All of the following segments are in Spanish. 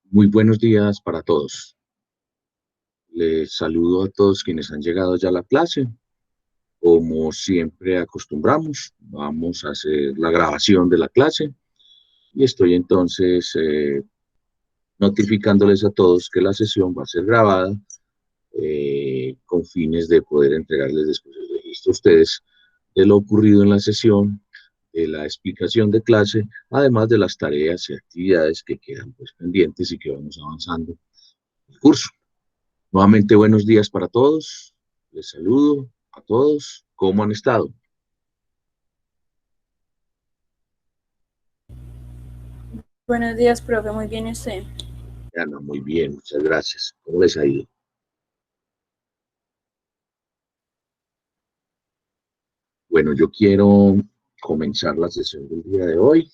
Muy buenos días para todos. Les saludo a todos quienes han llegado ya a la clase. Como siempre acostumbramos, vamos a hacer la grabación de la clase y estoy entonces notificándoles a todos que la sesión va a ser grabada con fines de poder entregarles después el registro a ustedes de lo ocurrido en la sesión, de la explicación de clase, además de las tareas y actividades que quedan pues, pendientes y que vamos avanzando en el curso. Nuevamente, buenos días para todos. Les saludo a todos. ¿Cómo han estado? Buenos días, profe. Muy bien, ¿y usted? Ana, muy bien, muchas gracias. ¿Cómo les ha ido? Bueno, yo quiero comenzar la sesión del día de hoy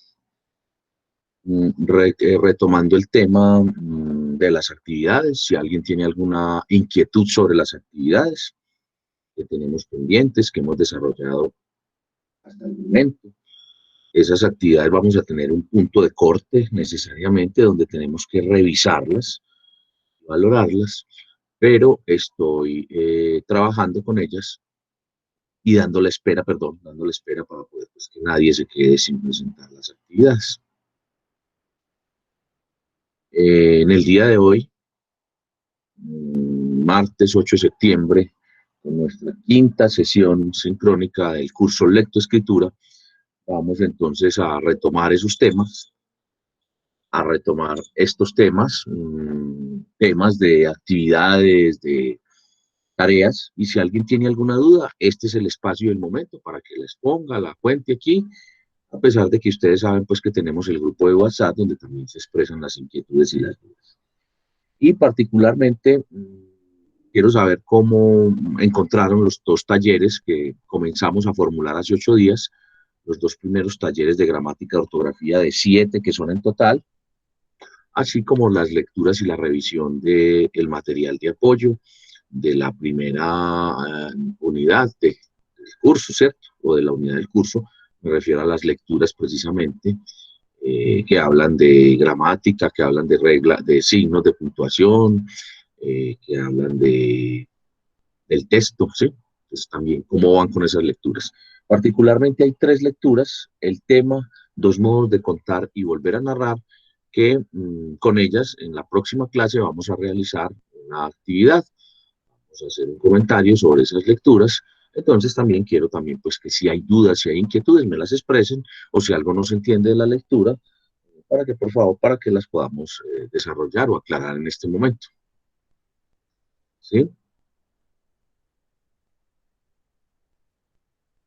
retomando el tema de las actividades. Si alguien tiene alguna inquietud sobre las actividades que tenemos pendientes, que hemos desarrollado hasta el momento. Esas actividades vamos a tener un punto de corte necesariamente donde tenemos que revisarlas, valorarlas, pero estoy trabajando con ellas y dando la espera para poder pues, que nadie se quede sin presentar las actividades. En el día de hoy, martes 8 de septiembre, con nuestra quinta sesión sincrónica del curso Lectoescritura, vamos entonces a retomar esos temas, a retomar estos temas, temas de actividades, de tareas, y si alguien tiene alguna duda, este es el espacio y el momento para que les ponga, la cuente aquí, a pesar de que ustedes saben pues que tenemos el grupo de WhatsApp donde también se expresan las inquietudes y las dudas. Y particularmente quiero saber cómo encontraron los dos talleres que comenzamos a formular hace 8 días, los dos primeros talleres de gramática y ortografía de 7 que son en total, así como las lecturas y la revisión del material de apoyo de la primera unidad del curso, ¿cierto? O de la unidad del curso, me refiero a las lecturas precisamente, que hablan de gramática, que hablan de reglas, de signos de puntuación, que hablan del texto, ¿sí? Entonces también cómo van con esas lecturas. Particularmente hay tres lecturas, el tema, dos modos de contar y volver a narrar, que con ellas en la próxima clase vamos a realizar una actividad, vamos a hacer un comentario sobre esas lecturas. Entonces también quiero también pues que si hay dudas, si hay inquietudes, me las expresen, o si algo no se entiende de la lectura, para que por favor, para que las podamos desarrollar o aclarar en este momento. ¿Sí?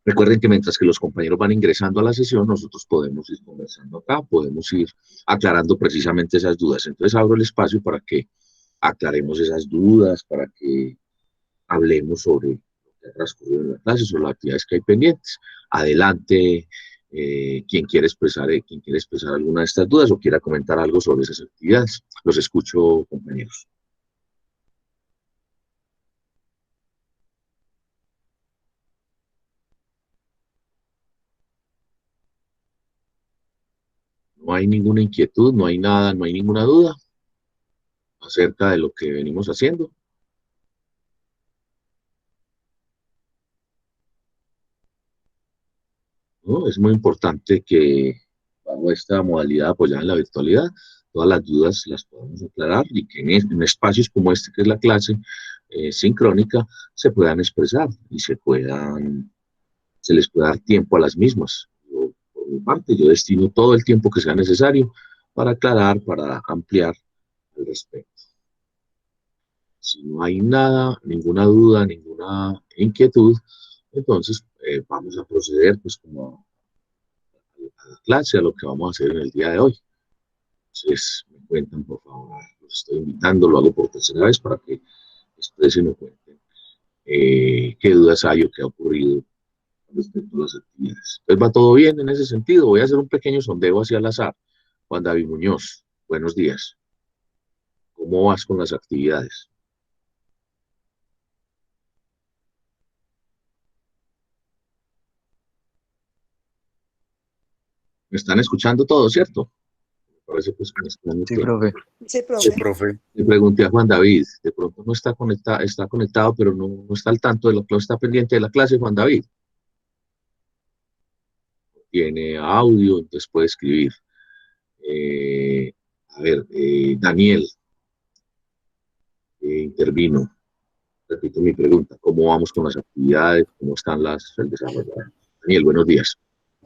Recuerden que mientras que los compañeros van ingresando a la sesión, nosotros podemos ir conversando acá, podemos ir aclarando precisamente esas dudas. Entonces abro el espacio para que aclaremos esas dudas, para que hablemos sobre lo que ha transcurrido en la clase, sobre las actividades que hay pendientes. Adelante, quien quiere expresar alguna de estas dudas o quiera comentar algo sobre esas actividades. Los escucho, compañeros. No hay ninguna inquietud, no hay nada, no hay ninguna duda acerca de lo que venimos haciendo. ¿No? Es muy importante que bajo esta modalidad apoyada en la virtualidad, todas las dudas las podamos aclarar y que en espacios como este, que es la clase sincrónica, se puedan expresar y se les pueda dar tiempo a las mismas. Yo, por mi parte, yo destino todo el tiempo que sea necesario para aclarar, para ampliar al respecto. Si no hay nada, ninguna duda, ninguna inquietud, entonces vamos a proceder pues como a la clase, a lo que vamos a hacer en el día de hoy. Entonces, me cuentan, por favor, los estoy invitando, lo hago por tercera vez para que expresen o cuenten qué dudas hay o qué ha ocurrido respecto a las actividades. Pues va todo bien en ese sentido. Voy a hacer un pequeño sondeo hacia el azar. Juan David Muñoz, buenos días. ¿Cómo vas con las actividades? ¿Me están escuchando todo, cierto? Parece pues que me está Sí, profe. Sí, Sí, profe. profe. Le pregunté a Juan David, de pronto no está está conectado, pero no está al tanto de no está pendiente de la clase, Juan David. Tiene audio, entonces puede escribir. A ver, Daniel intervino. Repito mi pregunta, ¿cómo vamos con las actividades? ¿Cómo están el desarrollo? Daniel, buenos días.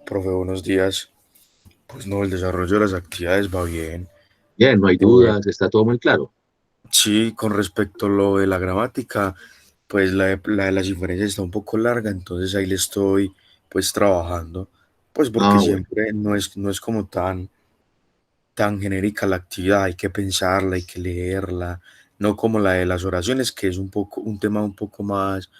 Profe, buenos días. Pues no, el desarrollo de las actividades va bien. Bien, no hay dudas, está todo muy claro. Sí, con respecto a lo de la gramática, pues la de las inferencias está un poco larga, entonces ahí le estoy pues trabajando, pues porque Bueno, siempre no es como tan genérica la actividad, hay que pensarla, hay que leerla, no como la de las oraciones, que es un tema un poco más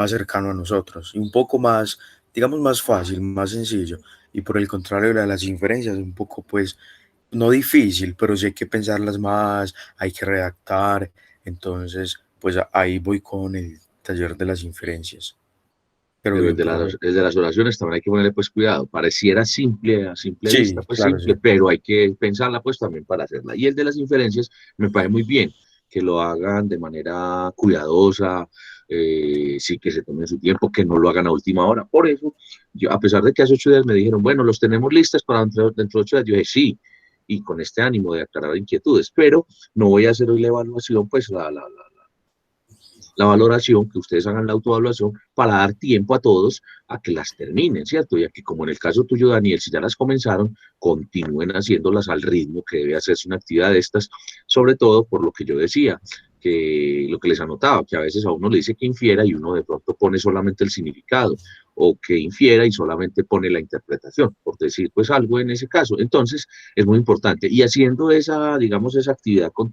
cercano a nosotros, y un poco más, digamos, más fácil, más sencillo, y por el contrario la de las inferencias es un poco, pues, no difícil, pero sí hay que pensarlas más, hay que redactar, entonces, pues ahí voy con el taller de las inferencias. Pero pero bien, profe. el de las oraciones también hay que ponerle pues cuidado. Pareciera simple, a simple vista, Sí, pues claro, simple, sí. pero hay que pensarla pues también para hacerla. Y el de las inferencias me parece muy bien que lo hagan de manera cuidadosa, sí que se tomen su tiempo, que no lo hagan a última hora. Por eso, yo, a pesar de que hace 8 días me dijeron, bueno, los tenemos listas para dentro de 8 días, yo dije, sí, y con este ánimo de aclarar inquietudes, pero no voy a hacer hoy la evaluación, pues la valoración, que ustedes hagan la autoevaluación para dar tiempo a todos a que las terminen, ¿cierto? Y a que como en el caso tuyo, Daniel, si ya las comenzaron, continúen haciéndolas al ritmo que debe hacerse una actividad de estas, sobre todo por lo que yo decía, que lo que les anotaba, que a veces a uno le dice que infiera y uno de pronto pone solamente el significado, o que infiera y solamente pone la interpretación, por decir pues algo en ese caso. Entonces, es muy importante. Y haciendo esa, digamos, esa actividad con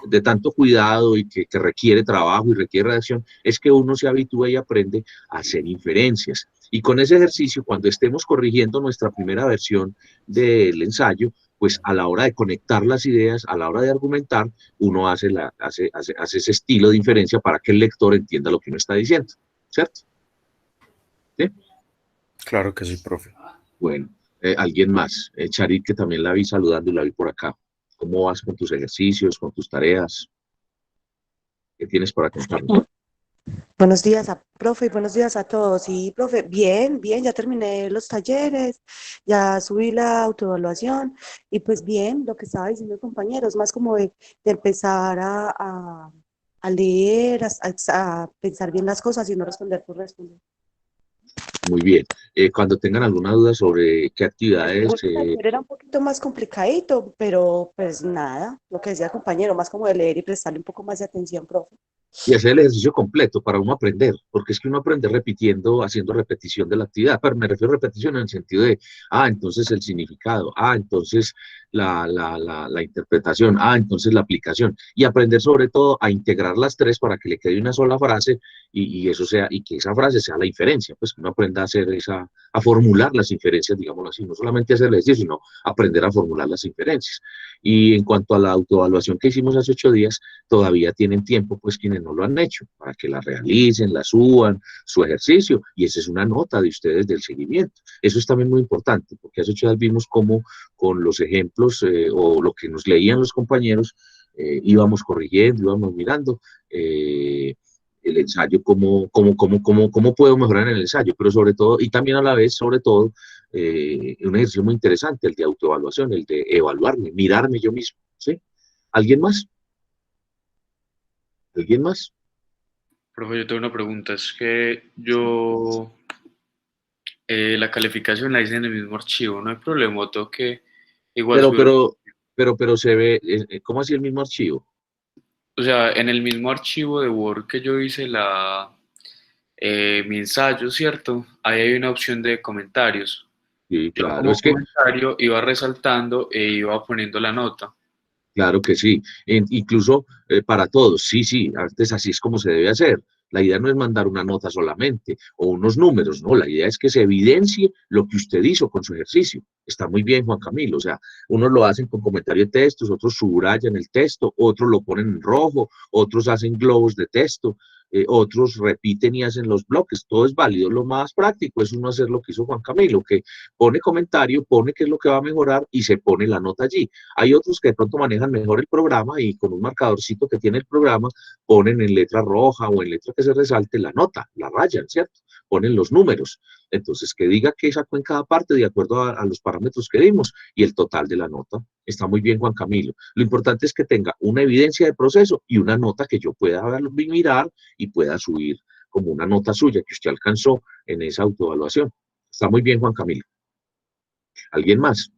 de tanto cuidado y que requiere trabajo y requiere redacción, es que uno se habitúa y aprende a hacer inferencias. Y con ese ejercicio, cuando estemos corrigiendo nuestra primera versión del ensayo, pues a la hora de conectar las ideas, a la hora de argumentar, uno hace ese estilo de inferencia para que el lector entienda lo que uno está diciendo, ¿cierto? ¿Sí? Claro que sí, profe. Bueno, alguien más. Charit, que también la vi saludando y la vi por acá. ¿Cómo vas con tus ejercicios, con tus tareas? ¿Qué tienes para contarme? Buenos días a profe y buenos días a todos. Y profe, bien, bien, ya terminé los talleres, ya subí la autoevaluación y pues bien, lo que estaba diciendo el compañero, es más como de empezar a leer, a pensar bien las cosas y no responder por responder. Muy bien. Cuando tengan alguna duda sobre qué El actividades, último taller era un poquito más complicadito, pero pues nada, lo que decía el compañero, más como de leer y prestarle un poco más de atención, profe. y hacer el ejercicio completo para uno aprender, porque es que uno aprende repitiendo, haciendo repetición de la actividad, pero me refiero a repetición en el sentido de, entonces el significado, entonces la interpretación, entonces la aplicación, y aprender sobre todo a integrar las tres para que le quede una sola frase y eso sea, y que esa frase sea la inferencia, pues que uno aprenda a hacer a formular las inferencias, digámoslo así, no solamente hacer el ejercicio, sino aprender a formular las inferencias. Y en cuanto a la autoevaluación que hicimos hace 8 días, todavía tienen tiempo, pues quienes no lo han hecho, para que la realicen, la suban, su ejercicio, y esa es una nota de ustedes del seguimiento. Eso es también muy importante, porque hace 8 días vimos cómo con los ejemplos o lo que nos leían los compañeros, íbamos corrigiendo, íbamos mirando. El ensayo, cómo puedo mejorar en el ensayo, pero sobre todo, y también a la vez, sobre todo, un ejercicio muy interesante, el de autoevaluación, el de evaluarme, mirarme yo mismo, ¿sí? ¿Alguien más? ¿Alguien más? Profe, yo tengo una pregunta. Es que yo la calificación la hice en el mismo archivo. No hay problema, tengo que igual Pero, subir. pero, pero se ve, ¿cómo así el mismo archivo? O sea, en el mismo archivo de Word que yo hice mi ensayo, ¿cierto? Ahí hay una opción de comentarios. Sí, Yo claro, como es que, comentario iba resaltando e iba poniendo la nota. claro que sí, incluso para todos, sí, sí, antes así es como se debe hacer. La idea no es mandar una nota solamente o unos números, no, la idea es que se evidencie lo que usted hizo con su ejercicio. Está muy bien, Juan Camilo, o sea, unos lo hacen con comentario de textos, otros subrayan el texto, otros lo ponen en rojo, otros hacen globos de texto, otros repiten y hacen los bloques, todo es válido. Lo más práctico es uno hacer lo que hizo Juan Camilo, que pone comentario, pone qué es lo que va a mejorar y se pone la nota allí. Hay otros que de pronto manejan mejor el programa y con un marcadorcito que tiene el programa ponen en letra roja o en letra que se resalte la nota, la rayan, ¿cierto? Ponen los números. Entonces, que diga qué sacó en cada parte de acuerdo a los parámetros que dimos y el total de la nota. Está muy bien, Juan Camilo. Lo importante es que tenga una evidencia de proceso y una nota que yo pueda mirar y pueda subir como una nota suya que usted alcanzó en esa autoevaluación. Está muy bien, Juan Camilo. ¿Alguien más?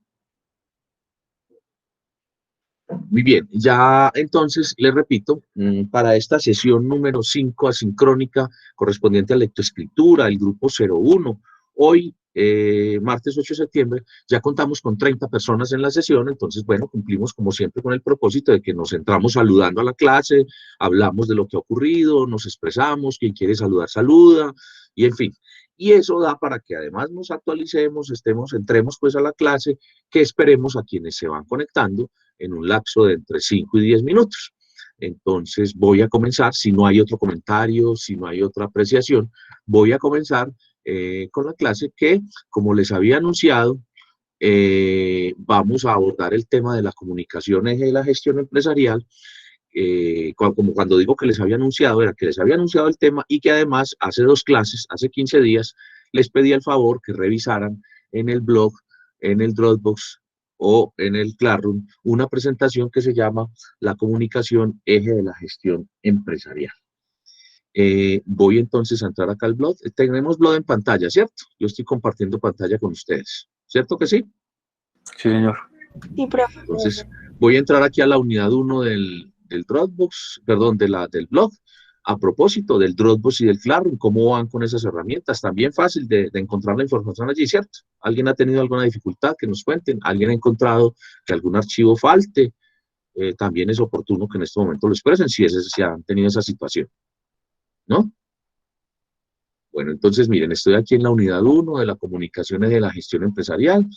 Muy bien, ya entonces les repito, para esta sesión número 5 asincrónica correspondiente a lectoescritura, el grupo 01, hoy, martes 8 de septiembre, ya contamos con 30 personas en la sesión, entonces, bueno, cumplimos como siempre con el propósito de que nos entramos saludando a la clase, hablamos de lo que ha ocurrido, nos expresamos, quien quiere saludar, saluda, y en fin. Y eso da para que además nos actualicemos, entremos pues a la clase, que esperemos a quienes se van conectando en un lapso de entre 5 y 10 minutos. Entonces voy a comenzar, si no hay otro comentario, si no hay otra apreciación, voy a comenzar con la clase que, como les había anunciado, vamos a abordar el tema de la comunicación eje de la gestión empresarial. Como cuando digo que les había anunciado, era que les había anunciado el tema y que además hace 2 clases, hace 15 días, les pedí el favor que revisaran en el blog, en el Dropbox o en el Classroom, una presentación que se llama La comunicación eje de la gestión empresarial. Voy entonces a entrar acá al blog. Tenemos blog en pantalla, ¿cierto? Yo estoy compartiendo pantalla con ustedes, ¿cierto que sí? Sí, señor. Sí, profe. Entonces, voy a entrar aquí a la unidad 1 del Dropbox, perdón, del blog. A propósito del Dropbox y del Classroom, ¿cómo van con esas herramientas? También fácil de encontrar la información allí, ¿cierto? ¿Alguien ha tenido alguna dificultad? Que nos cuenten. ¿Alguien ha encontrado que algún archivo falte? También es oportuno que en este momento lo expresen si han tenido esa situación, ¿no? Bueno, entonces miren, estoy aquí en la unidad 1 de la comunicaciones de la gestión empresarial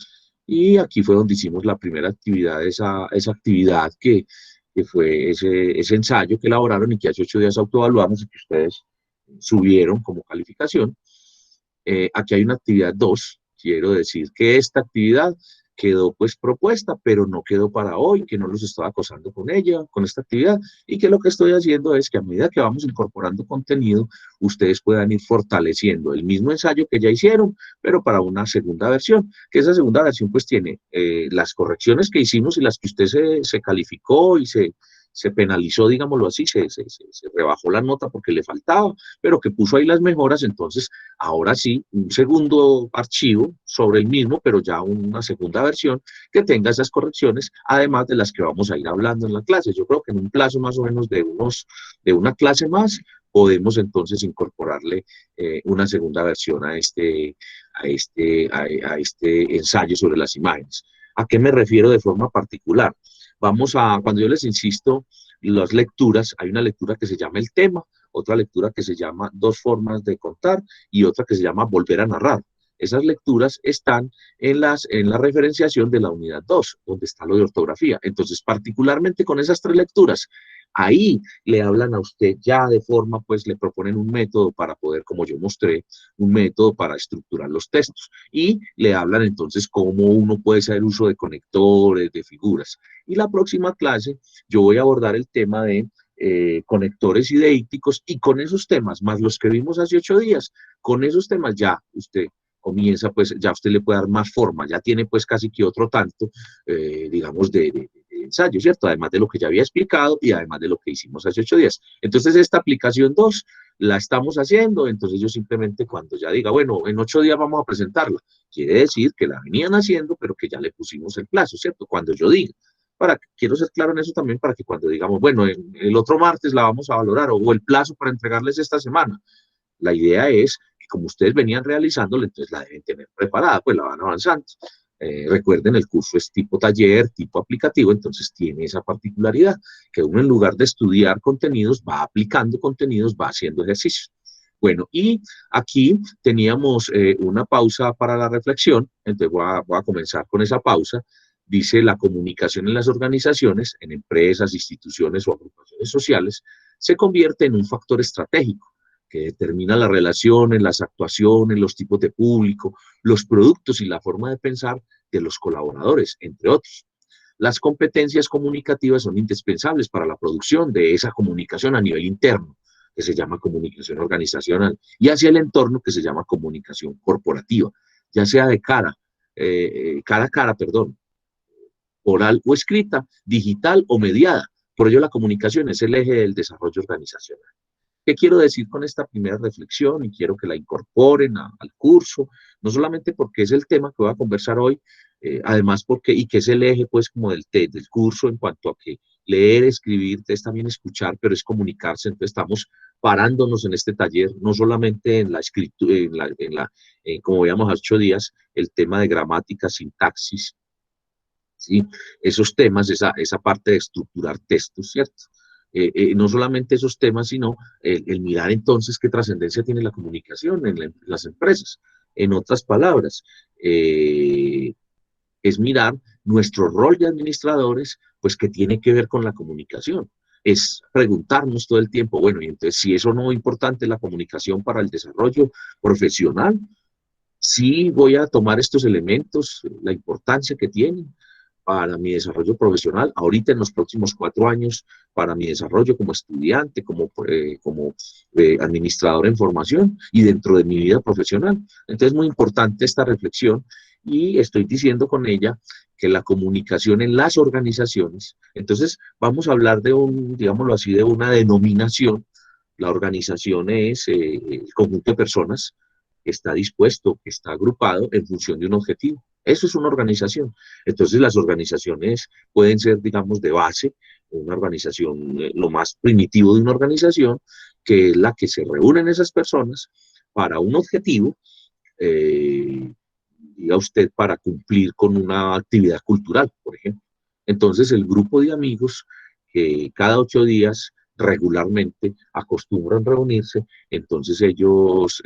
y aquí fue donde hicimos la primera actividad, esa actividad que fue ese ensayo que elaboraron y que hace 8 días autoevaluamos y que ustedes subieron como calificación. Aquí hay una actividad 2, quiero decir que esta actividad quedó pues propuesta, pero no quedó para hoy, que no los estaba acosando con ella, con esta actividad, y que lo que estoy haciendo es que a medida que vamos incorporando contenido, ustedes puedan ir fortaleciendo el mismo ensayo que ya hicieron, pero para una segunda versión, que esa segunda versión pues tiene las correcciones que hicimos y las que usted se calificó y se penalizó, digámoslo así, se rebajó la nota porque le faltaba, pero que puso ahí las mejoras. Entonces ahora sí, un segundo archivo sobre el mismo, pero ya una segunda versión que tenga esas correcciones, además de las que vamos a ir hablando en la clase. Yo creo que en un plazo más o menos de una clase más, podemos entonces incorporarle una segunda versión a este ensayo sobre las imágenes. ¿A qué me refiero de forma particular? Cuando yo les insisto, las lecturas, hay una lectura que se llama el tema, otra lectura que se llama 2 formas de contar y otra que se llama volver a narrar. Esas lecturas están en la referenciación de la unidad 2, donde está lo de ortografía. Entonces, particularmente con esas 3 lecturas, ahí le hablan a usted ya de forma, pues le proponen un método para poder, como yo mostré, un método para estructurar los textos. Y le hablan entonces cómo uno puede hacer uso de conectores, de figuras. Y la próxima clase yo voy a abordar el tema de conectores ideíticos, y con esos temas, más los que vimos hace 8 días, con esos temas ya usted comienza, pues ya usted le puede dar más forma, ya tiene pues casi que otro tanto, digamos, de ensayo, ¿cierto? Además de lo que ya había explicado y además de lo que hicimos hace 8 días. Entonces esta aplicación 2 la estamos haciendo, entonces yo simplemente cuando ya diga, bueno, en 8 días vamos a presentarla, quiere decir que la venían haciendo, pero que ya le pusimos el plazo, ¿cierto? Cuando yo diga. Quiero ser claro en eso también para que cuando digamos, bueno, el otro martes la vamos a valorar o el plazo para entregarles esta semana. La idea es que como ustedes venían realizándola, entonces la deben tener preparada, pues la van avanzando. Recuerden, el curso es tipo taller, tipo aplicativo, entonces tiene esa particularidad, que uno en lugar de estudiar contenidos, va aplicando contenidos, va haciendo ejercicios. Bueno, y aquí teníamos una pausa para la reflexión, entonces voy a comenzar con esa pausa. Dice: la comunicación en las organizaciones, en empresas, instituciones o agrupaciones sociales, se convierte en un factor estratégico que determina las relaciones, las actuaciones, los tipos de público, los productos y la forma de pensar de los colaboradores, entre otros. Las competencias comunicativas son indispensables para la producción de esa comunicación a nivel interno, que se llama comunicación organizacional, y hacia el entorno, que se llama comunicación corporativa, ya sea de cara a cara, oral o escrita, digital o mediada. Por ello, la comunicación es el eje del desarrollo organizacional. ¿Qué quiero decir con esta primera reflexión? Y quiero que la incorporen al curso, no solamente porque es el tema que voy a conversar hoy, además porque, y que es el eje, pues, como del curso en cuanto a que leer, escribir, es también escuchar, pero es comunicarse. Entonces estamos parándonos en este taller, no solamente en la escritura, como veíamos hace 8 días, el tema de gramática, sintaxis, ¿sí? Esos temas, esa parte de estructurar textos, ¿cierto? No solamente esos temas, sino el mirar entonces qué trascendencia tiene la comunicación en las empresas. En otras palabras, es mirar nuestro rol de administradores, pues que tiene que ver con la comunicación. Es preguntarnos todo el tiempo, bueno, y entonces si eso no es importante la comunicación para el desarrollo profesional, sí voy a tomar estos elementos, la importancia que tienen para mi desarrollo profesional, ahorita en los próximos 4 años, para mi desarrollo como estudiante, como administrador en formación y dentro de mi vida profesional. Entonces es muy importante esta reflexión y estoy diciendo con ella que la comunicación en las organizaciones, entonces vamos a hablar de digámoslo así, de una denominación. La organización es el conjunto de personas que está dispuesto, que está agrupado en función de un objetivo. Eso es una organización. Entonces las organizaciones pueden ser, digamos, de base, una organización, lo más primitivo de una organización, que es la que se reúnen esas personas para un objetivo, diga usted, para cumplir con una actividad cultural, por ejemplo. Entonces el grupo de amigos que cada 8 días regularmente acostumbran reunirse, entonces ellos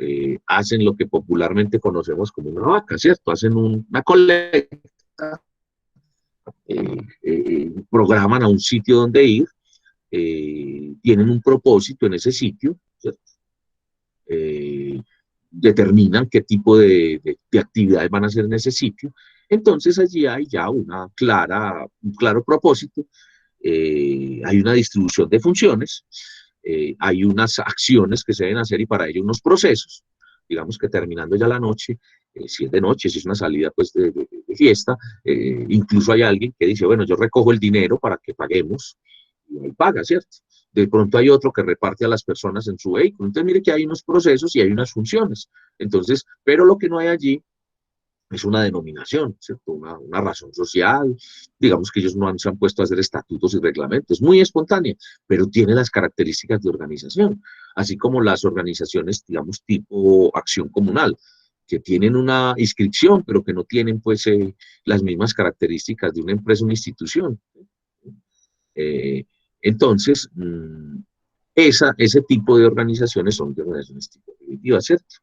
hacen lo que popularmente conocemos como una vaca, ¿cierto? Hacen una colecta, programan a un sitio donde ir, tienen un propósito en ese sitio, ¿cierto? Determinan qué tipo de actividades van a hacer en ese sitio, entonces allí hay ya un claro propósito. Hay una distribución de funciones, hay unas acciones que se deben hacer y para ello unos procesos. Digamos que terminando ya la noche, si es de noche, si es una salida pues de fiesta, incluso hay alguien que dice, bueno, yo recojo el dinero para que paguemos, y ahí paga, ¿cierto? De pronto hay otro que reparte a las personas en su vehículo. Entonces mire que hay unos procesos y hay unas funciones. Entonces, pero lo que no hay allí es una denominación, ¿cierto? Una razón social, digamos que ellos no se han puesto a hacer estatutos y reglamentos, muy espontánea, pero tiene las características de organización, así como las organizaciones, digamos, tipo acción comunal, que tienen una inscripción, pero que no tienen, pues, las mismas características de una empresa o una institución. Entonces, ese tipo de organizaciones son de organizaciones tipo primitivas, ¿cierto?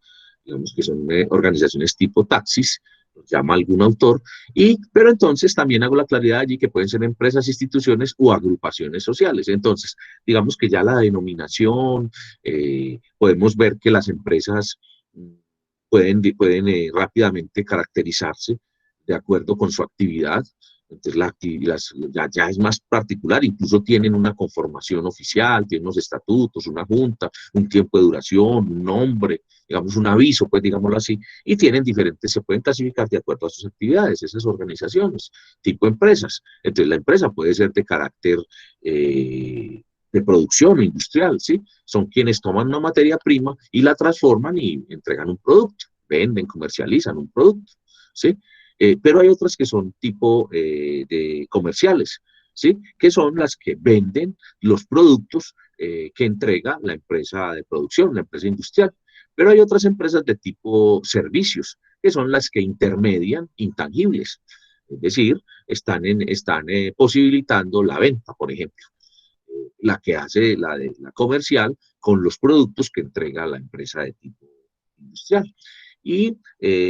Digamos que son organizaciones tipo taxis, llama algún autor, pero entonces también hago la claridad allí que pueden ser empresas, instituciones o agrupaciones sociales. Entonces, digamos que ya la denominación, podemos ver que las empresas pueden rápidamente caracterizarse de acuerdo con su actividad. Entonces ya es más particular, incluso tienen una conformación oficial, tienen unos estatutos, una junta, un tiempo de duración, un nombre, digamos un aviso, pues digámoslo así, y tienen diferentes, se pueden clasificar de acuerdo a sus actividades, esas organizaciones, tipo empresas. Entonces la empresa puede ser de carácter de producción industrial, ¿sí? Son quienes toman una materia prima y la transforman y entregan un producto, venden, comercializan un producto, ¿sí? Pero hay otras que son tipo de comerciales, ¿sí? Que son las que venden los productos que entrega la empresa de producción, la empresa industrial. Pero hay otras empresas de tipo servicios, que son las que intermedian intangibles. Es decir, están posibilitando la venta, por ejemplo. La que hace la comercial con los productos que entrega la empresa de tipo industrial. Y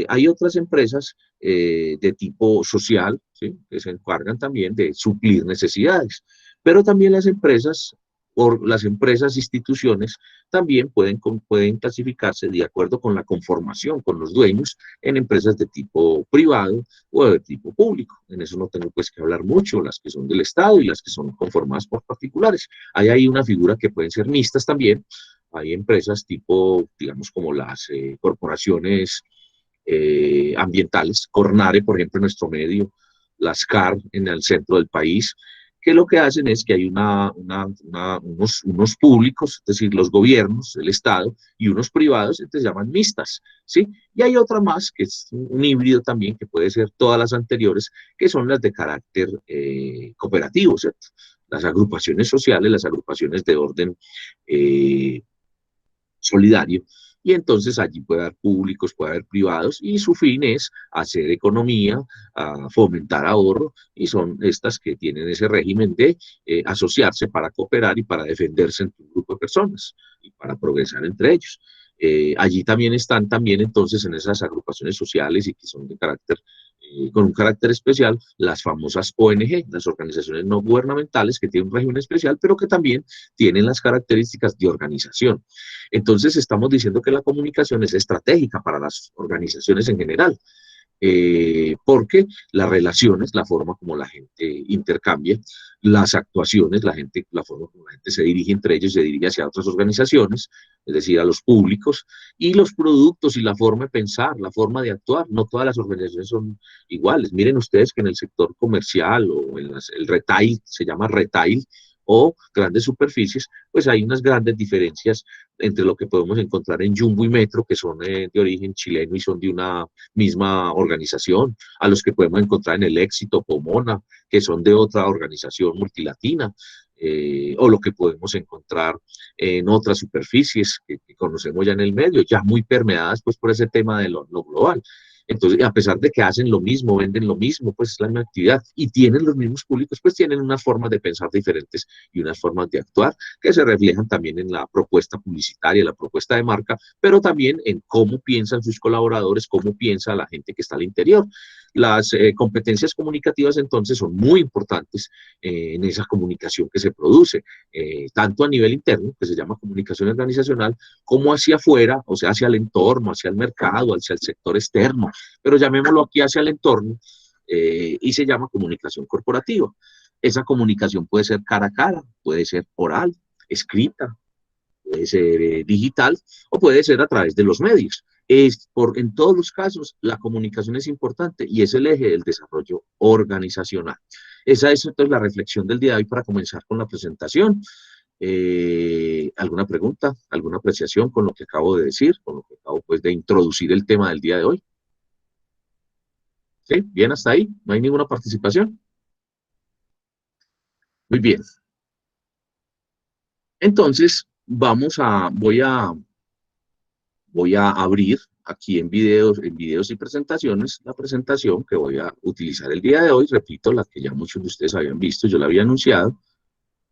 hay otras empresas de tipo social, ¿sí? Que se encargan también de suplir necesidades. Pero también las empresas las empresas, instituciones, también pueden clasificarse de acuerdo con la conformación con los dueños en empresas de tipo privado o de tipo público. En eso no tengo pues que hablar mucho, las que son del Estado y las que son conformadas por particulares. Hay ahí una figura que pueden ser mixtas también. Hay empresas tipo, digamos, como las corporaciones ambientales, Cornare, por ejemplo, en nuestro medio, las CAR en el centro del país, que lo que hacen es que hay unos públicos, es decir, los gobiernos, el Estado, y unos privados, entonces se llaman mixtas, ¿sí? Y hay otra más, que es un híbrido también, que puede ser todas las anteriores, que son las de carácter cooperativo, ¿cierto? Las agrupaciones sociales, las agrupaciones de orden solidario, y entonces allí puede haber públicos, puede haber privados, y su fin es hacer economía, fomentar ahorro, y son estas que tienen ese régimen de asociarse para cooperar y para defenderse entre un grupo de personas, y para progresar entre ellos. Allí también están entonces en esas agrupaciones sociales y que son de carácter, con un carácter especial, las famosas ONG, las organizaciones no gubernamentales que tienen un régimen especial, pero que también tienen las características de organización. Entonces estamos diciendo que la comunicación es estratégica para las organizaciones en general, porque las relaciones, la forma como la gente intercambia, las actuaciones, la forma como la gente se dirige entre ellos, se dirige hacia otras organizaciones, es decir, a los públicos, y los productos y la forma de pensar, la forma de actuar. No todas las organizaciones son iguales. Miren ustedes que en el sector comercial o en el retail, se llama retail, o grandes superficies, pues hay unas grandes diferencias entre lo que podemos encontrar en Jumbo y Metro, que son de origen chileno y son de una misma organización, a los que podemos encontrar en El Éxito, Pomona, que son de otra organización multilatina, o lo que podemos encontrar en otras superficies que conocemos ya en el medio, ya muy permeadas pues por ese tema de lo global. Entonces, a pesar de que hacen lo mismo, venden lo mismo, pues es la misma actividad y tienen los mismos públicos, pues tienen unas formas de pensar diferentes y unas formas de actuar que se reflejan también en la propuesta publicitaria, la propuesta de marca, pero también en cómo piensan sus colaboradores, cómo piensa la gente que está al interior. Las competencias comunicativas entonces son muy importantes en esa comunicación que se produce, tanto a nivel interno, que se llama comunicación organizacional, como hacia afuera, o sea, hacia el entorno, hacia el mercado, hacia el sector externo, pero llamémoslo aquí hacia el entorno, y se llama comunicación corporativa. Esa comunicación puede ser cara a cara, puede ser oral, escrita, puede ser digital o puede ser a través de los medios. En todos los casos, la comunicación es importante y es el eje del desarrollo organizacional. Esa es entonces la reflexión del día de hoy para comenzar con la presentación. ¿Alguna pregunta, alguna apreciación con lo que acabo de decir, con lo que acabo pues de introducir el tema del día de hoy? ¿Sí? ¿Bien hasta ahí? ¿No hay ninguna participación? Muy bien. Entonces, voy a abrir aquí en videos y presentaciones la presentación que voy a utilizar el día de hoy. Repito, la que ya muchos de ustedes habían visto, yo la había anunciado.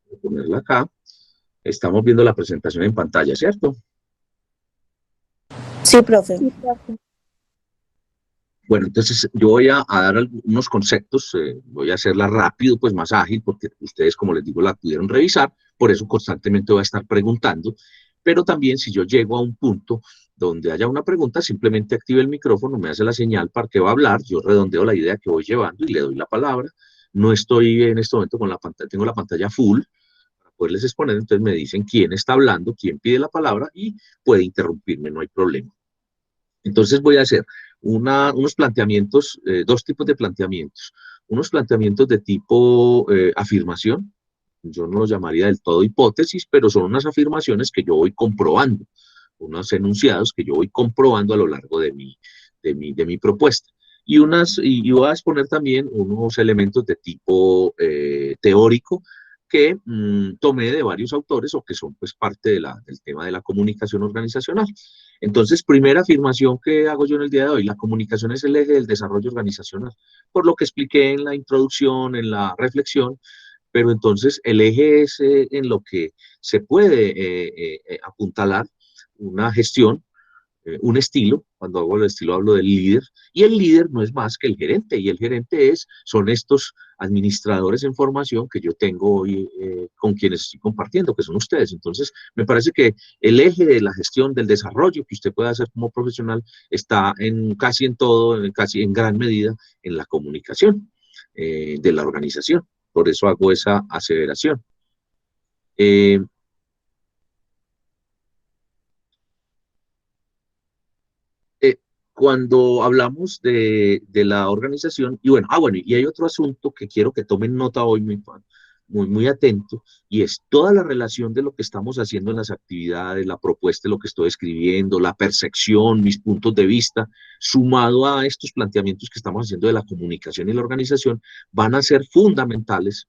Voy a ponerla acá. Estamos viendo la presentación en pantalla, ¿cierto? Sí, profe. Bueno, entonces yo voy a dar algunos conceptos, voy a hacerla rápido, pues más ágil, porque ustedes, como les digo, la pudieron revisar, por eso constantemente voy a estar preguntando, pero también si yo llego a un punto donde haya una pregunta, simplemente active el micrófono, me hace la señal para que va a hablar, yo redondeo la idea que voy llevando y le doy la palabra. No estoy en este momento con la pantalla, tengo la pantalla full para poderles exponer, entonces me dicen quién está hablando, quién pide la palabra y puede interrumpirme, no hay problema. Entonces voy a hacer unos planteamientos, dos tipos de planteamientos. Unos planteamientos de tipo afirmación, yo no los llamaría del todo hipótesis, pero son unas afirmaciones que yo voy comprobando, unos enunciados que yo voy comprobando a lo largo de mi propuesta. Y voy a exponer también unos elementos de tipo teórico que tomé de varios autores o que son pues parte del tema de la comunicación organizacional. Entonces, primera afirmación que hago yo en el día de hoy, la comunicación es el eje del desarrollo organizacional, por lo que expliqué en la introducción, en la reflexión, pero entonces el eje es en lo que se puede apuntalar una gestión un estilo. Cuando hablo del estilo hablo del líder, y el líder no es más que el gerente, y el gerente son estos administradores en formación que yo tengo hoy con quienes estoy compartiendo, que son ustedes. Entonces, me parece que el eje de la gestión del desarrollo que usted puede hacer como profesional está casi en todo, casi en gran medida, en la comunicación de la organización. Por eso hago esa aseveración. Cuando hablamos de la organización, y bueno, y hay otro asunto que quiero que tomen nota hoy muy atento, y es toda la relación de lo que estamos haciendo en las actividades, la propuesta de lo que estoy escribiendo, la percepción, mis puntos de vista, sumado a estos planteamientos que estamos haciendo de la comunicación y la organización, van a ser fundamentales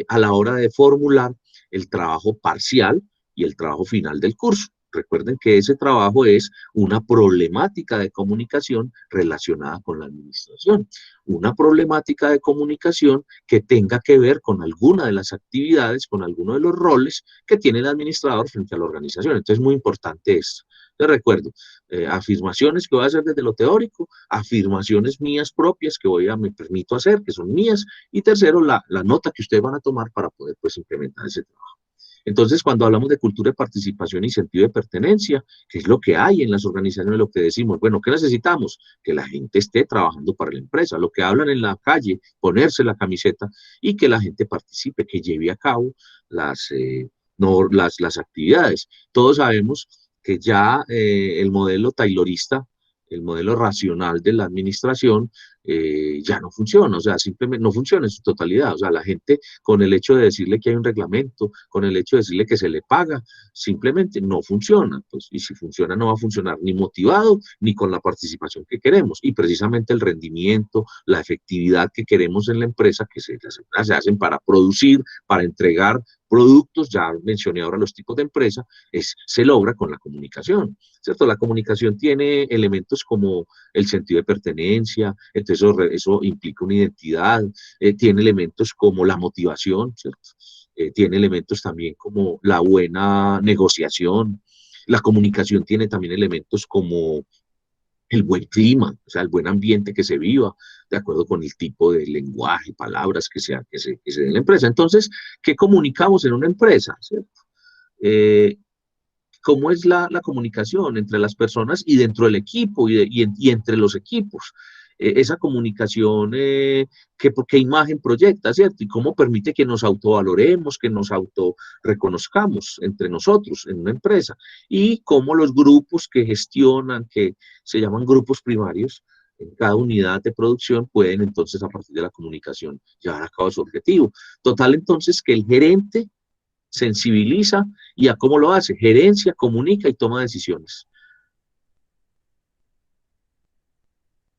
a la hora de formular el trabajo parcial y el trabajo final del curso. Recuerden que ese trabajo es una problemática de comunicación relacionada con la administración, una problemática de comunicación que tenga que ver con alguna de las actividades, con alguno de los roles que tiene el administrador frente a la organización. Entonces es muy importante esto. Les recuerdo, afirmaciones que voy a hacer desde lo teórico, afirmaciones mías propias que me permito hacer, que son mías, y tercero, la nota que ustedes van a tomar para poder pues implementar ese trabajo. Entonces, cuando hablamos de cultura de participación y sentido de pertenencia, ¿qué es lo que hay en las organizaciones? Lo que decimos, bueno, ¿qué necesitamos? Que la gente esté trabajando para la empresa, lo que hablan en la calle, ponerse la camiseta y que la gente participe, que lleve a cabo las actividades. Todos sabemos que ya el modelo taylorista, el modelo racional de la administración, ya no funciona, o sea, simplemente no funciona en su totalidad. O sea, la gente con el hecho de decirle que hay un reglamento, con el hecho de decirle que se le paga, simplemente no funciona. Pues, y si funciona, no va a funcionar ni motivado ni con la participación que queremos. Y precisamente el rendimiento, la efectividad que queremos en la empresa, las empresas se hacen para producir, para entregar productos, ya mencioné ahora los tipos de empresa, se logra con la comunicación, ¿cierto? La comunicación tiene elementos como el sentido de pertenencia, entonces eso implica una identidad, tiene elementos como la motivación, ¿cierto? Tiene elementos también como la buena negociación, la comunicación tiene también elementos como el buen clima, o sea, el buen ambiente que se viva, de acuerdo con el tipo de lenguaje, palabras que se dé en la empresa. Entonces, ¿qué comunicamos en una empresa? ¿Cierto? ¿Cómo es la comunicación entre las personas y dentro del equipo y entre los equipos? Esa comunicación, ¿qué imagen proyecta, ¿cierto? Y cómo permite que nos autovaloremos, que nos autorreconozcamos entre nosotros en una empresa. Y cómo los grupos que gestionan, que se llaman grupos primarios, en cada unidad de producción pueden entonces a partir de la comunicación llevar a cabo su objetivo. Total entonces que el gerente sensibiliza y a cómo lo hace, gerencia, comunica y toma decisiones.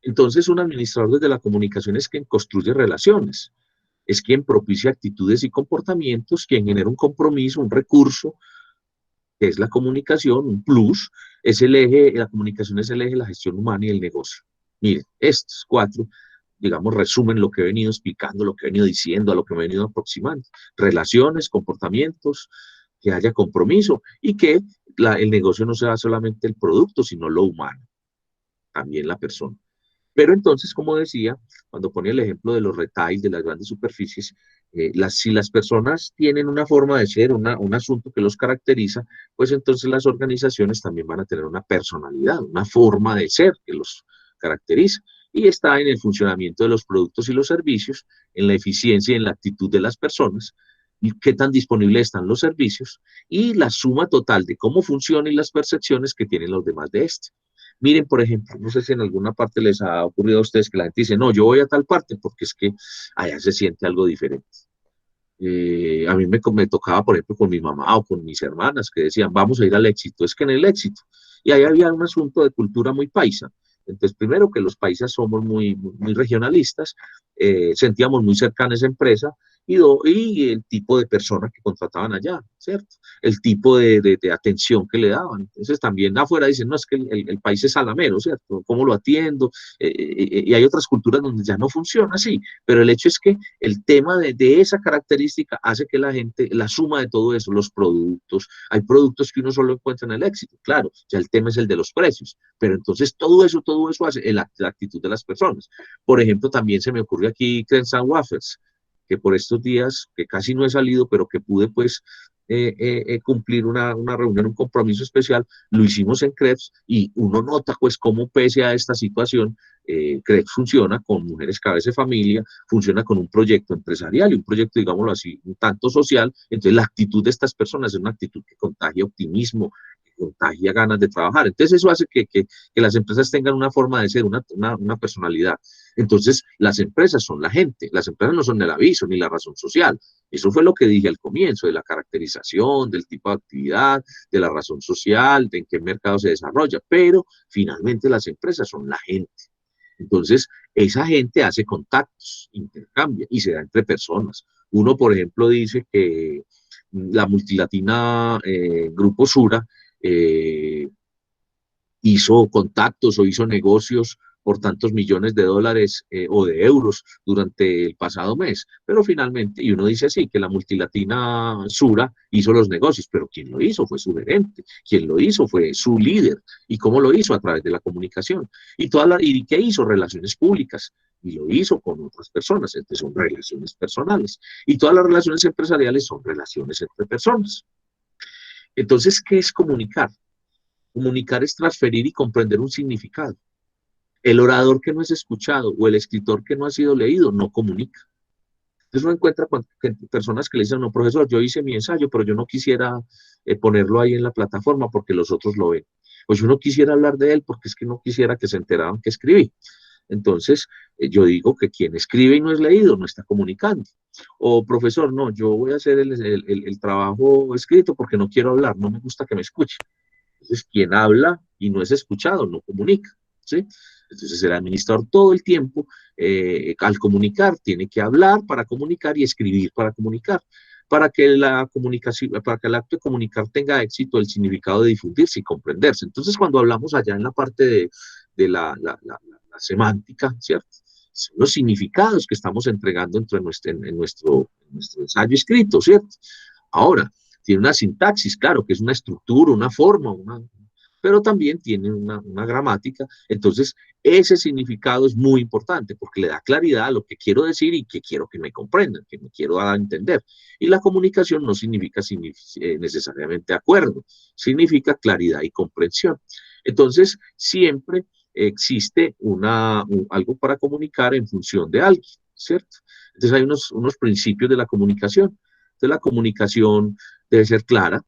Entonces, un administrador desde la comunicación es quien construye relaciones, es quien propicia actitudes y comportamientos, quien genera un compromiso, un recurso, que es la comunicación, un plus, es el eje, la comunicación es el eje de la gestión humana y el negocio. Miren, estos cuatro, digamos, resumen lo que he venido explicando, lo que he venido diciendo, a lo que me he venido aproximando. Relaciones, comportamientos, que haya compromiso y que el negocio no sea solamente el producto, sino lo humano, también la persona. Pero entonces, como decía, cuando ponía el ejemplo de los retail, de las grandes superficies, si las personas tienen una forma de ser, un asunto que los caracteriza, pues entonces las organizaciones también van a tener una personalidad, una forma de ser que los caracteriza. Y está en el funcionamiento de los productos y los servicios, en la eficiencia y en la actitud de las personas, y qué tan disponibles están los servicios, y la suma total de cómo funcionan y las percepciones que tienen los demás de este. Miren, por ejemplo, no sé si en alguna parte les ha ocurrido a ustedes que la gente dice, no, yo voy a tal parte porque es que allá se siente algo diferente. A mí me tocaba, por ejemplo, con mi mamá o con mis hermanas que decían, vamos a ir al éxito, es que en el éxito. Y ahí había un asunto de cultura muy paisa. Entonces, primero que los paisas somos muy regionalistas, sentíamos muy cercana esa empresa y el tipo de persona que contrataban allá, ¿cierto? El tipo de atención que le daban. Entonces también afuera dicen, no, es que el país es salamero, ¿cierto? ¿Cómo lo atiendo? Y hay otras culturas donde ya no funciona así, pero el hecho es que el tema de esa característica hace que la gente, la suma de todo eso, los productos, hay productos que uno solo encuentra en el éxito, claro, ya el tema es el de los precios, pero entonces todo eso hace la actitud de las personas. Por ejemplo, también se me ocurrió aquí Crepes and Waffles, que por estos días, que casi no he salido, pero que pude pues cumplir una reunión, un compromiso especial, lo hicimos en Crepes y uno nota pues cómo pese a esta situación, Crepes funciona con mujeres cabeza de familia, funciona con un proyecto empresarial y un proyecto, digámoslo así, un tanto social. Entonces la actitud de estas personas es una actitud que contagia optimismo, que contagia ganas de trabajar. Entonces eso hace que las empresas tengan una forma de ser, una personalidad. Entonces, las empresas son la gente, las empresas no son el aviso ni la razón social. Eso fue lo que dije al comienzo, de la caracterización, del tipo de actividad, de la razón social, de en qué mercado se desarrolla, pero finalmente las empresas son la gente. Entonces, esa gente hace contactos, intercambia y se da entre personas. Uno, por ejemplo, dice que la multilatina Grupo Sura hizo contactos o hizo negocios por tantos millones de dólares o de euros durante el pasado mes. Pero finalmente, y uno dice así, que la multilatina Sura hizo los negocios, pero quien lo hizo fue su gerente, quien lo hizo fue su líder. ¿Y cómo lo hizo? A través de la comunicación. ¿Y qué hizo? Relaciones públicas. Y lo hizo con otras personas, entonces son relaciones personales. Y todas las relaciones empresariales son relaciones entre personas. Entonces, ¿qué es comunicar? Comunicar es transferir y comprender un significado. El orador que no es escuchado o el escritor que no ha sido leído no comunica. Entonces uno encuentra personas que le dicen, no, profesor, yo hice mi ensayo, pero yo no quisiera ponerlo ahí en la plataforma porque los otros lo ven. O yo no quisiera hablar de él porque es que no quisiera que se enteraran que escribí. Entonces, yo digo que quien escribe y no es leído no está comunicando. O profesor, no, yo voy a hacer el trabajo escrito porque no quiero hablar, no me gusta que me escuchen. Entonces, quien habla y no es escuchado no comunica, ¿sí? Entonces, el administrador todo el tiempo, al comunicar, tiene que hablar para comunicar y escribir para comunicar. Para que la comunicación, para que el acto de comunicar tenga éxito, el significado de difundirse y comprenderse. Entonces, cuando hablamos allá en la parte de la semántica, ¿cierto? Son los significados que estamos entregando en nuestro ensayo escrito, ¿cierto? Ahora, tiene una sintaxis, claro, que es una estructura, una forma, pero también tiene una gramática. Entonces, ese significado es muy importante porque le da claridad a lo que quiero decir y que quiero que me comprendan, que me quiero dar a entender. Y la comunicación no significa necesariamente acuerdo, significa claridad y comprensión. Entonces, siempre existe algo para comunicar en función de alguien, ¿cierto? Entonces, hay unos principios de la comunicación. Entonces, la comunicación debe ser clara,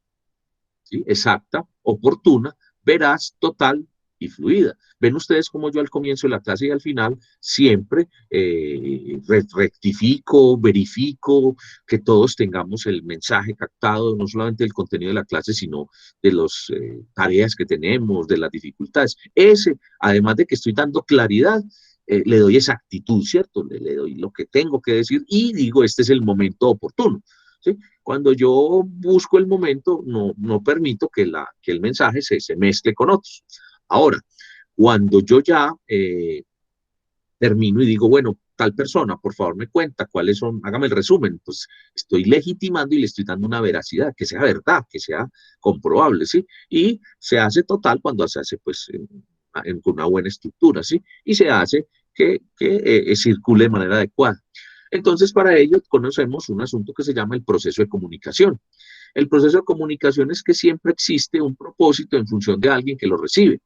¿sí? Exacta, oportuna, veraz, total y fluida. Ven ustedes como yo al comienzo de la clase y al final siempre rectifico, verifico que todos tengamos el mensaje captado, no solamente del contenido de la clase, sino de las tareas que tenemos, de las dificultades. Además de que estoy dando claridad, le doy esa actitud, ¿cierto? Le doy lo que tengo que decir y digo, este es el momento oportuno, ¿sí? Cuando yo busco el momento, no permito que el mensaje se mezcle con otros. Ahora, cuando yo ya termino y digo, bueno, tal persona, por favor me cuenta cuáles son, hágame el resumen, pues estoy legitimando y le estoy dando una veracidad, que sea verdad, que sea comprobable, ¿sí? Y se hace total cuando se hace, pues, con una buena estructura, ¿sí? Y se hace que circule de manera adecuada. Entonces, para ello conocemos un asunto que se llama el proceso de comunicación. El proceso de comunicación es que siempre existe un propósito en función de alguien que lo recibe,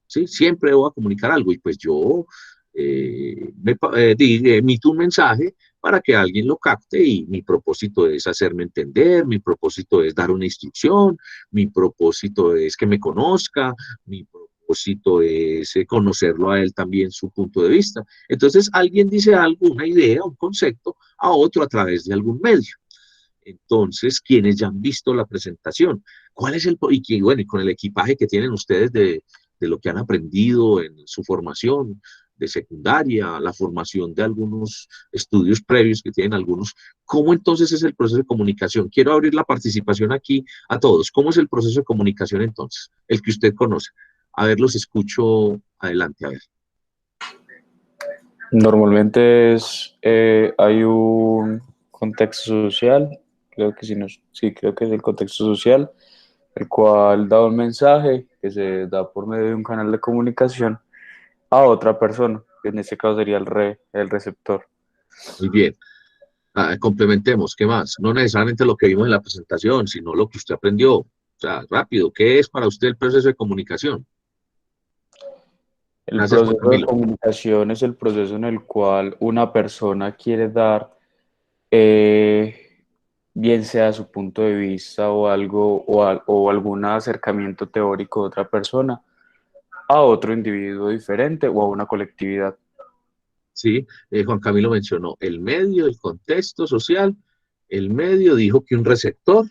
¿sí? Siempre debo comunicar algo y pues yo emito un mensaje para que alguien lo capte y mi propósito es hacerme entender, mi propósito es dar una instrucción, mi propósito es que me conozca, mi propósito es conocerlo a él también su punto de vista. Entonces alguien dice algo, una idea, un concepto a otro a través de algún medio. Entonces, quienes ya han visto la presentación, ¿cuál es bueno, y con el equipaje que tienen ustedes de lo que han aprendido en su formación, de secundaria, la formación de algunos estudios previos que tienen algunos. ¿Cómo entonces es el proceso de comunicación? Quiero abrir la participación aquí a todos. ¿Cómo es el proceso de comunicación entonces? El que usted conoce. A ver, los escucho adelante, a ver. Normalmente hay un contexto social, creo que sí, creo que es el contexto social, el cual da un mensaje que se da por medio de un canal de comunicación a otra persona, que en este caso sería el receptor. Muy bien. Complementemos, ¿qué más? No necesariamente lo que vimos en la presentación, sino lo que usted aprendió. O sea, rápido, ¿qué es para usted el proceso de comunicación? El Gracias, Juan proceso de Camilo. comunicación es el proceso en el cual una persona quiere dar, bien sea su punto de vista o algo, o algún acercamiento teórico de otra persona a otro individuo diferente o a una colectividad. Sí, Juan Camilo mencionó el medio, el contexto social. El medio dijo que un receptor,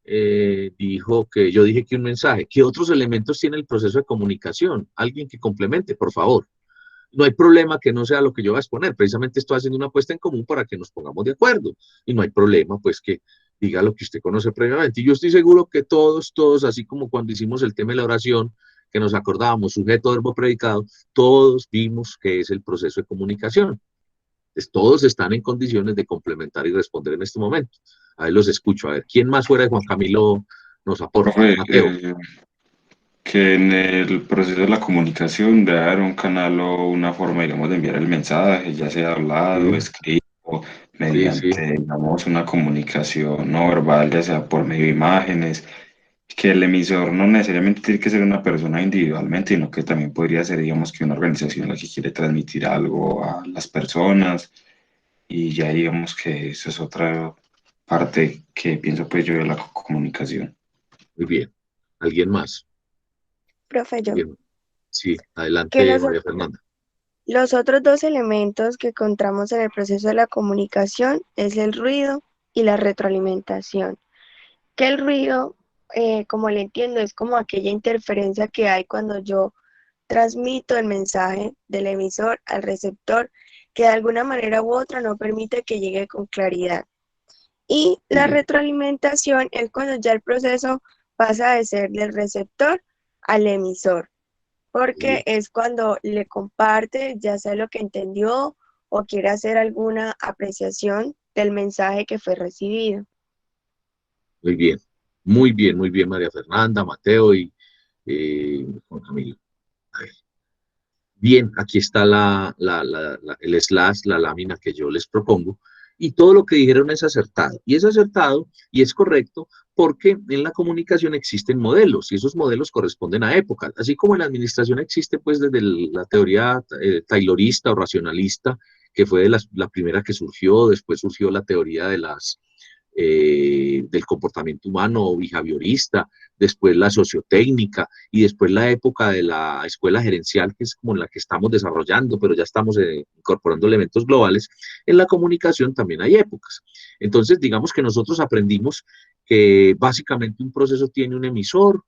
dijo que yo dije que un mensaje. ¿Qué otros elementos tiene el proceso de comunicación? Alguien que complemente, por favor. No hay problema que no sea lo que yo voy a exponer. Precisamente estoy haciendo una apuesta en común para que nos pongamos de acuerdo. Y no hay problema, pues, que diga lo que usted conoce previamente. Y yo estoy seguro que todos, así como cuando hicimos el tema de la oración, que nos acordábamos, sujeto, verbo, predicado, todos vimos que es el proceso de comunicación. Entonces, todos están en condiciones de complementar y responder en este momento. A ver, los escucho. A ver, ¿quién más fuera de Juan Camilo nos aporta? Profe, Mateo. que en el proceso de la comunicación debe haber un canal o una forma, digamos, de enviar el mensaje, ya sea hablado, Sí, escrito, sí, sí. mediante, digamos, una comunicación no verbal, ya sea por medio de imágenes, que el emisor no necesariamente tiene que ser una persona individualmente, sino que también podría ser, digamos, que una organización la que quiere transmitir algo a las personas, y ya digamos que esa es otra parte que pienso pues yo de la comunicación. Muy bien. ¿Alguien más? Profe, yo. Bien. Sí, Que adelante, María Fernanda. los otros dos elementos que encontramos en el proceso de la comunicación es el ruido y la retroalimentación. Que el ruido, como le entiendo, es como aquella interferencia que hay cuando yo transmito el mensaje del emisor al receptor, que de alguna manera u otra no permite que llegue con claridad. Y Muy la bien. retroalimentación es cuando ya el proceso pasa de ser del receptor al emisor, Muy bien. porque es cuando le comparte ya sea lo que entendió o quiere hacer alguna apreciación del mensaje que fue recibido. Muy bien. Muy bien, María Fernanda, Mateo y Juan Camilo. A ver. Bien, aquí está el slash, la lámina que yo les propongo, y todo lo que dijeron es acertado. Y es acertado y es correcto porque en la comunicación existen modelos y esos modelos corresponden a épocas. Así como en la administración existe pues desde la teoría taylorista o racionalista, que fue la primera que surgió, después surgió la teoría del comportamiento humano behaviorista, después la sociotécnica y después la época de la escuela gerencial, que es como la que estamos desarrollando, pero ya estamos incorporando elementos globales. En la comunicación también hay épocas. Entonces, digamos que nosotros aprendimos que básicamente un proceso tiene un emisor,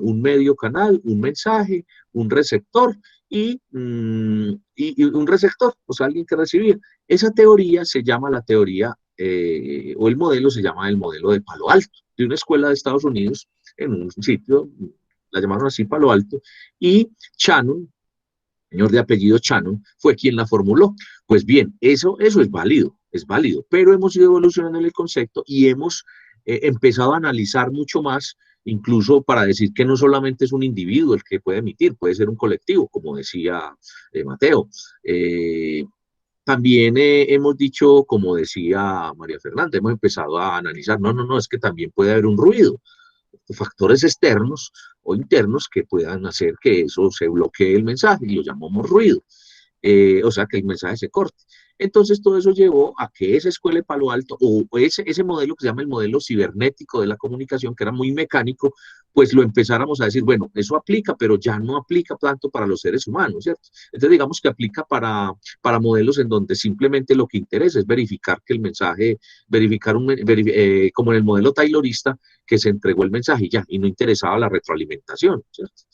un medio canal, un mensaje, un receptor y un receptor, o sea, alguien que recibía. Esa teoría se llama la teoría o el modelo se llama el modelo de Palo Alto, de una escuela de Estados Unidos, en un sitio, la llamaron así Palo Alto, y Shannon, señor de apellido Shannon, fue quien la formuló. Pues bien, eso es válido, pero hemos ido evolucionando en el concepto y hemos empezado a analizar mucho más, incluso para decir que no solamente es un individuo el que puede emitir, puede ser un colectivo, como decía Mateo. También hemos dicho, como decía María Fernanda, hemos empezado a analizar, no, es que también puede haber un ruido, factores externos o internos que puedan hacer que eso se bloquee el mensaje y lo llamamos ruido, o sea, que el mensaje se corte. Entonces, todo eso llevó a que esa escuela de Palo Alto, o ese modelo que se llama el modelo cibernético de la comunicación, que era muy mecánico, pues lo empezáramos a decir, bueno, eso aplica, pero ya no aplica tanto para los seres humanos, ¿cierto? Entonces, digamos que aplica para modelos en donde simplemente lo que interesa es verificar que el mensaje, como en el modelo taylorista, que se entregó el mensaje y ya, y no interesaba la retroalimentación, ¿cierto?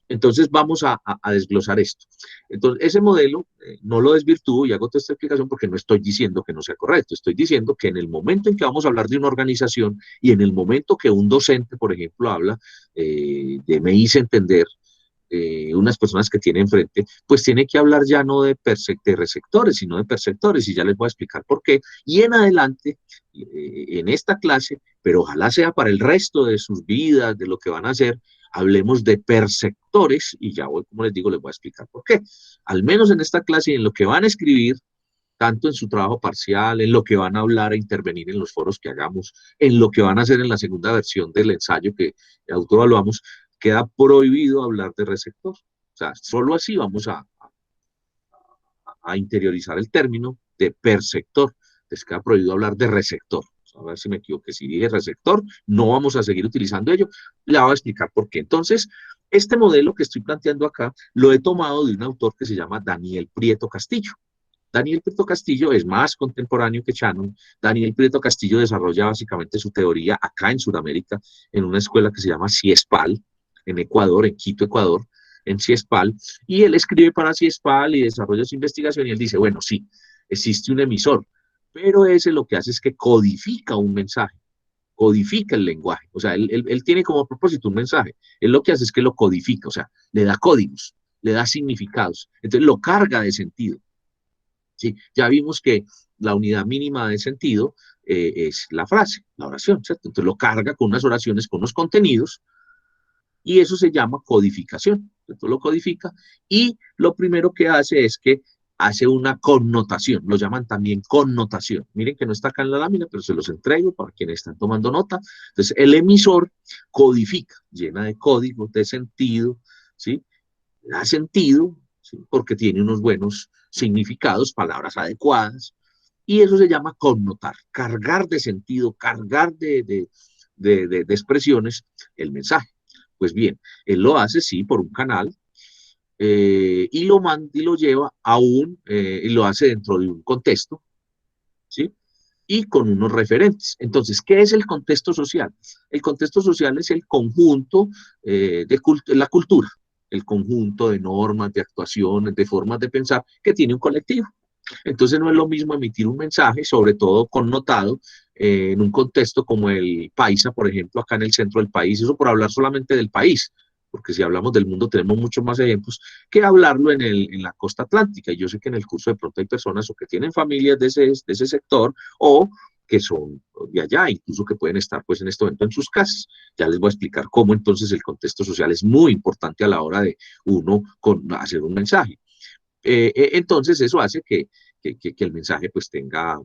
Entonces vamos a desglosar esto. Entonces ese modelo no lo desvirtúo y hago toda esta explicación porque no estoy diciendo que no sea correcto, estoy diciendo que en el momento en que vamos a hablar de una organización y en el momento que un docente, por ejemplo, habla de me hice entender, unas personas que tiene enfrente, pues tiene que hablar ya no de receptores, sino de perceptores, y ya les voy a explicar por qué. Y en adelante, en esta clase, pero ojalá sea para el resto de sus vidas, de lo que van a hacer, hablemos de perceptores, y ya voy, como les digo, les voy a explicar por qué. Al menos en esta clase y en lo que van a escribir, tanto en su trabajo parcial, en lo que van a hablar e intervenir en los foros que hagamos, en lo que van a hacer en la segunda versión del ensayo que autoevaluamos, queda prohibido hablar de receptor. O sea, solo así vamos a interiorizar el término de perceptor. Les queda prohibido hablar de receptor. A ver si me equivoqué. Si dije receptor, no vamos a seguir utilizando ello. Le voy a explicar por qué. Entonces, este modelo que estoy planteando acá lo he tomado de un autor que se llama Daniel Prieto Castillo. Daniel Prieto Castillo es más contemporáneo que Shannon. Daniel Prieto Castillo desarrolla básicamente su teoría acá en Sudamérica, en una escuela que se llama CIESPAL, en Ecuador, en Quito, Ecuador, en CIESPAL, y él escribe para CIESPAL y desarrolla su investigación y él dice, bueno, sí, existe un emisor, pero ese lo que hace es que codifica un mensaje, codifica el lenguaje, o sea, él tiene como propósito un mensaje, él lo que hace es que lo codifica, o sea, le da códigos, le da significados, entonces lo carga de sentido. ¿Sí? Ya vimos que la unidad mínima de sentido es la frase, la oración, ¿cierto? Entonces lo carga con unas oraciones, con unos contenidos, y eso se llama codificación. Entonces lo codifica y lo primero que hace es que hace una connotación, lo llaman también connotación. Miren que no está acá en la lámina, pero se los entrego para quienes están tomando nota. Entonces el emisor codifica, llena de códigos, de sentido, ¿sí? Da sentido, ¿sí? Porque tiene unos buenos significados, palabras adecuadas, y eso se llama connotar, cargar de sentido, cargar de expresiones el mensaje. Pues bien, él lo hace, sí, por un canal, y lo manda y lo lleva a y lo hace dentro de un contexto, ¿sí? Y con unos referentes. Entonces, ¿qué es el contexto social? El contexto social es el conjunto de la cultura, el conjunto de normas, de actuaciones, de formas de pensar que tiene un colectivo. Entonces no es lo mismo emitir un mensaje, sobre todo connotado, en un contexto como el paisa, por ejemplo, acá en el centro del país, eso por hablar solamente del país, porque si hablamos del mundo tenemos muchos más ejemplos, que hablarlo en la costa atlántica. Y yo sé que en el curso de pronto hay personas o que tienen familias de ese sector o que son de allá, incluso que pueden estar pues en este momento en sus casas. Ya les voy a explicar cómo entonces el contexto social es muy importante a la hora de uno hacer un mensaje. Entonces eso hace que el mensaje pues tenga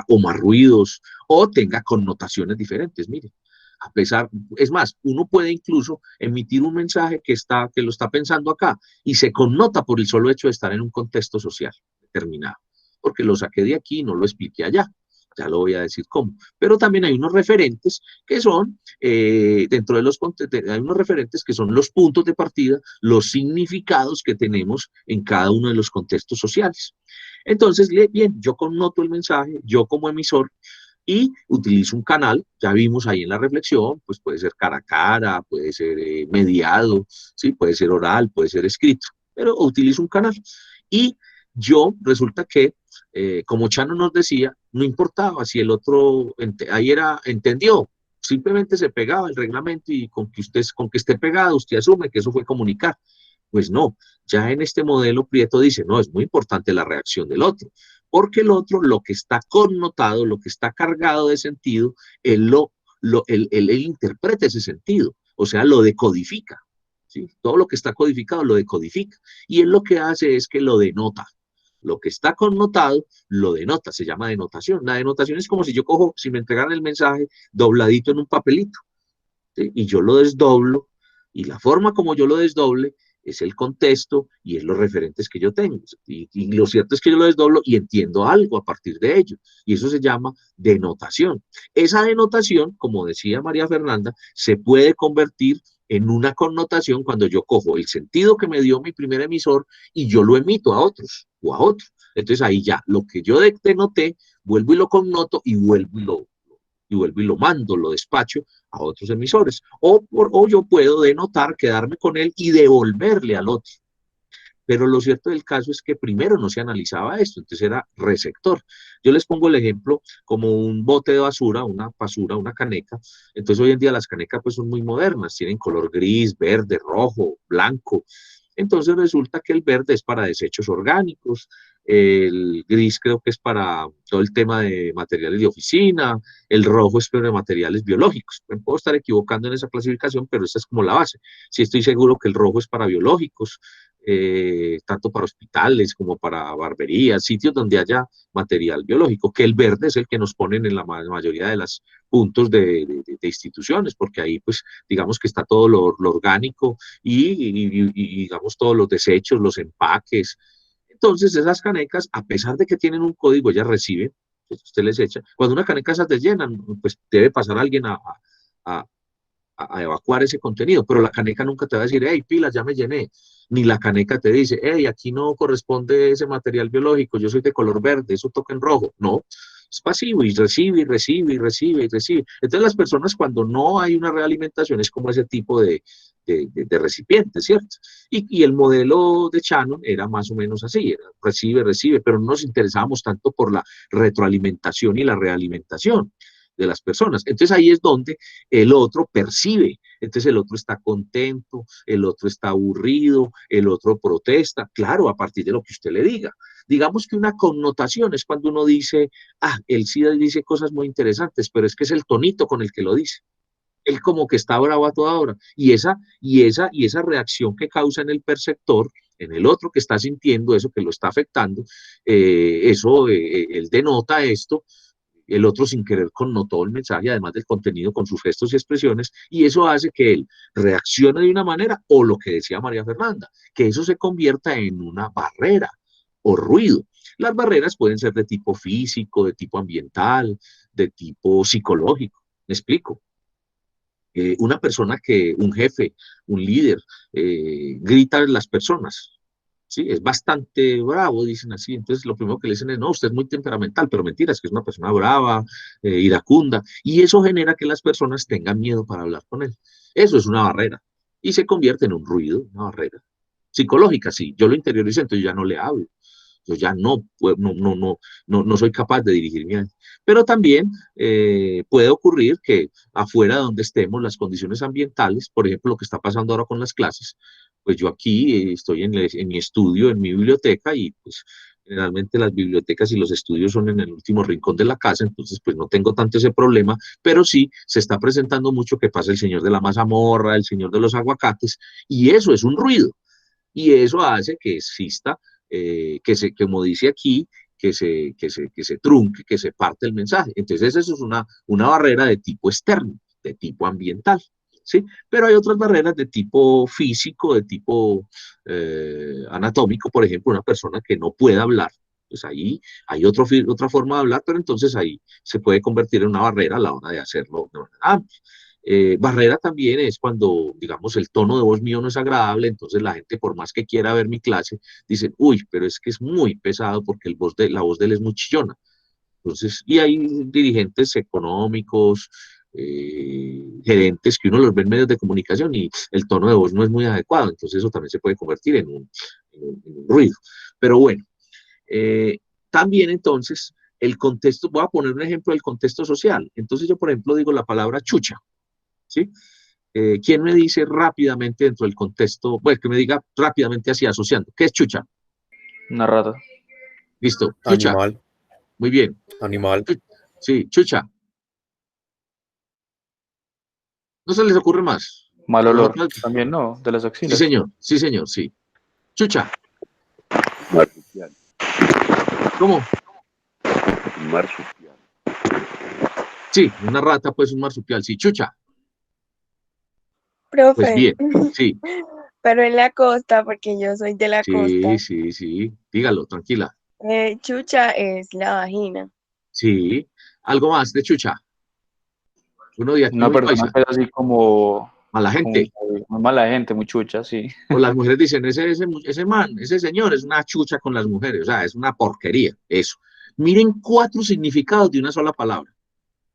o más ruidos o tenga connotaciones diferentes. Mire, a pesar, es más, uno puede incluso emitir un mensaje que lo está pensando acá y se connota por el solo hecho de estar en un contexto social determinado, porque lo saqué de aquí y no lo expliqué allá. Ya lo voy a decir cómo. Pero también hay unos referentes que son, dentro de hay unos referentes que son los puntos de partida, los significados que tenemos en cada uno de los contextos sociales. Entonces, bien, yo connoto el mensaje, yo como emisor, y utilizo un canal, ya vimos ahí en la reflexión, pues puede ser cara a cara, puede ser mediado, ¿sí? Puede ser oral, puede ser escrito, pero utilizo un canal. Y yo resulta que, como Chano nos decía, no importaba si el otro ahí entendió, simplemente se pegaba el reglamento y con que esté pegado, usted asume que eso fue comunicar. Pues no, ya en este modelo Prieto dice, no, es muy importante la reacción del otro, porque el otro, lo que está connotado, lo que está cargado de sentido, él interpreta ese sentido, o sea, lo decodifica, ¿sí? Todo lo que está codificado lo decodifica, y él lo que hace es que lo denota. Lo que está connotado lo denota, se llama denotación. La denotación es como si si me entregaran el mensaje dobladito en un papelito, ¿sí? Y yo lo desdoblo, y la forma como yo lo desdoble es el contexto y es los referentes que yo tengo. Y lo cierto es que yo lo desdoblo y entiendo algo a partir de ello. Y eso se llama denotación. Esa denotación, como decía María Fernanda, se puede convertir en una connotación cuando yo cojo el sentido que me dio mi primer emisor y yo lo emito a otros o a otros. Entonces ahí ya, lo que yo denoté, vuelvo y lo connoto y vuelvo y y vuelvo y lo mando, lo despacho a otros emisores. O yo puedo denotar, quedarme con él y devolverle al otro. Pero lo cierto del caso es que primero no se analizaba esto, entonces era receptor. Yo les pongo el ejemplo como un bote de basura, una caneca. Entonces hoy en día las canecas pues son muy modernas, tienen color gris, verde, rojo, blanco. Entonces resulta que el verde es para desechos orgánicos, el gris creo que es para todo el tema de materiales de oficina, el rojo es para materiales biológicos. Me puedo estar equivocando en esa clasificación, pero esa es como la base. Sí estoy seguro que el rojo es para biológicos, tanto para hospitales como para barberías, sitios donde haya material biológico, que el verde es el que nos ponen en la mayoría de los puntos de instituciones, porque ahí pues digamos que está todo lo orgánico y digamos todos los desechos, los empaques. Entonces esas canecas, a pesar de que tienen un código, ellas reciben, pues, usted les echa, cuando una caneca esas llenan, pues debe pasar alguien a, a evacuar ese contenido, pero la caneca nunca te va a decir, hey, pilas, ya me llené, ni la caneca te dice, hey, aquí no corresponde ese material biológico, yo soy de color verde, eso toca en rojo, no, es pasivo y recibe y recibe y recibe y recibe. Entonces las personas cuando no hay una realimentación es como ese tipo de recipiente, ¿cierto? Y el modelo de Shannon era más o menos así, era recibe, recibe, pero no nos interesábamos tanto por la retroalimentación y la realimentación de las personas. Entonces ahí es donde el otro percibe, entonces el otro está contento, el otro está aburrido, el otro protesta, claro, a partir de lo que usted le diga. Digamos que una connotación es cuando uno dice, él sí dice cosas muy interesantes, pero es que es el tonito con el que lo dice. Él como que está bravo a toda hora. Y esa reacción que causa en el perceptor, en el otro que está sintiendo eso, que lo está afectando, él denota esto, el otro sin querer connotó el mensaje, además del contenido con sus gestos y expresiones, y eso hace que él reaccione de una manera, o lo que decía María Fernanda, que eso se convierta en una barrera o ruido. Las barreras pueden ser de tipo físico, de tipo ambiental, de tipo psicológico. ¿Me explico? Una persona un jefe, un líder, grita a las personas, ¿sí? Es bastante bravo, dicen así. Entonces, lo primero que le dicen es, no, usted es muy temperamental, pero mentira, es que es una persona brava, iracunda, y eso genera que las personas tengan miedo para hablar con él. Eso es una barrera, y se convierte en un ruido, una barrera. Psicológica, sí, yo lo interiorizo, entonces ya no le hablo. Yo ya no soy capaz de dirigirme a él. Pero también puede ocurrir que afuera donde estemos, las condiciones ambientales, por ejemplo, lo que está pasando ahora con las clases, pues yo aquí estoy en mi estudio, en mi biblioteca, y pues generalmente las bibliotecas y los estudios son en el último rincón de la casa, entonces pues no tengo tanto ese problema, pero sí se está presentando mucho que pasa el señor de la mazamorra, el señor de los aguacates, y eso es un ruido, y eso hace que exista, como dice aquí, que se trunque, que se parte el mensaje. Entonces eso es una barrera de tipo externo, de tipo ambiental. ¿Sí? Pero hay otras barreras de tipo físico, de tipo anatómico, por ejemplo, una persona que no puede hablar, pues ahí hay otra forma de hablar, pero entonces ahí se puede convertir en una barrera a la hora de hacerlo de manera amplia. Barrera también es cuando, digamos, el tono de voz mío no es agradable, entonces la gente, por más que quiera ver mi clase, dice, uy, pero es que es muy pesado porque la voz de él es muy chillona. Entonces, y hay dirigentes económicos, gerentes que uno los ve en medios de comunicación y el tono de voz no es muy adecuado, entonces eso también se puede convertir en un ruido. Pero bueno, también entonces el contexto, voy a poner un ejemplo del contexto social. Entonces yo, por ejemplo, digo la palabra chucha, ¿sí? ¿Quién me dice rápidamente dentro del contexto, bueno, que me diga rápidamente así asociando, ¿qué es chucha? Una rata. Listo, chucha. Animal. Muy bien. Animal. Sí, chucha. ¿No se les ocurre más? Mal olor. No, También no, de las sí, axilas. señor, sí. Chucha. Marsupial. ¿Cómo? Un marsupial. Sí, una rata, pues un marsupial, sí. Chucha. Profe, Pues bien, sí, pero en la costa, porque yo soy de la costa, sí. Dígalo, tranquila. chucha es la vagina. Sí. Algo más de chucha. Uno de aquí Una muy persona paisa. que es así como Mala gente. muy mala gente, muy chucha, sí. O las mujeres dicen, ese man, ese señor es una chucha con las mujeres, o sea, es una porquería, eso. Miren 4 significados de una sola palabra.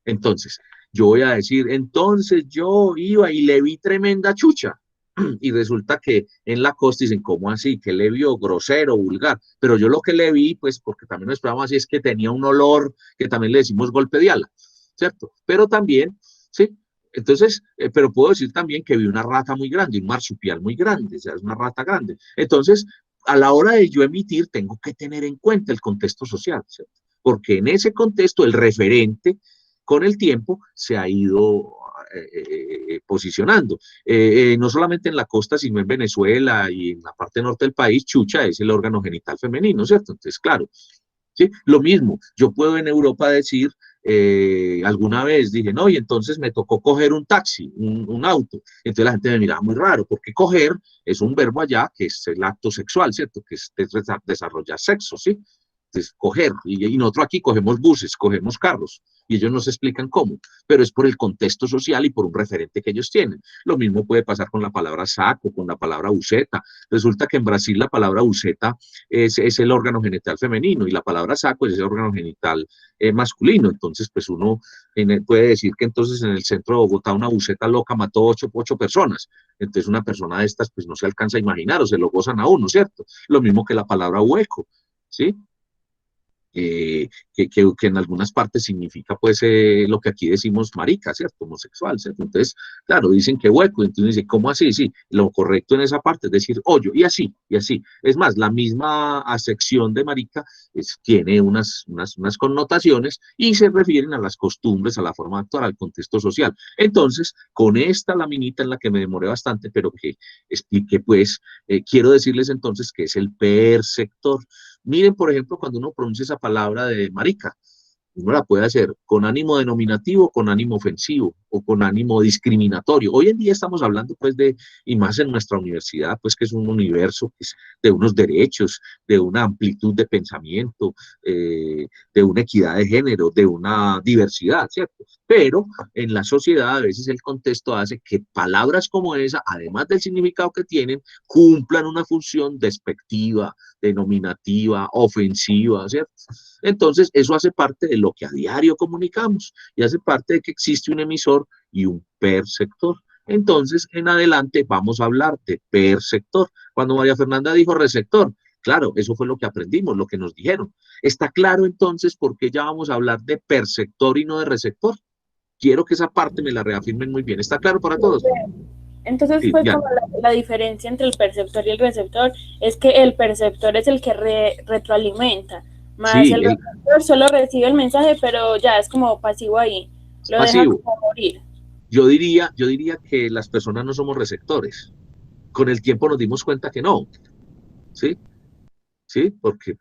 Entonces, yo voy a decir, entonces yo iba y le vi tremenda chucha. Y resulta que en la costa dicen, ¿cómo así? ¿Qué le vio? Grosero, vulgar. Pero yo lo que le vi, pues, porque también nos esperamos así, es que tenía un olor que también le decimos golpe de ala, ¿cierto? Pero también, ¿sí? Entonces, pero puedo decir también que vi una rata muy grande, un marsupial muy grande, o sea, es una rata grande. Entonces, a la hora de yo emitir, tengo que tener en cuenta el contexto social, ¿cierto? Porque en ese contexto, el referente, con el tiempo, se ha ido posicionando. No solamente en la costa, sino en Venezuela y en la parte norte del país, chucha es el órgano genital femenino, ¿cierto? Entonces, claro, ¿sí? Lo mismo, yo puedo en Europa decir, alguna vez dije, no, y entonces me tocó coger un taxi, un auto. Entonces la gente me miraba muy raro, porque coger es un verbo allá que es el acto sexual, ¿cierto? Que es desarrollar sexo, ¿sí? Entonces, coger, y nosotros aquí cogemos buses, cogemos carros, y ellos nos explican cómo, pero es por el contexto social y por un referente que ellos tienen. Lo mismo puede pasar con la palabra saco, con la palabra buceta. Resulta que en Brasil la palabra buceta es el órgano genital femenino y la palabra saco es el órgano genital masculino. Entonces, pues uno puede decir que entonces en el centro de Bogotá una buceta loca mató ocho personas. Entonces una persona de estas pues no se alcanza a imaginar o se lo gozan a uno, ¿cierto? Lo mismo que la palabra hueco, ¿sí? Que en algunas partes significa pues lo que aquí decimos marica, ¿cierto? Homosexual, ¿cierto? Entonces, claro, dicen que hueco, entonces dicen, ¿cómo así? Sí, lo correcto en esa parte es decir hoyo, y así, y así. Es más, la misma acepción de marica tiene unas connotaciones y se refieren a las costumbres, a la forma de actuar, al contexto social. Entonces, con esta laminita en la que me demoré bastante, pero que expliqué pues, quiero decirles entonces que es el perceptor. Miren, por ejemplo, cuando uno pronuncia esa palabra de marica, uno la puede hacer con ánimo denominativo, con ánimo ofensivo o con ánimo discriminatorio. Hoy en día estamos hablando, pues, y más en nuestra universidad, pues, que es un universo pues, de unos derechos, de una amplitud de pensamiento, de una equidad de género, de una diversidad, ¿cierto? Pero en la sociedad a veces el contexto hace que palabras como esa, además del significado que tienen, cumplan una función despectiva, denominativa, ofensiva, ¿cierto? Entonces, eso hace parte de lo que a diario comunicamos y hace parte de que existe un emisor y un perceptor. Entonces, en adelante vamos a hablar de perceptor. Cuando María Fernanda dijo receptor, claro, eso fue lo que aprendimos, lo que nos dijeron. ¿Está claro entonces por qué ya vamos a hablar de perceptor y no de receptor? Quiero que esa parte me la reafirmen muy bien. ¿Está claro para todos? Entonces, Sí, pues ya. como la diferencia entre el perceptor y el receptor es que el perceptor es el que retroalimenta, más Sí, el receptor solo recibe el mensaje, pero ya es como pasivo ahí, lo deja pasivo. como morir. Yo diría que las personas no somos receptores. Con el tiempo nos dimos cuenta que no, ¿sí? ¿Sí? Porque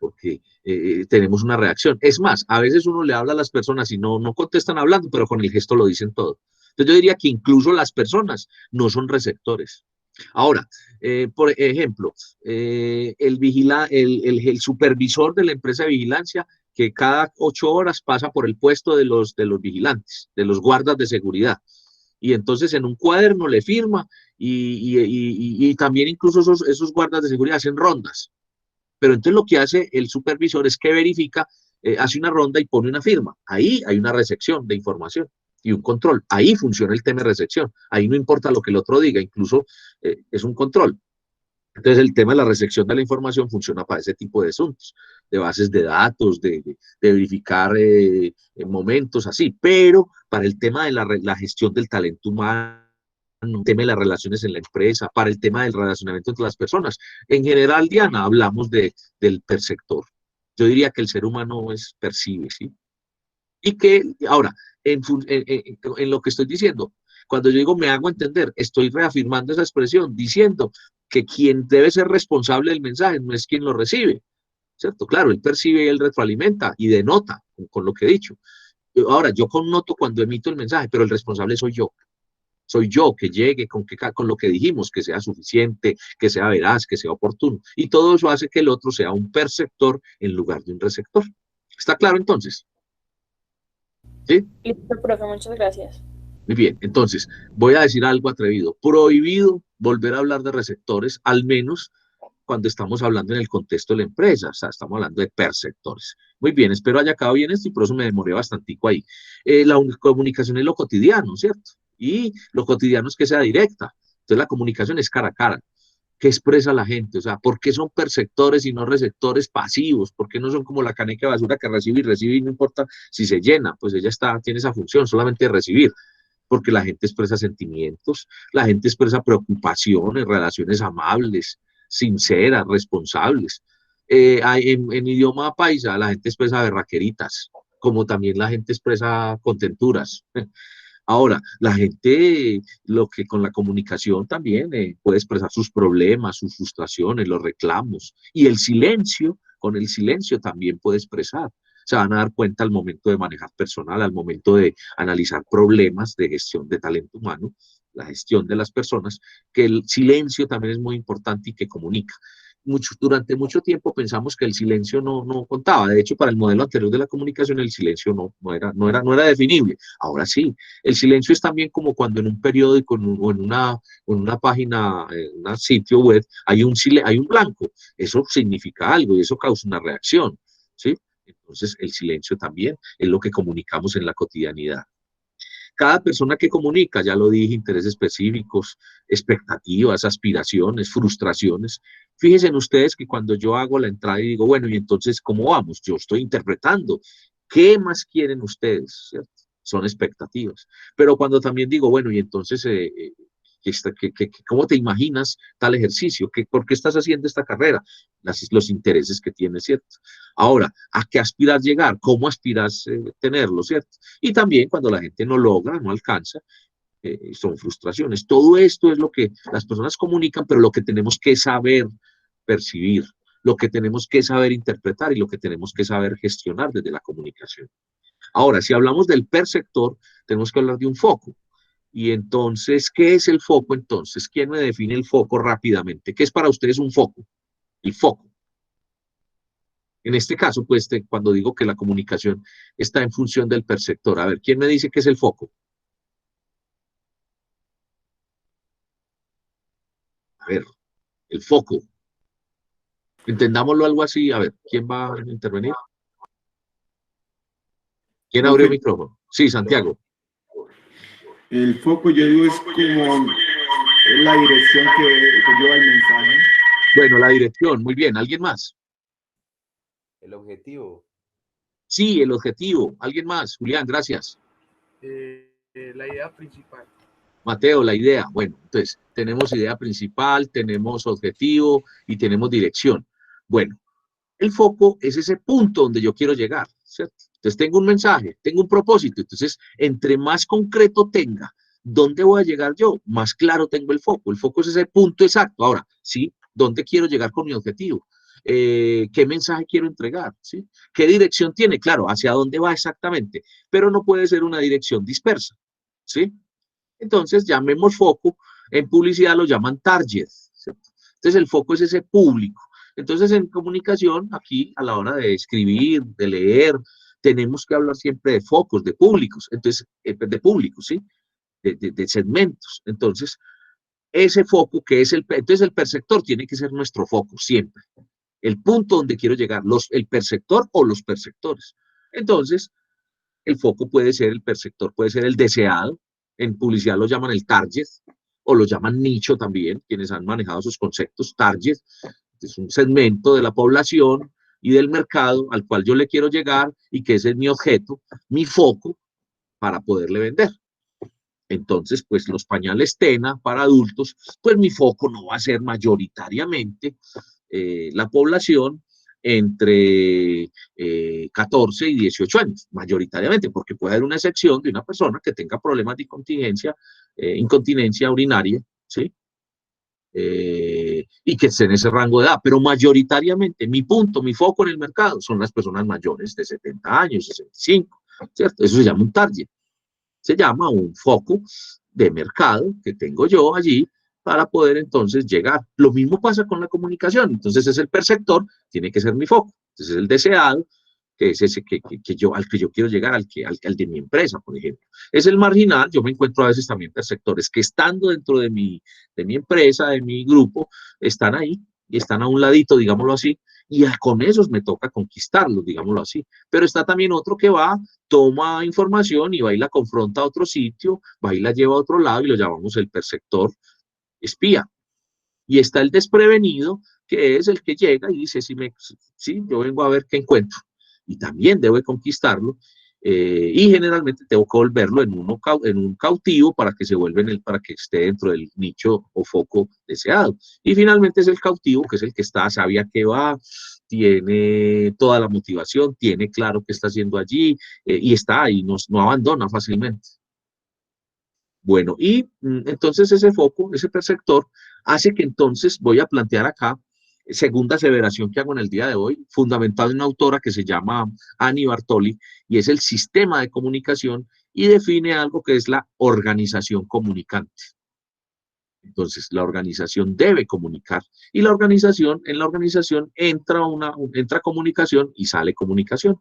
tenemos una reacción. Es más, a veces uno le habla a las personas y no contestan hablando, pero con el gesto lo dicen todo. Entonces yo diría que incluso las personas no son receptores. Ahora, por ejemplo, el supervisor de la empresa de vigilancia que cada 8 horas pasa por el puesto de los vigilantes, de los guardas de seguridad. Y entonces en un cuaderno le firma y también incluso esos guardas de seguridad hacen rondas. Pero entonces lo que hace el supervisor es que verifica, hace una ronda y pone una firma. Ahí hay una recepción de información y un control. Ahí funciona el tema de recepción. Ahí no importa lo que el otro diga, incluso es un control. Entonces el tema de la recepción de la información funciona para ese tipo de asuntos, de bases de datos, de verificar momentos así, pero para el tema de la gestión del talento humano, el tema de las relaciones en la empresa, para el tema del relacionamiento entre las personas. En general, Diana, hablamos del perceptor. Yo diría que el ser humano percibe, ¿sí? Y que, ahora, en lo que estoy diciendo, cuando yo digo me hago entender, estoy reafirmando esa expresión, diciendo que quien debe ser responsable del mensaje no es quien lo recibe, ¿cierto? Claro, él percibe y él retroalimenta y denota con lo que he dicho. Ahora, yo connoto cuando emito el mensaje, pero el responsable soy yo. Soy yo que llegue con lo que dijimos, que sea suficiente, que sea veraz, que sea oportuno. Y todo eso hace que el otro sea un perceptor en lugar de un receptor. ¿Está claro entonces? ¿Sí? Listo, profe, muchas gracias. Muy bien, entonces voy a decir algo atrevido. Prohibido volver a hablar de receptores, al menos cuando estamos hablando en el contexto de la empresa, o sea, estamos hablando de perceptores. Muy bien, espero haya acabado bien esto y por eso me demoré bastantico ahí. Comunicación es lo cotidiano, ¿cierto? Y lo cotidiano es que sea directa. Entonces la comunicación es cara a cara. ¿Qué expresa la gente? O sea, ¿por qué son perceptores y no receptores pasivos? ¿Por qué no son como la caneca de basura que recibe y no importa si se llena? Pues ella tiene esa función, solamente de recibir, porque la gente expresa sentimientos, la gente expresa preocupaciones, relaciones amables, sinceras, responsables. En idioma paisa la gente expresa berraqueritas, como también la gente expresa contenturas. Ahora, la gente, lo que con la comunicación también puede expresar sus problemas, sus frustraciones, los reclamos, y el silencio, con el silencio también puede expresar. Se van a dar cuenta al momento de manejar personal, al momento de analizar problemas de gestión de talento humano, la gestión de las personas, que el silencio también es muy importante y que comunica. Durante mucho tiempo pensamos que el silencio no contaba. De hecho, para el modelo anterior de la comunicación, el silencio no era definible. Ahora sí, el silencio es también como cuando en un periódico o en una página, en un sitio web, hay un blanco. Eso significa algo y eso causa una reacción, ¿sí? Entonces, el silencio también es lo que comunicamos en la cotidianidad. Cada persona que comunica, ya lo dije, intereses específicos, expectativas, aspiraciones, frustraciones. Fíjense en ustedes que cuando yo hago la entrada y digo, bueno, y entonces, ¿cómo vamos? Yo estoy interpretando. ¿Qué más quieren ustedes? ¿Cierto? Son expectativas. Pero cuando también digo, bueno, y entonces, ¿cómo te imaginas tal ejercicio? ¿Por qué estás haciendo esta carrera? Los intereses que tienes, ¿cierto? Ahora, ¿a qué aspiras llegar? ¿Cómo aspiras tenerlo, ¿cierto? Y también cuando la gente no logra, no alcanza, son frustraciones. Todo esto es lo que las personas comunican, pero lo que tenemos que saber percibir, lo que tenemos que saber interpretar y lo que tenemos que saber gestionar desde la comunicación. Ahora, si hablamos del perceptor, tenemos que hablar de un foco. Y entonces, ¿qué es el foco entonces? ¿Quién me define el foco rápidamente? ¿Qué es para ustedes un foco? El foco. En este caso, pues, cuando digo que la comunicación está en función del perceptor. A ver, ¿quién me dice qué es el foco? A ver, el foco. Entendámoslo algo así. A ver, ¿quién va a intervenir? ¿Quién abrió el micrófono? Sí, Santiago. El foco, yo digo, es como la dirección que lleva el mensaje. Bueno, la dirección, muy bien. ¿Alguien más? El objetivo. Sí, el objetivo. ¿Alguien más? Julián, gracias. La idea principal. Mateo, la idea. Bueno, entonces, tenemos idea principal, tenemos objetivo y tenemos dirección. Bueno, el foco es ese punto donde yo quiero llegar, ¿cierto? Entonces, tengo un mensaje, tengo un propósito. Entonces, entre más concreto tenga dónde voy a llegar yo, más claro tengo el foco. El foco es ese punto exacto. Ahora, ¿sí? ¿Dónde quiero llegar con mi objetivo? ¿Qué mensaje quiero entregar? ¿Sí? ¿Qué dirección tiene? Claro, hacia dónde va exactamente, pero no puede ser una dirección dispersa, ¿sí? Entonces, llamemos foco, en publicidad lo llaman target, ¿cierto? Entonces, el foco es ese público. Entonces, en comunicación, aquí, a la hora de escribir, de leer, tenemos que hablar siempre de focos, de públicos, entonces, de públicos, ¿sí? De segmentos. Entonces, ese foco que es entonces el perceptor tiene que ser nuestro foco siempre. El punto donde quiero llegar, el perceptor o los perceptores. Entonces, el foco puede ser el perceptor, puede ser el deseado. En publicidad lo llaman el target o lo llaman nicho también, quienes han manejado esos conceptos. Target es un segmento de la población y del mercado al cual yo le quiero llegar y que ese es mi objeto, mi foco para poderle vender. Entonces, pues los pañales Tena para adultos, pues mi foco no va a ser mayoritariamente la población entre 14 y 18 años, mayoritariamente, porque puede haber una excepción de una persona que tenga problemas de incontinencia urinaria, ¿sí? Y que esté en ese rango de edad, pero mayoritariamente mi foco en el mercado son las personas mayores de 70 años, 65, ¿cierto? Eso se llama un target. Se llama un foco de mercado que tengo yo allí para poder entonces llegar. Lo mismo pasa con la comunicación. Entonces es el perceptor, tiene que ser mi foco. Entonces es el deseado, que es ese al que yo quiero llegar, al de mi empresa, por ejemplo. Es el marginal. Yo me encuentro a veces también perceptores que estando dentro de mi empresa, de mi grupo, están ahí, y están a un ladito, digámoslo así, y con esos me toca conquistarlos, digámoslo así. Pero está también otro que va, toma información y va y la confronta a otro sitio, va y la lleva a otro lado y lo llamamos el perceptor espía. Y está el desprevenido, que es el que llega y dice, sí, yo vengo a ver qué encuentro. Y también debo conquistarlo. Y generalmente tengo que volverlo en un cautivo para que para que esté dentro del nicho o foco deseado. Y finalmente es el cautivo, que es el que sabe a qué va, tiene toda la motivación, tiene claro qué está haciendo allí, y está ahí, no abandona fácilmente. Bueno, y entonces ese foco, ese perceptor, hace que entonces voy a plantear acá, segunda aseveración que hago en el día de hoy, fundamentada en una autora que se llama Annie Bartoli, y es el sistema de comunicación, y define algo que es la organización comunicante. Entonces, la organización debe comunicar, y en la organización entra comunicación y sale comunicación.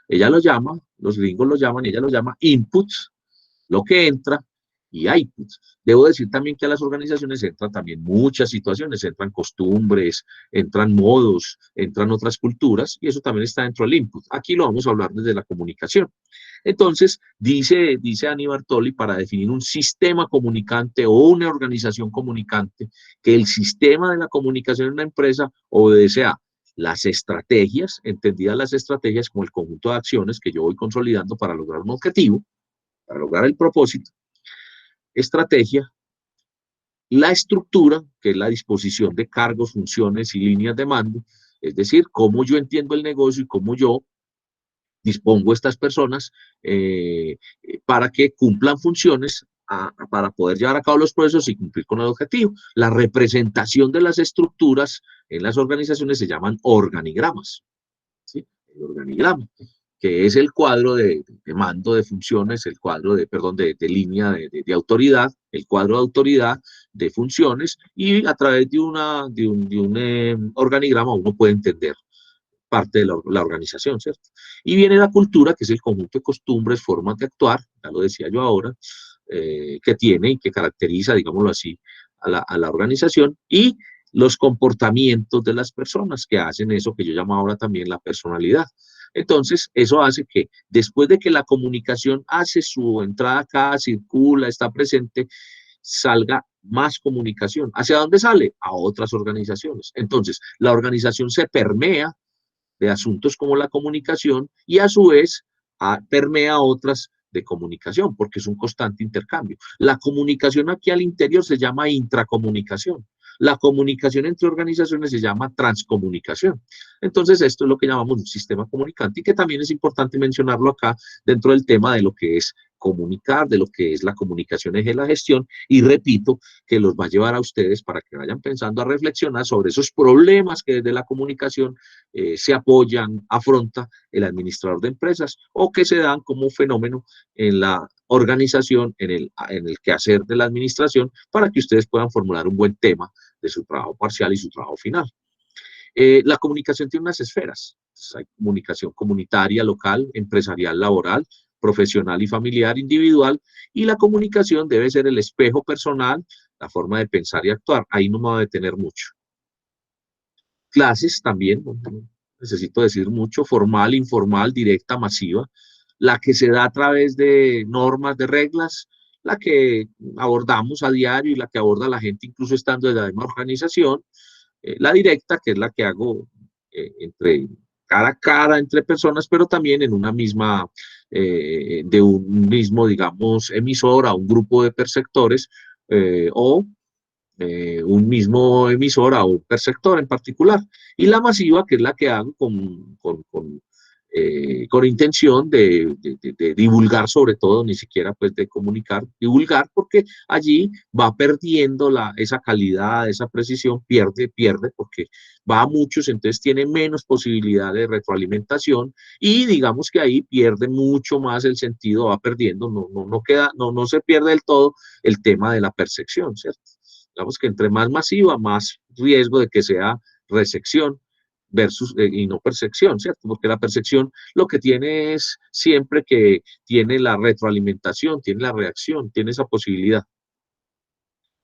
Ella lo llama, los gringos lo llaman, ella lo llama inputs, lo que entra, y outputs. Debo decir también que a las organizaciones entran también muchas situaciones, entran costumbres, entran modos, entran otras culturas, y eso también está dentro del input. Aquí lo vamos a hablar desde la comunicación. Entonces, dice Annie Bartoli, para definir un sistema comunicante o una organización comunicante, que el sistema de la comunicación en una empresa obedece a las estrategias, entendidas las estrategias como el conjunto de acciones que yo voy consolidando para lograr un objetivo, para lograr el propósito, estrategia, la estructura, que es la disposición de cargos, funciones y líneas de mando, es decir, cómo yo entiendo el negocio y cómo yo dispongo a estas personas para que cumplan funciones para poder llevar a cabo los procesos y cumplir con el objetivo. La representación de las estructuras en las organizaciones se llaman organigramas, ¿sí? El organigrama, que es el cuadro de mando de funciones, el cuadro de línea de autoridad, el cuadro de autoridad de funciones, y a través de un organigrama uno puede entender parte de la organización, ¿cierto? Y viene la cultura, que es el conjunto de costumbres, formas de actuar, ya lo decía yo ahora, que tiene y que caracteriza, digámoslo así, a la organización, y los comportamientos de las personas que hacen eso que yo llamo ahora también la personalidad. Entonces, eso hace que después de que la comunicación hace su entrada acá, circula, está presente, salga más comunicación. ¿Hacia dónde sale? A otras organizaciones. Entonces, la organización se permea de asuntos como la comunicación y a su vez permea a otras de comunicación, porque es un constante intercambio. La comunicación aquí al interior se llama intracomunicación. La comunicación entre organizaciones se llama transcomunicación. Entonces, esto es lo que llamamos un sistema comunicante, y que también es importante mencionarlo acá dentro del tema de lo que es comunicar, de lo que es la comunicación eje de la gestión, y repito que los va a llevar a ustedes para que vayan pensando a reflexionar sobre esos problemas que desde la comunicación se apoyan, afronta el administrador de empresas, o que se dan como fenómeno en la organización, en el quehacer de la administración, para que ustedes puedan formular un buen tema de su trabajo parcial y su trabajo final. La comunicación tiene unas esferas. Hay comunicación comunitaria, local, empresarial, laboral, profesional y familiar, individual, y la comunicación debe ser el espejo personal, la forma de pensar y actuar. Ahí no me voy a detener mucho. Clases también, no necesito decir mucho, formal, informal, directa, masiva, la que se da a través de normas, de reglas, la que abordamos a diario y la que aborda la gente incluso estando en la misma organización, la directa, que es la que hago entre cara a cara, entre personas, pero también en una misma, de un mismo, digamos, emisor a un grupo de perceptores, o un mismo emisor a un perceptor en particular. Y la masiva, que es la que hago con intención de divulgar, sobre todo, ni siquiera pues de comunicar, divulgar, porque allí va perdiendo esa calidad, esa precisión, pierde, porque va a muchos, entonces tiene menos posibilidad de retroalimentación, y digamos que ahí pierde mucho más el sentido, va perdiendo, no se pierde del todo el tema de la percepción, ¿cierto? Digamos que entre más masiva, más riesgo de que sea resección versus y no percepción, ¿cierto? Porque la percepción lo que tiene es siempre que tiene la retroalimentación, tiene la reacción, tiene esa posibilidad.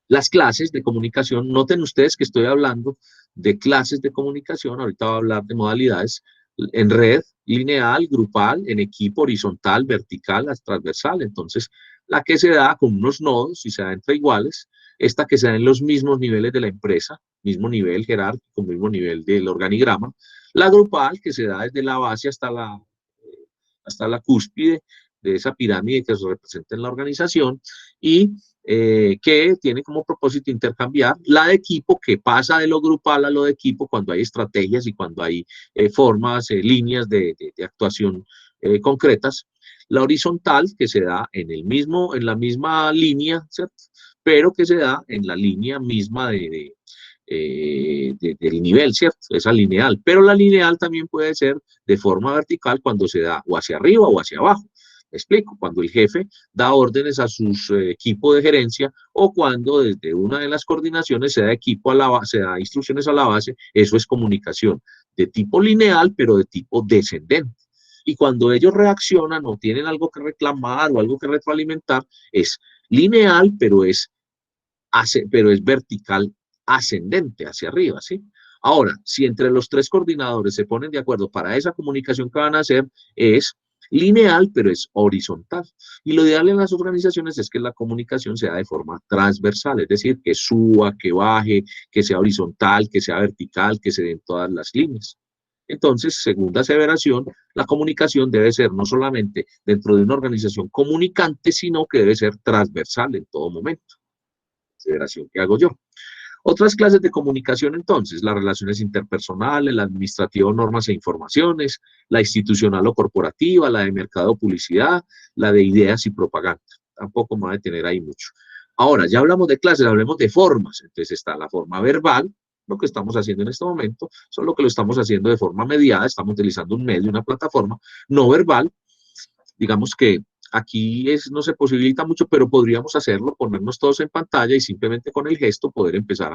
Las clases de comunicación, noten ustedes que estoy hablando de clases de comunicación, ahorita voy a hablar de modalidades, en red, lineal, grupal, en equipo, horizontal, vertical, transversal. Entonces, la que se da con unos nodos y se da entre iguales, esta que se da en los mismos niveles de la empresa, mismo nivel jerárquico, mismo nivel del organigrama, la grupal que se da desde la base hasta la cúspide de esa pirámide que se representa en la organización y que tiene como propósito intercambiar la de equipo, que pasa de lo grupal a lo de equipo cuando hay estrategias y cuando hay formas, líneas de actuación concretas. La horizontal, que se da en la misma línea, ¿cierto? Pero que se da en la línea misma del nivel, ¿cierto? Esa lineal. Pero la lineal también puede ser de forma vertical cuando se da o hacia arriba o hacia abajo. ¿Me explico? Cuando el jefe da órdenes a sus equipos de gerencia o cuando desde una de las coordinaciones se da instrucciones a la base, eso es comunicación de tipo lineal, pero de tipo descendente. Y cuando ellos reaccionan o tienen algo que reclamar o algo que retroalimentar, es lineal, pero es vertical ascendente hacia arriba, ¿sí? Ahora, si entre los tres coordinadores se ponen de acuerdo para esa comunicación que van a hacer, es lineal, pero es horizontal. Y lo ideal en las organizaciones es que la comunicación sea de forma transversal, es decir, que suba, que baje, que sea horizontal, que sea vertical, que se den todas las líneas. Entonces, segunda aseveración, la comunicación debe ser no solamente dentro de una organización comunicante, sino que debe ser transversal en todo momento. Aseveración que hago yo. Otras clases de comunicación, entonces, las relaciones interpersonales, la administrativa, normas e informaciones, la institucional o corporativa, la de mercado o publicidad, la de ideas y propaganda. Tampoco me voy a detener ahí mucho. Ahora, ya hablamos de clases, hablemos de formas. Entonces está la forma verbal, lo que estamos haciendo en este momento, solo que lo estamos haciendo de forma mediada, estamos utilizando un medio, una plataforma no verbal. Digamos que aquí no se posibilita mucho, pero podríamos hacerlo, ponernos todos en pantalla y simplemente con el gesto poder empezar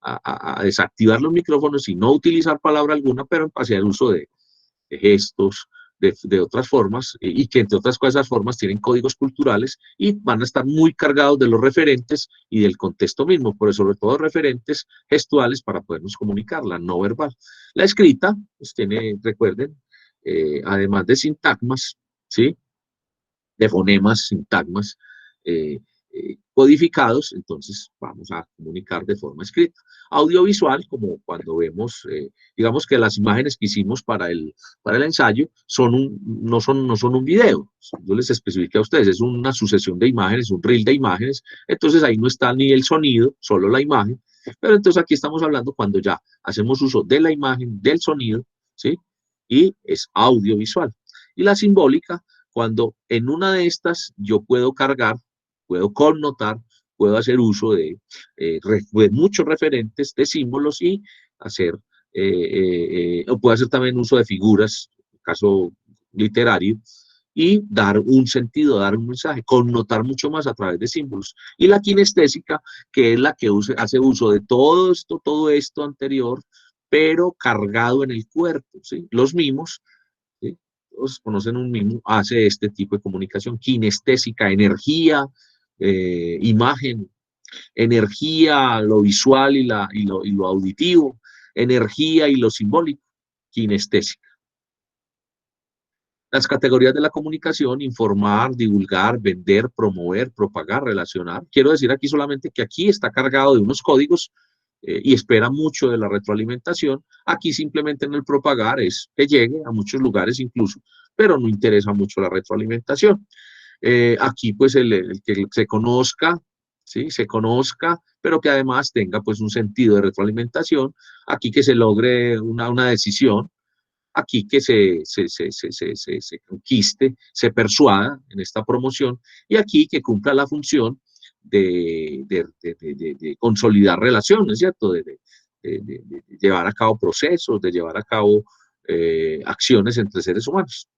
a desactivar los micrófonos y no utilizar palabra alguna, pero hacer uso de gestos, de otras formas, y que entre otras cosas esas formas tienen códigos culturales y van a estar muy cargados de los referentes y del contexto mismo, pero sobre todo referentes gestuales para podernos comunicar, la no verbal. La escrita, pues tiene, recuerden, además de sintagmas, ¿sí? De fonemas, sintagmas codificados, entonces vamos a comunicar de forma escrita. Audiovisual, como cuando vemos, digamos que las imágenes que hicimos para el ensayo no son un video, yo les especifiqué a ustedes, es una sucesión de imágenes, un reel de imágenes, entonces ahí no está ni el sonido, solo la imagen, pero entonces aquí estamos hablando cuando ya hacemos uso de la imagen, del sonido, ¿sí? Y es audiovisual. Y la simbólica, cuando en una de estas yo puedo cargar, puedo connotar, puedo hacer uso de muchos referentes de símbolos y hacer, o puedo hacer también uso de figuras, en caso literario, y dar un sentido, dar un mensaje, connotar mucho más a través de símbolos. Y la kinestésica, que es la que hace uso de todo esto anterior, pero cargado en el cuerpo, ¿sí? Los mimos, ¿sí? Todos conocen un mimo, hace este tipo de comunicación kinestésica, energía, imagen, energía, lo visual y lo auditivo, energía y lo simbólico, kinestésica. Las categorías de la comunicación: informar, divulgar, vender, promover, propagar, relacionar. Quiero decir aquí solamente que aquí está cargado de unos códigos y espera mucho de la retroalimentación. Aquí simplemente en el propagar es que llegue a muchos lugares incluso, pero no interesa mucho la retroalimentación. Aquí pues el que se conozca, ¿sí? Se conozca, pero que además tenga pues un sentido de retroalimentación. Aquí que se logre una decisión. Aquí que se conquiste, se persuada en esta promoción, y aquí que cumpla la función de consolidar relaciones, ¿cierto? De llevar a cabo procesos, de llevar a cabo acciones entre seres humanos.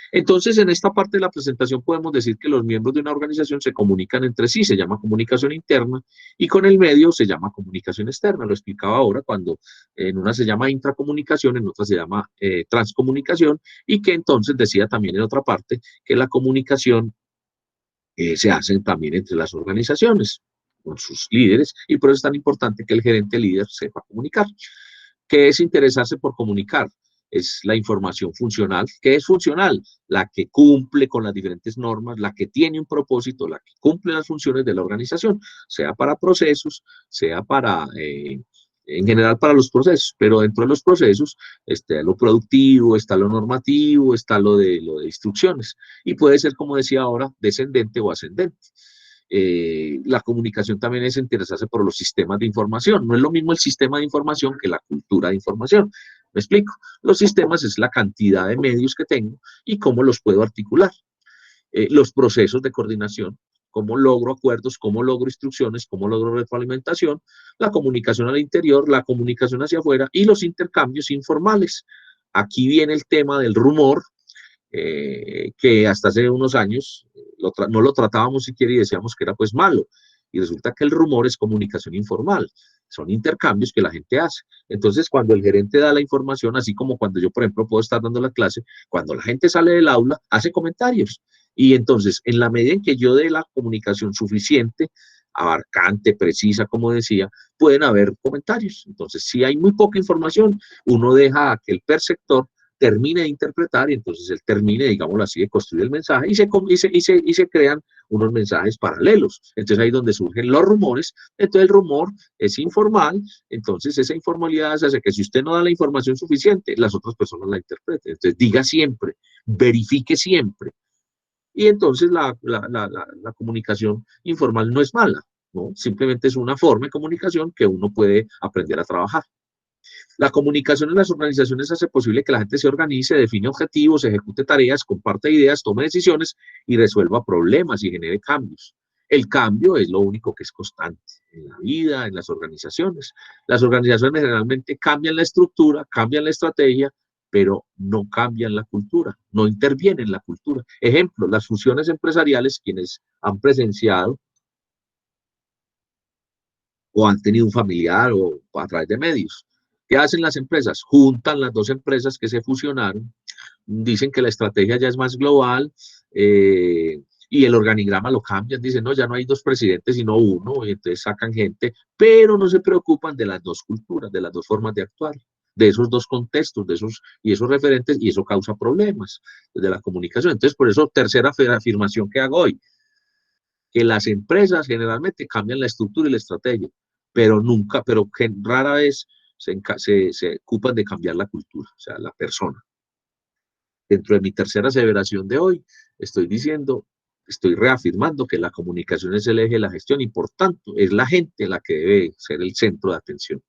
Entonces, en esta parte de la presentación podemos decir que los miembros de una organización se comunican entre sí, se llama comunicación interna, y con el medio se llama comunicación externa. Lo explicaba ahora, cuando en una se llama intracomunicación, en otra se llama transcomunicación, y que entonces decía también en otra parte que la comunicación se hace también entre las organizaciones. con sus líderes, y por eso es tan importante que el gerente líder sepa comunicar. ¿Qué es interesarse por comunicar? Es la información funcional. ¿Qué es funcional? La que cumple con las diferentes normas, la que tiene un propósito, la que cumple las funciones de la organización, sea para procesos, sea para, en general para los procesos, pero dentro de los procesos está lo productivo, está lo normativo, está lo de instrucciones, y puede ser, como decía ahora, descendente o ascendente. La comunicación también es interesarse por los sistemas de información. No es lo mismo el sistema de información que la cultura de información. ¿Me explico? Los sistemas es la cantidad de medios que tengo y cómo los puedo articular. Los procesos de coordinación, cómo logro acuerdos, cómo logro instrucciones, cómo logro retroalimentación, la comunicación al interior, la comunicación hacia afuera y los intercambios informales. Aquí viene el tema del rumor, que hasta hace unos años no lo tratábamos siquiera y decíamos que era pues malo, y resulta que el rumor es comunicación informal, son intercambios que la gente hace. Entonces, cuando el gerente da la información, así como cuando yo, por ejemplo, puedo estar dando la clase, cuando la gente sale del aula, hace comentarios, y entonces, en la medida en que yo dé la comunicación suficiente, abarcante, precisa, como decía, pueden haber comentarios. Entonces, si hay muy poca información, uno deja a que el perceptor termine de interpretar, y entonces él termine, digámoslo así, de construir el mensaje, y se crean unos mensajes paralelos. Entonces ahí es donde surgen los rumores. Entonces el rumor es informal, entonces esa informalidad hace que si usted no da la información suficiente, las otras personas la interpreten. Entonces diga siempre, verifique siempre. Y entonces la comunicación informal no es mala, ¿no? Simplemente es una forma de comunicación que uno puede aprender a trabajar. La comunicación en las organizaciones hace posible que la gente se organice, define objetivos, ejecute tareas, comparte ideas, tome decisiones y resuelva problemas y genere cambios. El cambio es lo único que es constante en la vida, en las organizaciones. Las organizaciones generalmente cambian la estructura, cambian la estrategia, pero no cambian la cultura, no intervienen en la cultura. Ejemplo, las fusiones empresariales, quienes han presenciado o han tenido un familiar o a través de medios. ¿Qué hacen las empresas? Juntan las dos empresas que se fusionaron, dicen que la estrategia ya es más global, y el organigrama lo cambian, dicen, no, ya no hay dos presidentes, sino uno, y entonces sacan gente, pero no se preocupan de las dos culturas, de las dos formas de actuar, de esos dos contextos, y esos referentes, y eso causa problemas de la comunicación. Entonces, por eso, tercera afirmación que hago hoy, que las empresas generalmente cambian la estructura y la estrategia, pero que rara vez se ocupan de cambiar la cultura, o sea, la persona. Dentro de mi tercera aseveración de hoy, estoy reafirmando que la comunicación es el eje de la gestión y por tanto es la gente la que debe ser el centro de atención.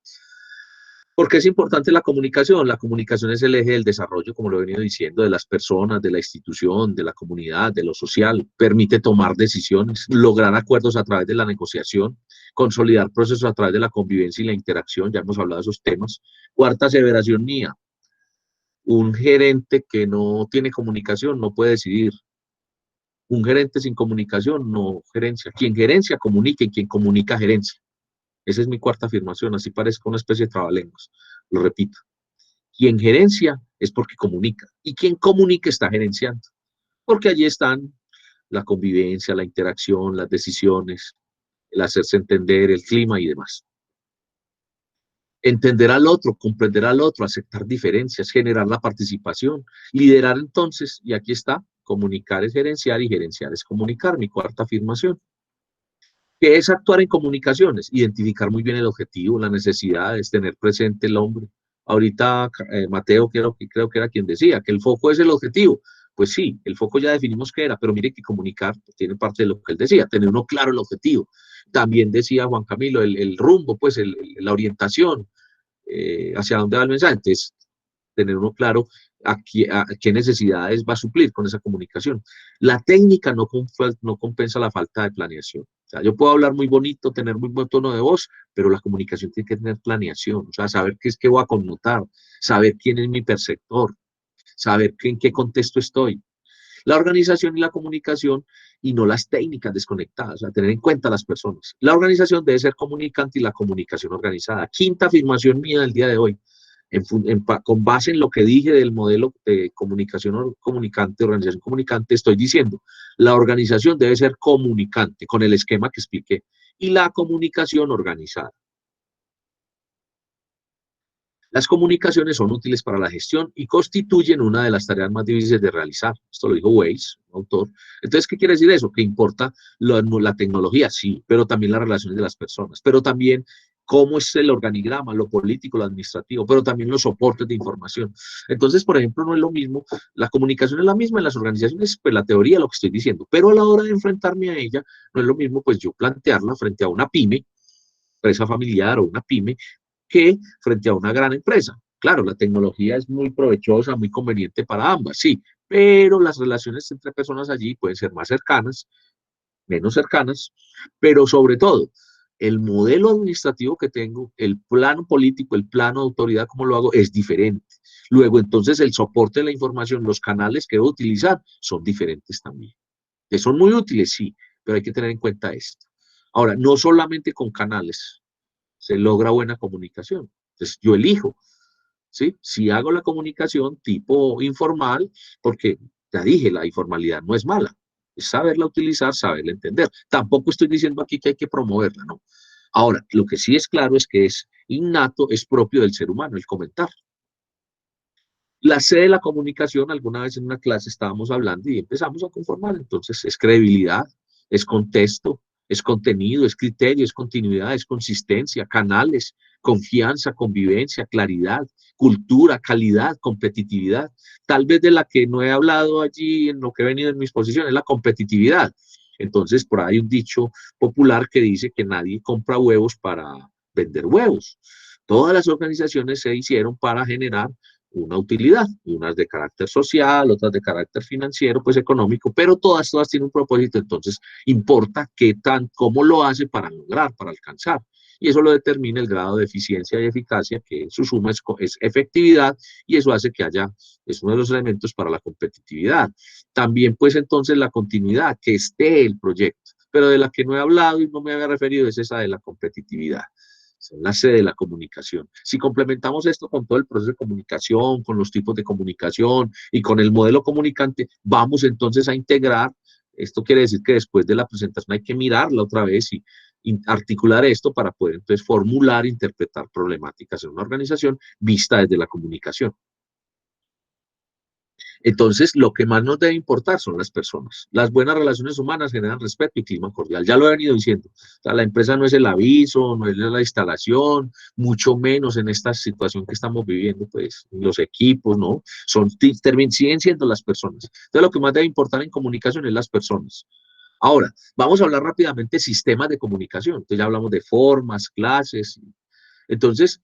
¿Por qué es importante la comunicación? La comunicación es el eje del desarrollo, como lo he venido diciendo, de las personas, de la institución, de la comunidad, de lo social. Permite tomar decisiones, lograr acuerdos a través de la negociación, consolidar procesos a través de la convivencia y la interacción. Ya hemos hablado de esos temas. Cuarta aseveración mía. Un gerente que no tiene comunicación no puede decidir. Un gerente sin comunicación no gerencia. Quien gerencia comunica y quien comunica gerencia. Esa es mi cuarta afirmación, así parezca una especie de trabalenguas. Lo repito. Quien gerencia es porque comunica. Y quien comunica está gerenciando. Porque allí están la convivencia, la interacción, las decisiones, el hacerse entender, el clima y demás. Entender al otro, comprender al otro, aceptar diferencias, generar la participación, liderar entonces, y aquí está, comunicar es gerenciar y gerenciar es comunicar, mi cuarta afirmación. ¿Qué es actuar en comunicaciones? Identificar muy bien el objetivo, las necesidades, tener presente el hombre. Ahorita Mateo creo que era quien decía que el foco es el objetivo. Pues sí, el foco ya definimos qué era, pero mire que comunicar tiene parte de lo que él decía, tener uno claro el objetivo. También decía Juan Camilo, el rumbo, pues la orientación, hacia dónde va el mensaje. Entonces, tener uno claro a qué necesidades va a suplir con esa comunicación. La técnica no compensa la falta de planeación. O sea, yo puedo hablar muy bonito, tener muy buen tono de voz, pero la comunicación tiene que tener planeación, o sea, saber qué es que voy a connotar, saber quién es mi perceptor, saber en qué contexto estoy. La organización y la comunicación, y no las técnicas desconectadas, o sea, tener en cuenta a las personas. La organización debe ser comunicante y la comunicación organizada. Quinta afirmación mía del día de hoy. Con base en lo que dije del modelo de comunicación comunicante, organización comunicante, estoy diciendo, la organización debe ser comunicante, con el esquema que expliqué. y la comunicación organizada. Las comunicaciones son útiles para la gestión y constituyen una de las tareas más difíciles de realizar. Esto lo dijo Weiss, un autor. Entonces, ¿qué quiere decir eso? Que importa la tecnología, sí, pero también las relaciones de las personas, pero también cómo es el organigrama, lo político, lo administrativo, pero también los soportes de información. Entonces, por ejemplo, no es lo mismo, la comunicación es la misma en las organizaciones, pues la teoría, lo que estoy diciendo, pero a la hora de enfrentarme a ella, no es lo mismo, pues yo plantearla frente a una pyme, empresa familiar o una pyme, que frente a una gran empresa. Claro, la tecnología es muy provechosa, muy conveniente para ambas, sí, pero las relaciones entre personas allí pueden ser más cercanas, menos cercanas, pero sobre todo, el modelo administrativo que tengo, el plano político, el plano de autoridad, como lo hago, es diferente. Luego, entonces, el soporte de la información, los canales que debo utilizar, son diferentes también. Que son muy útiles, sí, pero hay que tener en cuenta esto. Ahora, no solamente con canales se logra buena comunicación. Entonces, yo elijo, ¿sí? Si hago la comunicación tipo informal, porque ya dije, la informalidad no es mala, es saberla utilizar, saberla entender. Tampoco estoy diciendo aquí que hay que promoverla, ¿no? Ahora, lo que sí es claro es que es innato, es propio del ser humano, el comentar. La C de la comunicación, alguna vez en una clase estábamos hablando y empezamos a conformar, entonces es credibilidad, es contexto, es contenido, es criterio, es continuidad, es consistencia, canales, confianza, convivencia, claridad, cultura, calidad, competitividad. Tal vez de la que no he hablado allí en lo que he venido en mis posiciones, la competitividad. Entonces, por ahí hay un dicho popular que dice que nadie compra huevos para vender huevos. Todas las organizaciones se hicieron para generar una utilidad, unas de carácter social, otras de carácter financiero, pues económico, pero todas tienen un propósito, entonces importa cómo lo hace para lograr, para alcanzar, y eso lo determina el grado de eficiencia y eficacia, que su suma es efectividad, y eso hace que es uno de los elementos para la competitividad. También pues entonces la continuidad, que esté el proyecto, pero de la que no he hablado y no me había referido es esa de la competitividad. Son la sede de la comunicación. Si complementamos esto con todo el proceso de comunicación, con los tipos de comunicación y con el modelo comunicante, vamos entonces a integrar, esto quiere decir que después de la presentación hay que mirarla otra vez y articular esto para poder entonces formular, interpretar problemáticas en una organización vista desde la comunicación. Entonces, lo que más nos debe importar son las personas. Las buenas relaciones humanas generan respeto y clima cordial. Ya lo he venido diciendo. O sea, la empresa no es el aviso, no es la instalación, mucho menos en esta situación que estamos viviendo, pues, los equipos, ¿no? Siguen siendo las personas. Entonces, lo que más debe importar en comunicación es las personas. Ahora, vamos a hablar rápidamente de sistemas de comunicación. Entonces, ya hablamos de formas, clases. Entonces,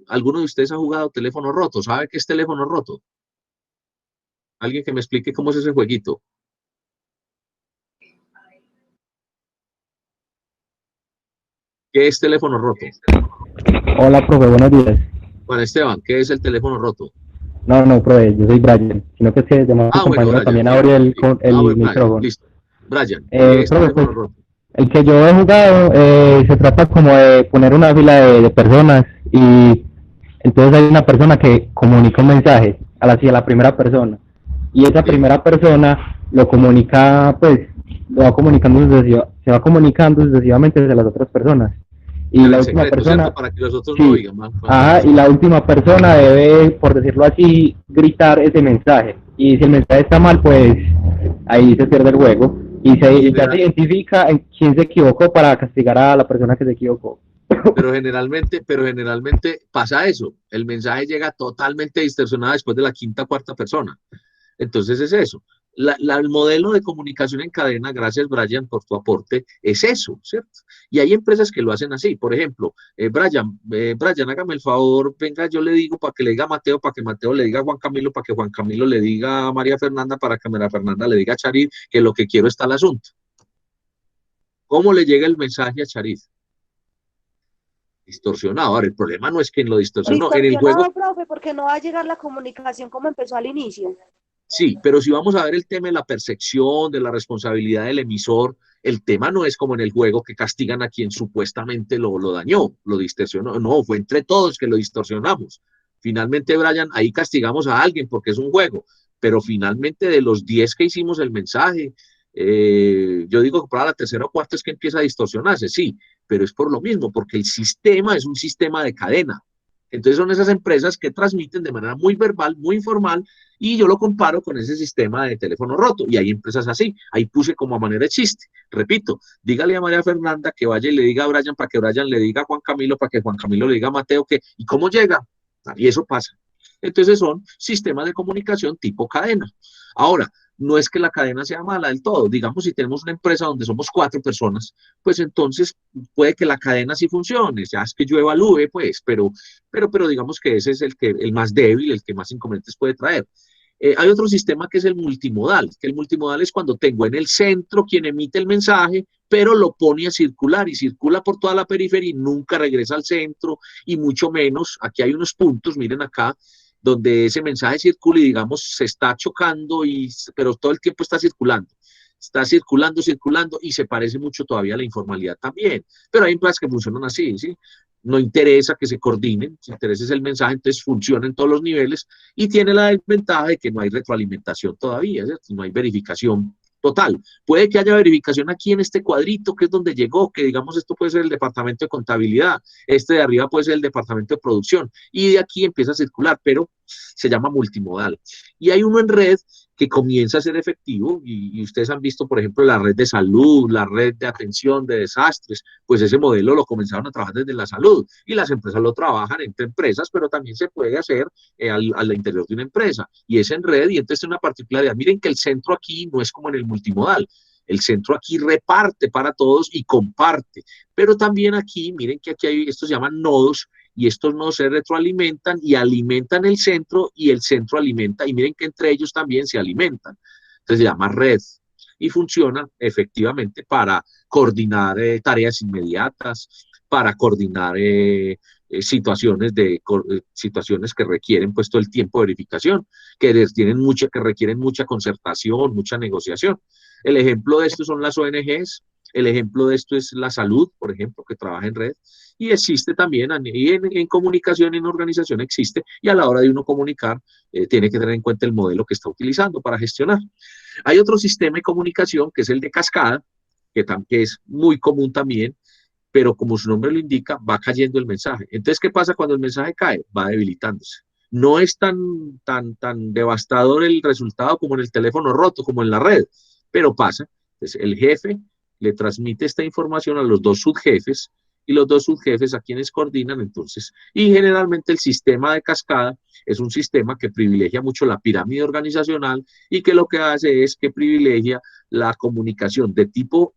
¿alguno de ustedes ha jugado teléfono roto? ¿Sabe qué es teléfono roto? Alguien que me explique cómo es ese jueguito. ¿Qué es teléfono roto? Hola, profe, buenos días. Juan Esteban, ¿qué es el teléfono roto? No, profe, yo soy Brian, sino que es que llamaba a mi compañero Brian, también abre el micrófono. Listo. Brian, ¿qué es Profe, teléfono pues, roto? el que yo he jugado se trata como de poner una fila de personas y entonces hay una persona que comunica un mensaje hacia la primera persona y esa primera persona lo comunica, pues, se va comunicando sucesivamente hacia las otras personas. Y Pero la en última secreto, persona, ¿cierto? Para que los otros sí, no oigan, man. y la última persona debe, por decirlo así, gritar ese mensaje. Y si el mensaje está mal, pues ahí se pierde el juego. Y ya se identifica en quién se equivocó para castigar a la persona que se equivocó. Pero generalmente pasa eso. El mensaje llega totalmente distorsionado después de la quinta, cuarta persona. Entonces es eso. El modelo de comunicación en cadena, gracias Brian por tu aporte, es eso, ¿cierto? Y hay empresas que lo hacen así. Por ejemplo, Brian, hágame el favor, venga, yo le digo para que le diga a Mateo, para que Mateo le diga a Juan Camilo, para que Juan Camilo le diga a María Fernanda, para que María Fernanda le diga a Charit que lo que quiero está el asunto. ¿Cómo le llega el mensaje a Charit? Distorsionado. Ahora, el problema no es que lo distorsionó. En el juego, profe, porque no va a llegar la comunicación como empezó al inicio. sí, pero si vamos a ver el tema de la percepción, de la responsabilidad del emisor, el tema no es como en el juego que castigan a quien supuestamente lo dañó, lo distorsionó. No, fue entre todos que lo distorsionamos. Finalmente, Brian, ahí castigamos a alguien porque es un juego, pero finalmente de los 10 que hicimos el mensaje, Yo digo que para la tercera o cuarta es que empieza a distorsionarse, sí, pero es por lo mismo, porque el sistema es un sistema de cadena. Entonces son esas empresas que transmiten de manera muy verbal, muy informal, y yo lo comparo con ese sistema de teléfono roto, y hay empresas así. Ahí puse como a manera de chiste. Repito, dígale a María Fernanda que vaya y le diga a Brian, para que Brian le diga a Juan Camilo, para que Juan Camilo le diga a Mateo que, ¿y cómo llega? Y eso pasa. Entonces son sistemas de comunicación tipo cadena. Ahora, no es que la cadena sea mala del todo. Digamos, si tenemos una empresa donde somos 4 personas, pues entonces puede que la cadena sí funcione. Ya es que yo evalúe, pues, pero digamos que ese es el más débil, el que más inconvenientes puede traer. Hay otro sistema que es el multimodal, que el multimodal es cuando tengo en el centro quien emite el mensaje, pero lo pone a circular y circula por toda la periferia y nunca regresa al centro, y mucho menos, aquí hay unos puntos, miren acá, donde ese mensaje circula y digamos se está chocando, pero todo el tiempo está circulando y se parece mucho todavía a la informalidad también, pero hay empresas que funcionan así, ¿sí? No interesa que se coordinen, si interesa es el mensaje, entonces funciona en todos los niveles y tiene la desventaja de que no hay retroalimentación todavía, ¿cierto? No hay verificación total. Puede que haya verificación aquí en este cuadrito, que es donde llegó, que digamos esto puede ser el departamento de contabilidad, este de arriba puede ser el departamento de producción, y de aquí empieza a circular, pero se llama multimodal. Y hay uno en red que comienza a ser efectivo, y ustedes han visto, por ejemplo, la red de salud, la red de atención de desastres, pues ese modelo lo comenzaron a trabajar desde la salud, y las empresas lo trabajan entre empresas, pero también se puede hacer al interior de una empresa, y es en red, y entonces es una particularidad. Miren que el centro aquí no es como en el multimodal, el centro aquí reparte para todos y comparte, pero también aquí, miren que aquí hay, estos se llaman nodos, y estos nodos se retroalimentan y alimentan el centro, y el centro alimenta, y miren que entre ellos también se alimentan. Entonces se llama red, y funciona efectivamente para coordinar tareas inmediatas, para coordinar situaciones que requieren pues todo el tiempo de verificación, que requieren mucha concertación, mucha negociación. El ejemplo de esto son las ONGs, el ejemplo de esto es la salud, por ejemplo, que trabaja en red, y existe también, y en comunicación, en organización existe, y a la hora de uno comunicar, tiene que tener en cuenta el modelo que está utilizando para gestionar. Hay otro sistema de comunicación, que es el de cascada, que es muy común también, pero como su nombre lo indica, va cayendo el mensaje. Entonces, ¿qué pasa cuando el mensaje cae? Va debilitándose. No es tan devastador el resultado como en el teléfono roto, como en la red, pero pasa. Entonces, el jefe le transmite esta información a los 2 subjefes, y los 2 subjefes a quienes coordinan, entonces, y generalmente el sistema de cascada es un sistema que privilegia mucho la pirámide organizacional, y que lo que hace es que privilegia la comunicación de tipo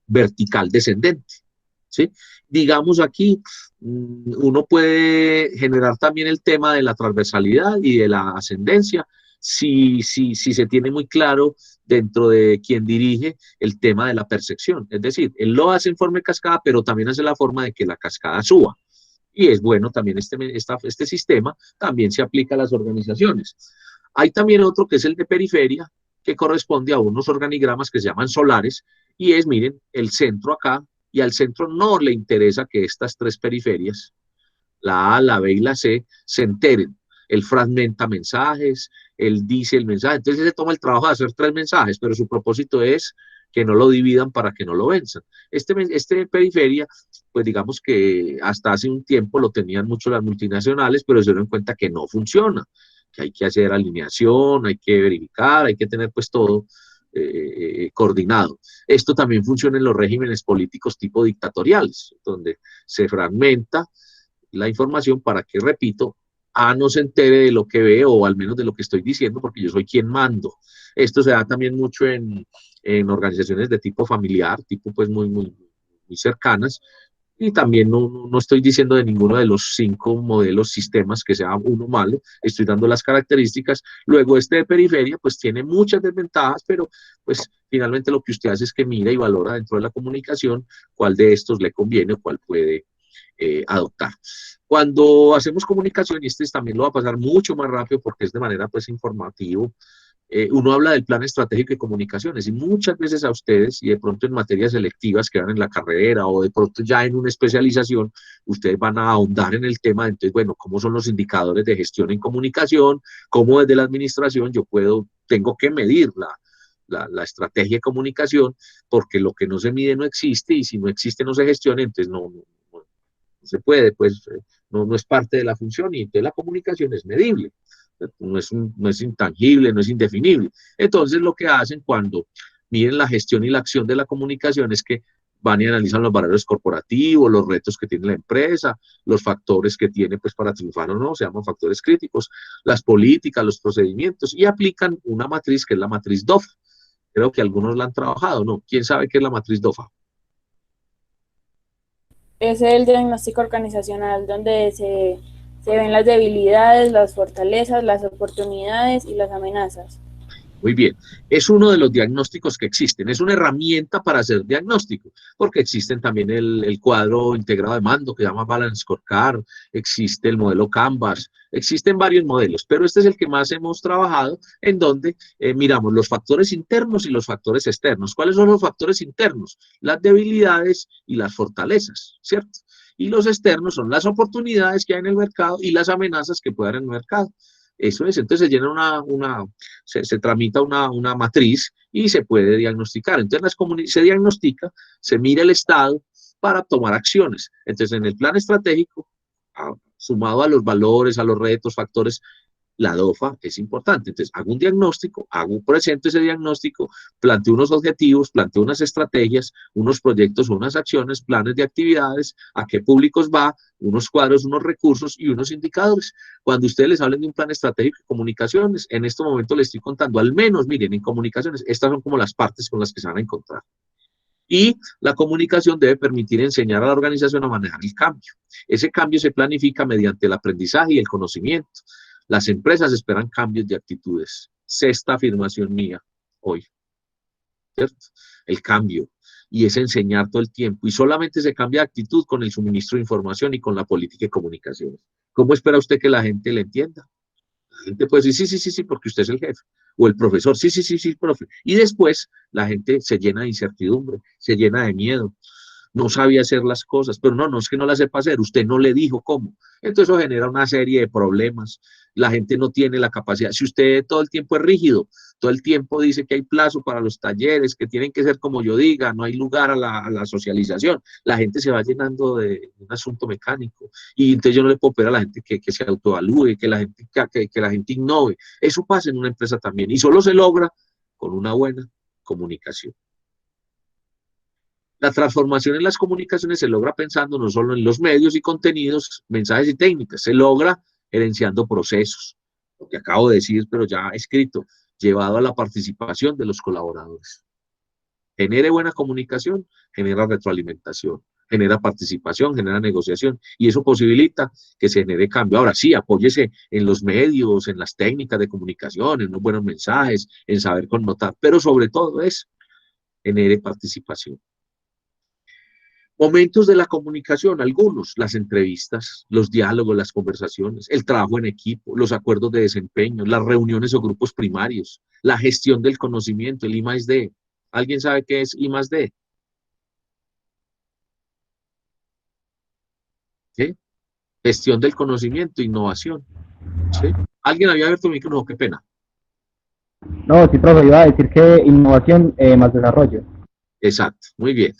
vertical descendente, ¿sí? Digamos aquí, uno puede generar también el tema de la transversalidad y de la ascendencia, si se tiene muy claro dentro de quien dirige el tema de la percepción. Es decir, él lo hace en forma de cascada, pero también hace la forma de que la cascada suba. Y es bueno también este sistema, también se aplica a las organizaciones. Hay también otro que es el de periferia, que corresponde a unos organigramas que se llaman solares, y es, miren, el centro acá, y al centro no le interesa que estas 3 periferias, la A, la B y la C, se enteren. Él fragmenta mensajes, él dice el mensaje, entonces se toma el trabajo de hacer 3 mensajes, pero su propósito es que no lo dividan para que no lo venzan. Este periferia, pues digamos que hasta hace un tiempo lo tenían mucho las multinacionales, pero se dieron cuenta que no funciona, que hay que hacer alineación, hay que verificar, hay que tener pues todo coordinado. Esto también funciona en los regímenes políticos tipo dictatoriales, donde se fragmenta la información para que, repito, A no se entere de lo que ve, o al menos de lo que estoy diciendo, porque yo soy quien mando. Esto se da también mucho en organizaciones de tipo familiar, tipo pues muy cercanas, y también no estoy diciendo de ninguno de los 5 modelos, sistemas, que sea uno malo, estoy dando las características. Luego este de periferia pues tiene muchas desventajas, pero pues finalmente lo que usted hace es que mira y valora dentro de la comunicación cuál de estos le conviene o cuál puede adoptar. Cuando hacemos comunicación, y este también lo va a pasar mucho más rápido porque es de manera pues informativo, uno habla del plan estratégico de comunicaciones, y muchas veces a ustedes, y de pronto en materias selectivas que van en la carrera, o de pronto ya en una especialización, ustedes van a ahondar en el tema. Entonces, bueno, ¿cómo son los indicadores de gestión en comunicación? ¿Cómo desde la administración yo tengo que medir la estrategia de comunicación, porque lo que no se mide no existe, y si no existe no se gestiona, entonces no se puede, pues no es parte de la función, y entonces la comunicación es medible, no es intangible, no es indefinible. Entonces lo que hacen cuando miden la gestión y la acción de la comunicación es que van y analizan los valores corporativos, los retos que tiene la empresa, los factores que tiene pues para triunfar o no, se llaman factores críticos, las políticas, los procedimientos, y aplican una matriz que es la matriz DOFA. Creo que algunos la han trabajado, ¿no? ¿Quién sabe qué es la matriz DOFA? Es el diagnóstico organizacional donde se ven las debilidades, las fortalezas, las oportunidades y las amenazas. Muy bien, es uno de los diagnósticos que existen, es una herramienta para hacer diagnóstico, porque existen también el cuadro integrado de mando que se llama Balance Scorecard, existe el modelo Canvas, existen varios modelos, pero este es el que más hemos trabajado, en donde miramos los factores internos y los factores externos. ¿Cuáles son los factores internos? Las debilidades y las fortalezas, ¿cierto? Y los externos son las oportunidades que hay en el mercado y las amenazas que puede haber en el mercado. Eso es, entonces se llena se tramita una matriz y se puede diagnosticar. Entonces se diagnostica, se mira el estado para tomar acciones. Entonces en el plan estratégico, sumado a los valores, a los retos, factores, la DOFA es importante. Entonces hago un diagnóstico, presento ese diagnóstico, planteo unos objetivos, planteo unas estrategias, unos proyectos, unas acciones, planes de actividades, a qué públicos va, unos cuadros, unos recursos y unos indicadores. Cuando ustedes les hablen de un plan estratégico de comunicaciones, en este momento les estoy contando, al menos, miren, en comunicaciones, estas son como las partes con las que se van a encontrar. Y la comunicación debe permitir enseñar a la organización a manejar el cambio. Ese cambio se planifica mediante el aprendizaje y el conocimiento. Las empresas esperan cambios de actitudes. Sexta afirmación mía hoy, ¿cierto? El cambio. Y es enseñar todo el tiempo. Y solamente se cambia de actitud con el suministro de información y con la política de comunicaciones. ¿Cómo espera usted que la gente le entienda? La gente puede decir, sí, porque usted es el jefe. O el profesor, sí, profe. Y después la gente se llena de incertidumbre, se llena de miedo. No sabía hacer las cosas, pero no es que no las sepa hacer, usted no le dijo cómo. Entonces eso genera una serie de problemas, la gente no tiene la capacidad. Si usted todo el tiempo es rígido, todo el tiempo dice que hay plazo para los talleres, que tienen que ser como yo diga, no hay lugar a la socialización, la gente se va llenando de un asunto mecánico, y entonces yo no le puedo pedir a la gente que se autoevalúe, que la gente innove. Eso pasa en una empresa también, y solo se logra con una buena comunicación. La transformación en las comunicaciones se logra pensando no solo en los medios y contenidos, mensajes y técnicas, se logra gerenciando procesos, lo que acabo de decir, pero ya escrito, llevado a la participación de los colaboradores. Genere buena comunicación, genera retroalimentación, genera participación, genera negociación, y eso posibilita que se genere cambio. Ahora sí, apóyese en los medios, en las técnicas de comunicación, en los buenos mensajes, en saber connotar, pero sobre todo es genere participación. Momentos de la comunicación, algunos, las entrevistas, los diálogos, las conversaciones, el trabajo en equipo, los acuerdos de desempeño, las reuniones o grupos primarios, la gestión del conocimiento, el I+D. ¿Alguien sabe qué es I+D? ¿Sí? Gestión del conocimiento, innovación. ¿Sí? ¿Alguien había abierto el micrófono? Qué pena. No, sí, profe, iba a decir que innovación más desarrollo. Exacto, muy bien.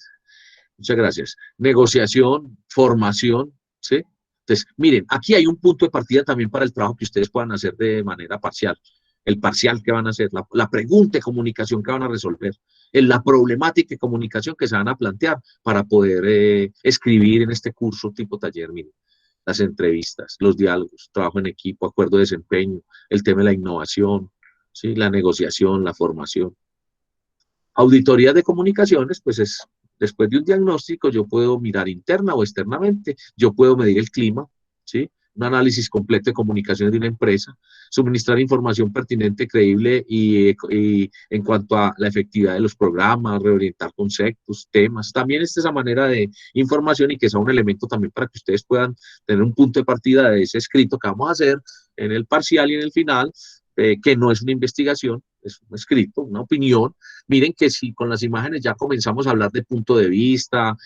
Muchas gracias. Negociación, formación, ¿sí? Entonces, miren, aquí hay un punto de partida también para el trabajo que ustedes puedan hacer de manera parcial. El parcial que van a hacer, la pregunta de comunicación que van a resolver, la problemática de comunicación que se van a plantear para poder escribir en este curso tipo taller, miren. Las entrevistas, los diálogos, trabajo en equipo, acuerdo de desempeño, el tema de la innovación, ¿sí? La negociación, la formación. Auditoría de comunicaciones, pues es, después de un diagnóstico, yo puedo mirar interna o externamente, yo puedo medir el clima, ¿sí? Un análisis completo de comunicaciones de una empresa, suministrar información pertinente, creíble y en cuanto a la efectividad de los programas, reorientar conceptos, temas. También esta es esa manera de información, y que sea un elemento también para que ustedes puedan tener un punto de partida de ese escrito que vamos a hacer en el parcial y en el final, que no es una investigación, es un escrito, una opinión. Miren que si con las imágenes ya comenzamos a hablar de punto de vista,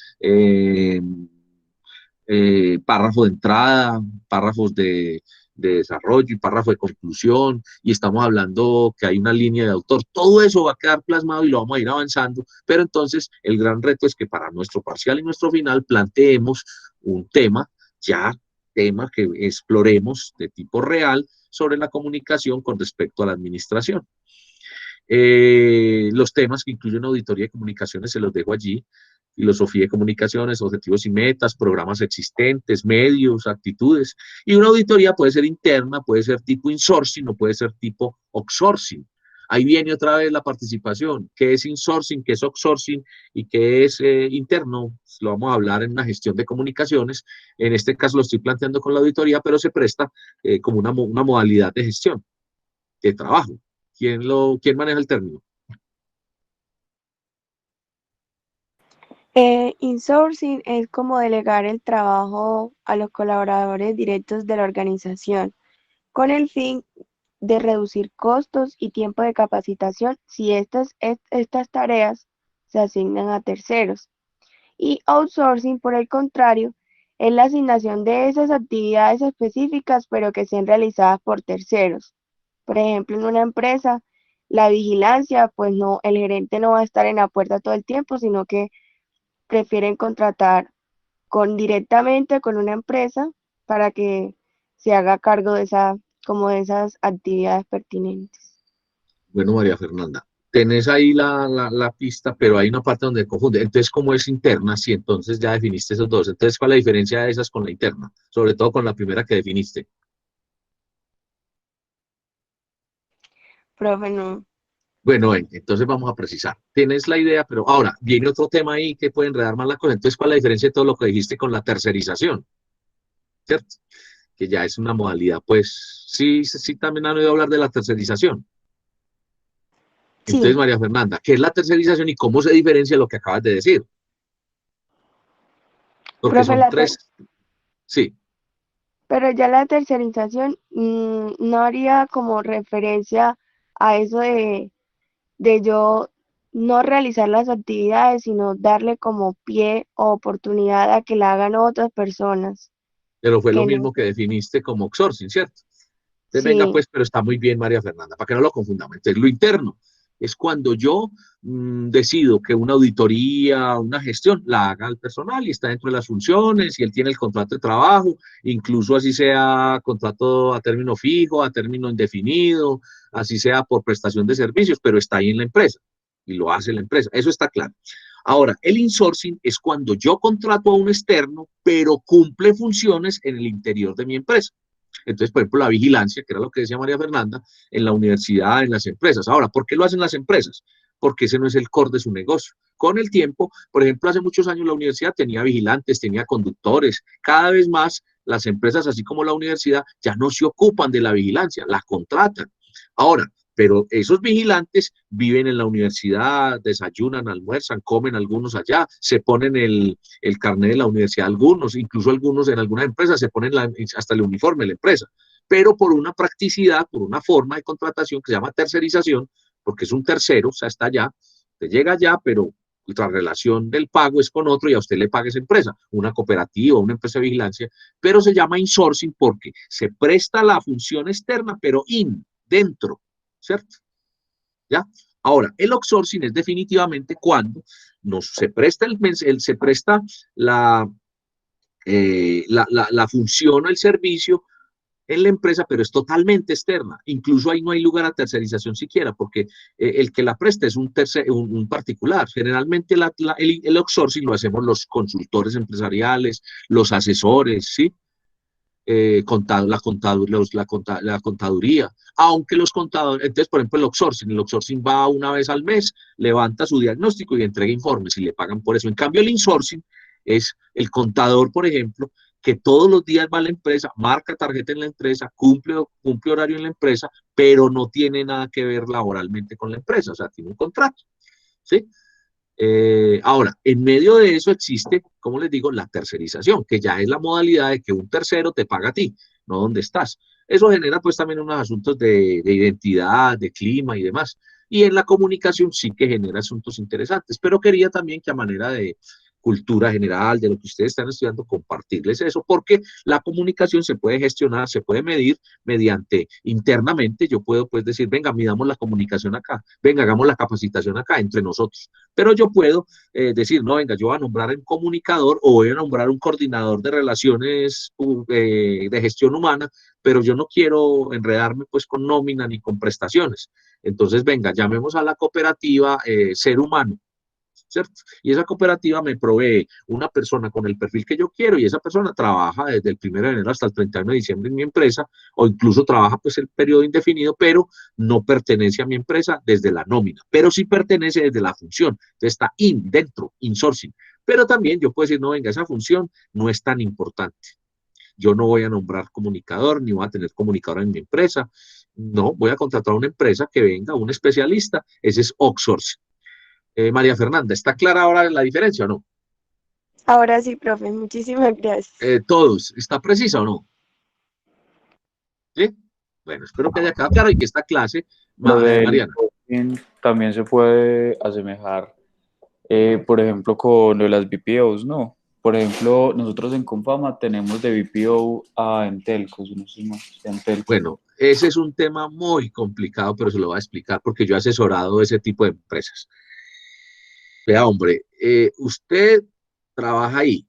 párrafo de entrada, párrafos de de desarrollo y párrafo de conclusión, y estamos hablando que hay una línea de autor. Todo eso va a quedar plasmado y lo vamos a ir avanzando, pero entonces el gran reto es que para nuestro parcial y nuestro final planteemos un tema que exploremos de tipo real sobre la comunicación con respecto a la administración. Los temas que incluyen auditoría de comunicaciones se los dejo allí: filosofía de comunicaciones, objetivos y metas, programas existentes, medios, actitudes. Y una auditoría puede ser interna, puede ser tipo insourcing o puede ser tipo outsourcing. Ahí viene otra vez la participación. ¿Qué es insourcing, qué es outsourcing y qué es interno? Lo vamos a hablar en una gestión de comunicaciones. En este caso lo estoy planteando con la auditoría, pero se presta como una modalidad de gestión, de trabajo. ¿Quién maneja el término? Insourcing es como delegar el trabajo a los colaboradores directos de la organización, con el fin de reducir costos y tiempo de capacitación si estas tareas se asignan a terceros. Y outsourcing, por el contrario, es la asignación de esas actividades específicas, pero que sean realizadas por terceros. Por ejemplo, en una empresa, la vigilancia, pues no, el gerente no va a estar en la puerta todo el tiempo, sino que prefieren contratar directamente con una empresa para que se haga cargo de esas actividades pertinentes. Bueno, María Fernanda, tenés ahí la pista, pero hay una parte donde confunde. Entonces, ¿cómo es interna? Sí, entonces ya definiste esos dos. Entonces, ¿cuál es la diferencia de esas con la interna? Sobre todo con la primera que definiste. Profe, no. Bueno, entonces vamos a precisar. Tienes la idea, pero ahora viene otro tema ahí que puede enredar más la cosa. Entonces, ¿cuál es la diferencia de todo lo que dijiste con la tercerización? ¿Cierto? Que ya es una modalidad, pues, sí, también han oído hablar de la tercerización. Entonces, Sí. María Fernanda, ¿qué es la tercerización y cómo se diferencia lo que acabas de decir? Porque Profe, son tres. Sí. Pero ya la tercerización no haría como referencia a eso de yo no realizar las actividades, sino darle como pie o oportunidad a que la hagan otras personas. Pero fue lo Que no. mismo que definiste como outsourcing, ¿cierto? Entonces, venga, Sí. pues, pero está muy bien, María Fernanda, para que no lo confundamos. Entonces, lo interno es cuando yo decido que una auditoría, una gestión, la haga el personal y está dentro de las funciones y él tiene el contrato de trabajo, incluso así sea contrato a término fijo, a término indefinido, así sea por prestación de servicios, pero está ahí en la empresa y lo hace la empresa. Eso está claro. Ahora, el insourcing es cuando yo contrato a un externo, pero cumple funciones en el interior de mi empresa. Entonces, por ejemplo, la vigilancia, que era lo que decía María Fernanda, en la universidad, en las empresas. Ahora, ¿por qué lo hacen las empresas? Porque ese no es el core de su negocio. Con el tiempo, por ejemplo, hace muchos años la universidad tenía vigilantes, tenía conductores. Cada vez más las empresas, así como la universidad, ya no se ocupan de la vigilancia, la contratan. Ahora, pero esos vigilantes viven en la universidad, desayunan, almuerzan, comen algunos allá, se ponen el carnet de la universidad algunos, incluso algunos en algunas empresas se ponen hasta el uniforme de la empresa, pero por una practicidad, por una forma de contratación que se llama tercerización, porque es un tercero, o sea, está allá, te llega allá, pero la relación del pago es con otro y a usted le paga esa empresa, una cooperativa, una empresa de vigilancia, pero se llama insourcing porque se presta la función externa, pero dentro, ¿cierto? ¿Ya? Ahora, el outsourcing es definitivamente cuando se presta la función o el servicio en la empresa, pero es totalmente externa. Incluso ahí no hay lugar a tercerización siquiera, porque el que la presta es un particular. Generalmente el outsourcing lo hacemos los consultores empresariales, los asesores, ¿sí? La contaduría, aunque los contadores, entonces por ejemplo el outsourcing va una vez al mes, levanta su diagnóstico y entrega informes y le pagan por eso. En cambio el insourcing es el contador, por ejemplo, que todos los días va a la empresa, marca tarjeta en la empresa, cumple horario en la empresa, pero no tiene nada que ver laboralmente con la empresa, o sea, tiene un contrato, ¿sí? Ahora, en medio de eso existe, como les digo, la tercerización, que ya es la modalidad de que un tercero te paga a ti, no donde estás. Eso genera pues también unos asuntos de identidad, de clima y demás. Y en la comunicación sí que genera asuntos interesantes, pero quería también que a manera de cultura general, de lo que ustedes están estudiando, compartirles eso, porque la comunicación se puede gestionar, se puede medir mediante internamente. Yo puedo pues decir, venga, midamos la comunicación acá, venga, hagamos la capacitación acá entre nosotros, pero yo puedo decir, no, venga, yo voy a nombrar un comunicador o voy a nombrar un coordinador de relaciones de gestión humana, pero yo no quiero enredarme pues con nómina ni con prestaciones. Entonces, venga, llamemos a la cooperativa Ser Humano, ¿cierto? Y esa cooperativa me provee una persona con el perfil que yo quiero, y esa persona trabaja desde el 1 de enero hasta el 31 de diciembre en mi empresa, o incluso trabaja pues el periodo indefinido, pero no pertenece a mi empresa desde la nómina, pero sí pertenece desde la función. Entonces está dentro, insourcing. Pero también yo puedo decir, no, venga, esa función no es tan importante. Yo no voy a nombrar comunicador, ni voy a tener comunicador en mi empresa. No, voy a contratar a una empresa que venga, un especialista. Ese es outsourcing. María Fernanda, ¿está clara ahora la diferencia o no? Ahora sí, profe, muchísimas gracias. Todos, ¿está precisa o no? ¿Sí? Bueno, espero que haya quedado claro y que esta clase, Mariana. También se puede asemejar, por ejemplo, con lo de las BPOs, ¿no? Por ejemplo, nosotros en Confama tenemos de BPO a Entelco, si no sé más, Entelco. Bueno, ese es un tema muy complicado, pero se lo voy a explicar porque yo he asesorado ese tipo de empresas. Vea, hombre, usted trabaja ahí,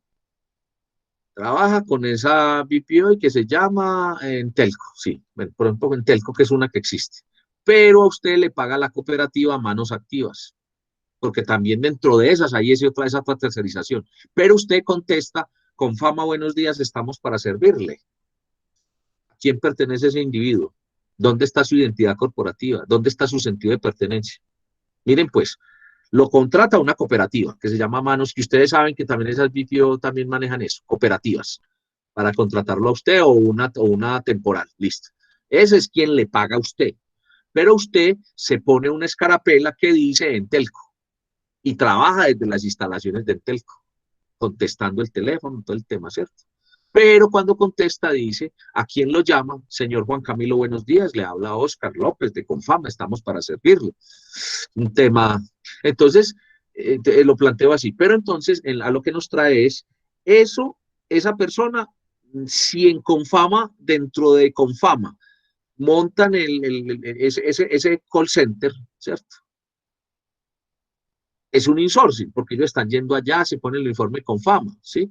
trabaja con esa BPO que se llama Entelco, sí, bueno, por ejemplo Entelco, que es una que existe, pero a usted le paga la cooperativa Manos Activas, porque también dentro de esas hay esa otra tercerización, pero usted contesta, Confama, buenos días, estamos para servirle. ¿A quién pertenece ese individuo? ¿Dónde está su identidad corporativa? ¿Dónde está su sentido de pertenencia? Miren pues, lo contrata una cooperativa que se llama Manos, que ustedes saben que también esas BPO también manejan eso, cooperativas, para contratarlo a usted o una temporal, listo. Ese es quien le paga a usted, pero usted se pone una escarapela que dice Entelco y trabaja desde las instalaciones de Entelco, contestando el teléfono, todo el tema, ¿cierto? Pero cuando contesta dice, ¿a quién lo llama? Señor Juan Camilo, buenos días, le habla Oscar López de Confama, estamos para servirle. Un tema, entonces, lo planteo así, pero entonces a lo que nos trae es eso, esa persona, si en Confama, dentro de Confama, montan ese call center, ¿cierto? Es un insourcing, porque ellos están yendo allá, se ponen el informe Confama, ¿sí?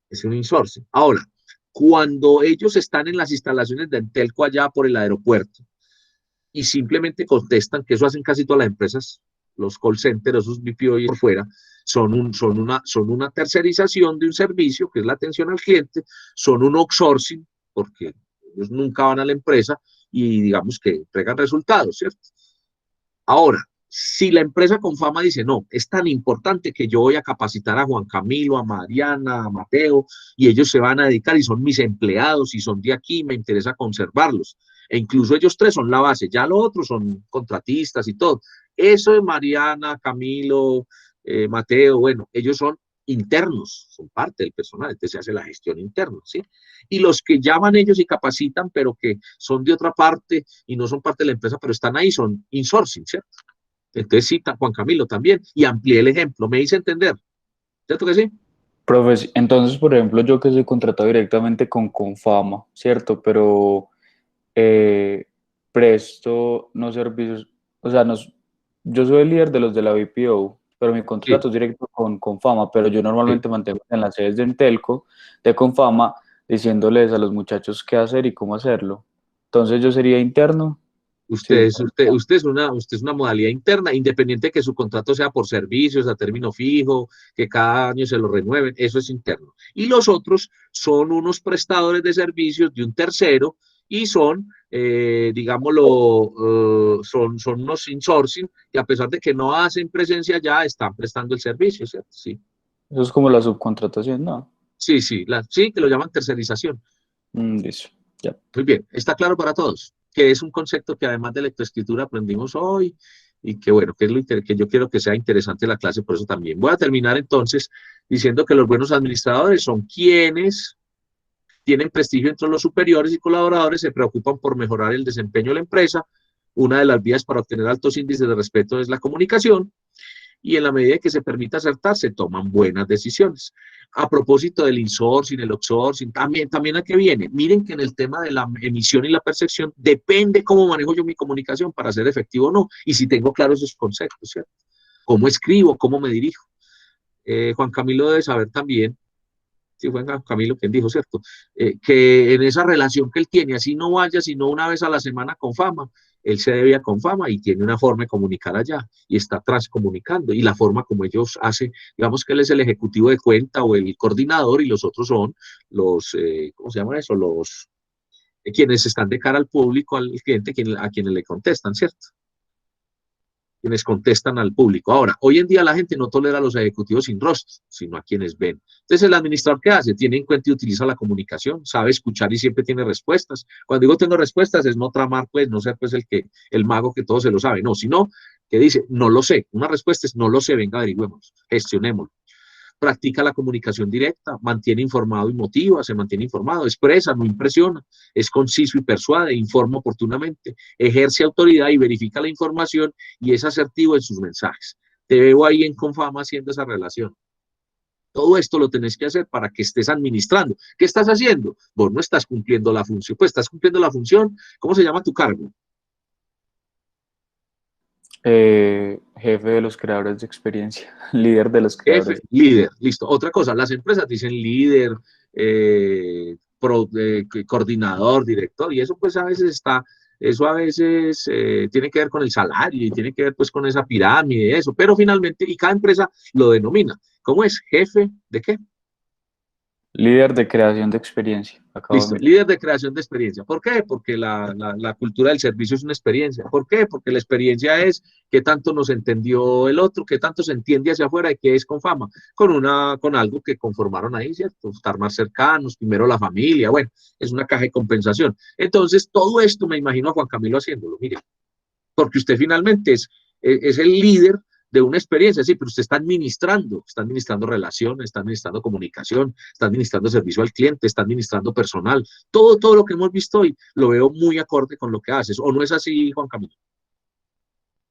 Es un insourcing. Ahora, cuando ellos están en las instalaciones de Entelco allá por el aeropuerto y simplemente contestan, que eso hacen casi todas las empresas, los call centers, esos BPO por fuera, son una tercerización de un servicio, que es la atención al cliente, son un outsourcing, porque ellos nunca van a la empresa y digamos que entregan resultados, ¿cierto? Ahora, si la empresa Confama dice, no, es tan importante que yo voy a capacitar a Juan Camilo, a Mariana, a Mateo, y ellos se van a dedicar y son mis empleados y son de aquí, me interesa conservarlos. E incluso ellos tres son la base, ya los otros son contratistas y todo. Eso de Mariana, Camilo, Mateo, bueno, ellos son internos, son parte del personal, entonces se hace la gestión interna, ¿sí? Y los que llaman ellos y capacitan, pero que son de otra parte y no son parte de la empresa, pero están ahí, son insourcing, ¿cierto? Entonces cita Juan Camilo también, y amplié el ejemplo, me hice entender, ¿cierto que sí? Profe, entonces, por ejemplo, yo que soy contratado directamente con Confama, ¿cierto? Pero presto no servicios, o sea, yo soy el líder de los de la BPO, pero mi contrato es directo con Confama, pero yo normalmente mantengo en las sedes de Entelco, de Confama, diciéndoles a los muchachos qué hacer y cómo hacerlo. Entonces yo sería interno. Usted es una modalidad interna, independiente de que su contrato sea por servicios a término fijo, que cada año se lo renueven, eso es interno. Y los otros son unos prestadores de servicios de un tercero y son, digámoslo, son unos insourcing y a pesar de que no hacen presencia ya, están prestando el servicio, ¿cierto? Sí. Eso es como la subcontratación, ¿no? Sí, que lo llaman tercerización. Eso, ya. Muy bien, ¿está claro para todos? Que es un concepto que además de lectoescritura aprendimos hoy y que bueno, que yo quiero que sea interesante la clase, por eso también. Voy a terminar entonces diciendo que los buenos administradores son quienes tienen prestigio entre los superiores y colaboradores, se preocupan por mejorar el desempeño de la empresa. Una de las vías para obtener altos índices de respeto es la comunicación y en la medida que se permita acertar, se toman buenas decisiones. A propósito del insourcing, el outsourcing, también a qué viene. Miren que en el tema de la emisión y la percepción depende cómo manejo yo mi comunicación para ser efectivo o no, y si tengo claros esos conceptos, ¿cierto? Cómo escribo, cómo me dirijo. Juan Camilo debe saber también, sí fue Juan Camilo quien dijo, ¿cierto? Que en esa relación que él tiene, así no vaya, sino una vez a la semana con Fama, él se debía con Fama y tiene una forma de comunicar allá y está transcomunicando, y la forma como ellos hacen, digamos que él es el ejecutivo de cuenta o el coordinador y los otros son los, ¿cómo se llama eso? Los quienes están de cara al público, al cliente, a quienes le contestan, ¿cierto? Quienes contestan al público. Ahora, hoy en día la gente no tolera a los ejecutivos sin rostro, sino a quienes ven. Entonces, el administrador, ¿qué hace? Tiene en cuenta y utiliza la comunicación, sabe escuchar y siempre tiene respuestas. Cuando digo tengo respuestas, es no tramar, pues, no ser pues el mago que todo se lo sabe, no, sino que dice, no lo sé. Una respuesta es, no lo sé, venga, averigüemos, gestionémoslo. Practica la comunicación directa, mantiene informado y motiva, se mantiene informado, expresa, no impresiona, es conciso y persuade, informa oportunamente, ejerce autoridad y verifica la información y es asertivo en sus mensajes. Te veo ahí en Confama haciendo esa relación. Todo esto lo tenés que hacer para que estés administrando. ¿Qué estás haciendo? Vos no estás cumpliendo la función, pues estás cumpliendo la función. ¿Cómo se llama tu cargo? Jefe de los creadores de experiencia, líder de los creadores. Jefe, líder, listo. Otra cosa, las empresas dicen líder, coordinador, director, y eso pues a veces tiene que ver con el salario y tiene que ver pues con esa pirámide y eso, pero finalmente, y cada empresa lo denomina. ¿Cómo es? ¿Jefe de qué? Líder de creación de experiencia. Listo, líder de creación de experiencia. ¿Por qué? Porque la cultura del servicio es una experiencia. ¿Por qué? Porque la experiencia es qué tanto nos entendió el otro, qué tanto se entiende hacia afuera y qué es Confama. Con algo que conformaron ahí, ¿cierto? Estar más cercanos, primero la familia, bueno, es una caja de compensación. Entonces, todo esto me imagino a Juan Camilo haciéndolo, mire, porque usted finalmente es el líder de una experiencia, sí, pero usted está administrando relaciones, está administrando comunicación, está administrando servicio al cliente, está administrando personal, todo lo que hemos visto hoy lo veo muy acorde con lo que haces, ¿o no es así, Juan Camilo?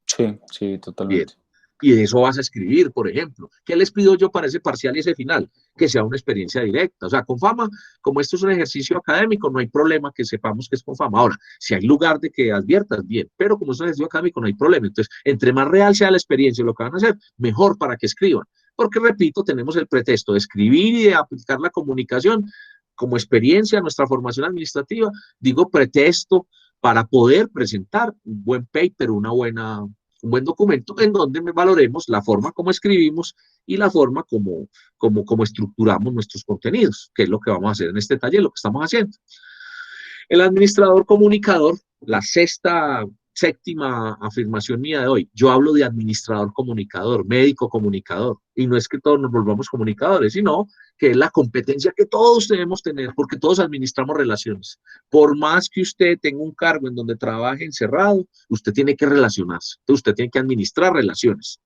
Sí, totalmente. Bien. Y de eso vas a escribir, por ejemplo. ¿Qué les pido yo para ese parcial y ese final? Que sea una experiencia directa. O sea, Confama, como esto es un ejercicio académico, no hay problema que sepamos que es Confama. Ahora, si hay lugar de que adviertas, bien, pero como es un ejercicio académico, no hay problema. Entonces, entre más real sea la experiencia y lo que van a hacer, mejor para que escriban. Porque, repito, tenemos el pretexto de escribir y de aplicar la comunicación como experiencia a nuestra formación administrativa. Digo pretexto para poder presentar un buen paper, un buen documento en donde valoremos la forma como escribimos y la forma como estructuramos nuestros contenidos, que es lo que vamos a hacer en este taller, lo que estamos haciendo. El administrador comunicador, la séptima afirmación mía de hoy, yo hablo de administrador comunicador, médico comunicador, y no es que todos nos volvamos comunicadores, sino que es la competencia que todos debemos tener, porque todos administramos relaciones. Por más que usted tenga un cargo en donde trabaje encerrado, usted tiene que relacionarse, entonces usted tiene que administrar relaciones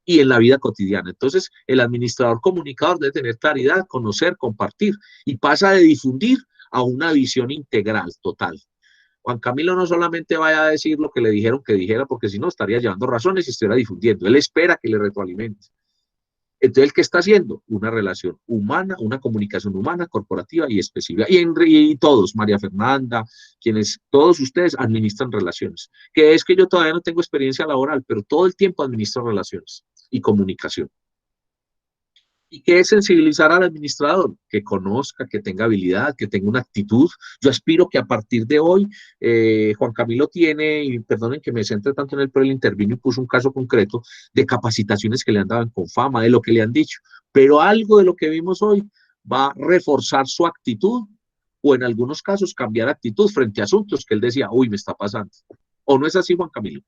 y en la vida cotidiana. Entonces, el administrador comunicador debe tener claridad, conocer, compartir, y pasa de difundir a una visión integral, total. Juan Camilo no solamente vaya a decir lo que le dijeron que dijera, porque si no estaría llevando razones y estuviera difundiendo. Él espera que le retroalimente. Entonces, ¿qué está haciendo? Una relación humana, una comunicación humana, corporativa y específica. Y todos, María Fernanda, todos ustedes administran relaciones. Que es que yo todavía no tengo experiencia laboral, pero todo el tiempo administro relaciones y comunicación. ¿Y qué es sensibilizar al administrador? Que conozca, que tenga habilidad, que tenga una actitud. Yo aspiro que a partir de hoy, Juan Camilo tiene, y perdonen que me centre tanto en él, pero él intervino y puso un caso concreto de capacitaciones que le han dado en Confama, de lo que le han dicho. Pero algo de lo que vimos hoy va a reforzar su actitud o en algunos casos cambiar actitud frente a asuntos que él decía, uy, me está pasando. ¿O no es así, Juan Camilo?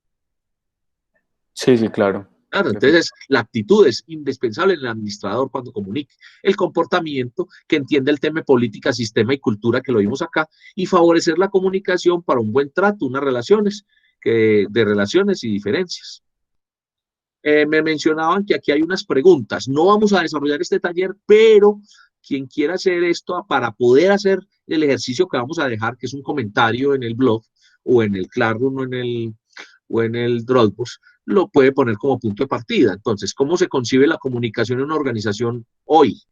Sí, claro. Claro, entonces la actitud es indispensable en el administrador cuando comunique. El comportamiento, que entiende el tema de política, sistema y cultura, que lo vimos acá, y favorecer la comunicación para un buen trato, unas relaciones, de relaciones y diferencias. Me mencionaban que aquí hay unas preguntas. No vamos a desarrollar este taller, pero quien quiera hacer esto para poder hacer el ejercicio que vamos a dejar, que es un comentario en el blog, o en el Classroom, o en el Dropbox, lo puede poner como punto de partida. Entonces, ¿cómo se concibe la comunicación en una organización hoy?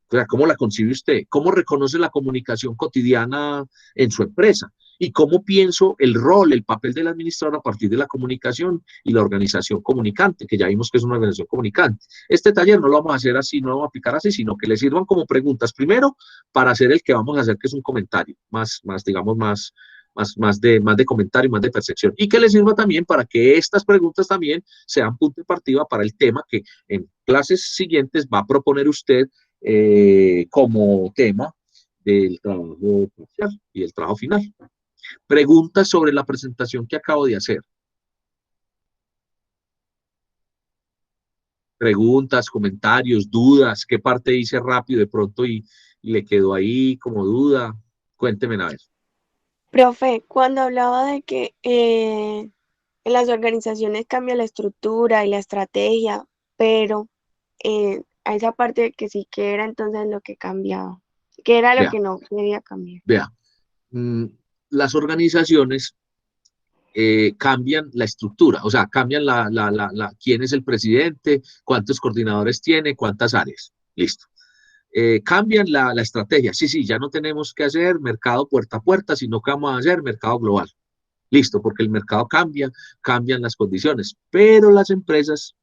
O sea, ¿cómo la concibe usted? ¿Cómo reconoce la comunicación cotidiana en su empresa? ¿Y cómo pienso el rol, el papel del administrador a partir de la comunicación y la organización comunicante, que ya vimos que es una organización comunicante? Este taller no lo vamos a hacer así, no lo vamos a aplicar así, sino que le sirvan como preguntas. Primero, para hacer el que vamos a hacer, que es un comentario, digamos, más de comentario, más de percepción. Y que le sirva también para que estas preguntas también sean punto de partida para el tema que en clases siguientes va a proponer usted como tema del trabajo parcial y del trabajo final. Preguntas sobre la presentación que acabo de hacer. Preguntas, comentarios, dudas, qué parte hice rápido de pronto y le quedó ahí como duda. Cuénteme a ver. Profe, cuando hablaba de que en las organizaciones cambia la estructura y la estrategia, pero a esa parte que sí que era entonces lo que cambiaba, que era lo Vea, que no quería cambiar. vea. Las organizaciones cambian la estructura, o sea, cambian quién es el presidente, cuántos coordinadores tiene, cuántas áreas. Listo. Cambian la estrategia. Sí, ya no tenemos que hacer mercado puerta a puerta, sino que vamos a hacer mercado global. Listo, porque el mercado cambia, cambian las condiciones, pero las empresas,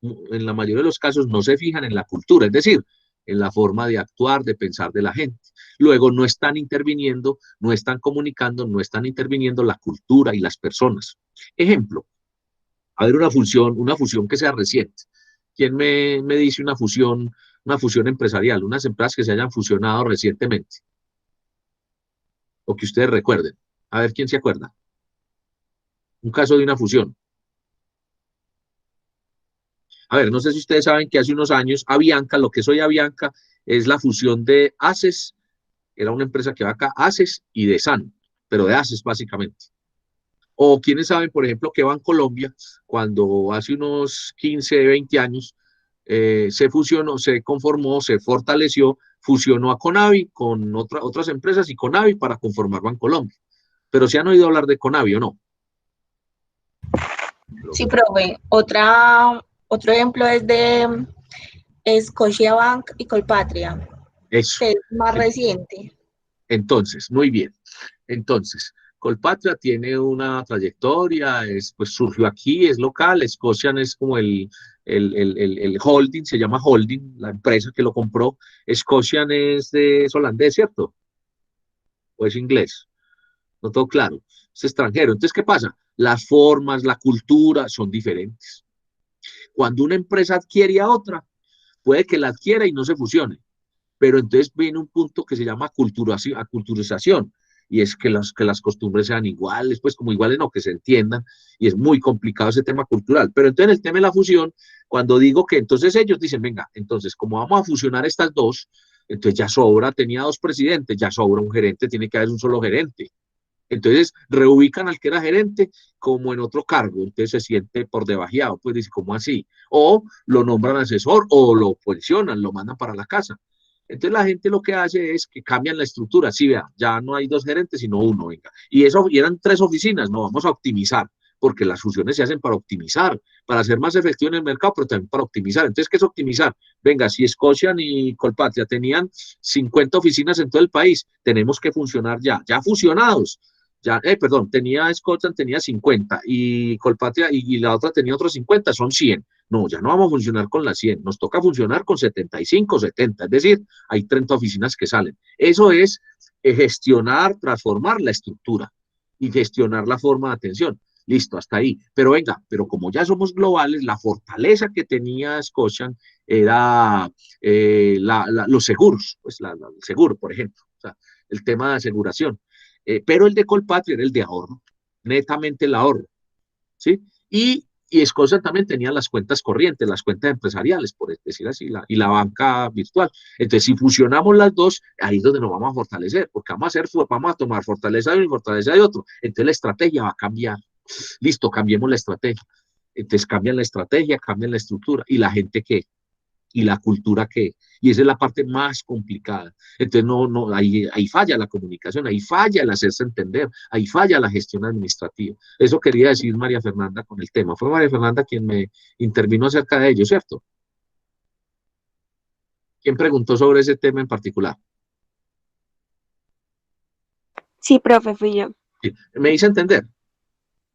en la mayoría de los casos, no se fijan en la cultura, es decir, en la forma de actuar, de pensar de la gente. Luego no están interviniendo, no están comunicando, no están interviniendo la cultura y las personas. Ejemplo, a ver una fusión que sea reciente. ¿Quién me dice una fusión empresarial, unas empresas que se hayan fusionado recientemente? O que ustedes recuerden. A ver quién se acuerda. Un caso de una fusión. A ver, no sé si ustedes saben que hace unos años Avianca, lo que es hoy Avianca, es la fusión de ACES, era una empresa que va acá, ACES y de SAN, pero de ACES básicamente. O quienes saben, por ejemplo, que Bancolombia, cuando hace unos 15, 20 años, se fusionó, se conformó, se fortaleció, fusionó a Conavi con otras empresas y Conavi para conformar Bancolombia. Pero ¿se han oído hablar de Conavi o no? Sí, profe. Otro ejemplo es de Scotiabank y Colpatria, Eso. que es más reciente. Entonces, muy bien. Entonces, Colpatria tiene una trayectoria, pues surgió aquí, es local, Scotian es como el holding, se llama holding, la empresa que lo compró. Scotian es holandés, ¿cierto? ¿O es inglés? No todo claro, es extranjero. Entonces, ¿qué pasa? Las formas, la cultura son diferentes. Cuando una empresa adquiere a otra, puede que la adquiera y no se fusione, pero entonces viene un punto que se llama aculturización, y es que las costumbres sean iguales, pues como iguales no, que se entiendan, y es muy complicado ese tema cultural. Pero entonces en el tema de la fusión, cuando digo que entonces ellos dicen, venga, entonces como vamos a fusionar estas dos, entonces ya sobra, tenía dos presidentes, ya sobra un gerente, tiene que haber un solo gerente. Entonces reubican al que era gerente como en otro cargo, entonces se siente por debajeado, pues dice, ¿cómo así? O lo nombran asesor o lo pensionan, lo mandan para la casa. Entonces la gente lo que hace es que cambian la estructura. Sí, vea, ya no hay dos gerentes, sino uno, venga. Y eran 3 oficinas, no, vamos a optimizar, porque las fusiones se hacen para optimizar, para ser más efectivo en el mercado, pero también para optimizar. Entonces, ¿qué es optimizar? Venga, si Scotian y Colpatria tenían 50 oficinas en todo el país, tenemos que funcionar ya fusionados. Scotian tenía 50 y Colpatria y la otra tenía otros 50, son 100. No, ya no vamos a funcionar con las 100, nos toca funcionar con 75, 70, es decir, hay 30 oficinas que salen. Eso es gestionar, transformar la estructura y gestionar la forma de atención. Listo, hasta ahí. Pero venga, pero como ya somos globales, la fortaleza que tenía Scotian era los seguros, pues el seguro, por ejemplo, o sea, el tema de aseguración. Pero el de Colpatria era el de ahorro, netamente el ahorro, ¿sí? Y Scotiabank también tenía las cuentas corrientes, las cuentas empresariales, por decir así, y la banca virtual. Entonces, si fusionamos las dos, ahí es donde nos vamos a fortalecer, porque vamos a tomar fortaleza de uno y fortaleza de otro. Entonces, la estrategia va a cambiar. Listo, cambiemos la estrategia. Entonces, cambian la estrategia, cambian la estructura. ¿Y la gente qué? y la cultura qué. Y esa es la parte más complicada. Entonces, ahí falla la comunicación, ahí falla el hacerse entender, ahí falla la gestión administrativa. Eso quería decir María Fernanda con el tema. Fue María Fernanda quien me intervino acerca de ello, ¿cierto? ¿Quién preguntó sobre ese tema en particular? Sí, profe, fui yo. Sí. ¿Me hice entender?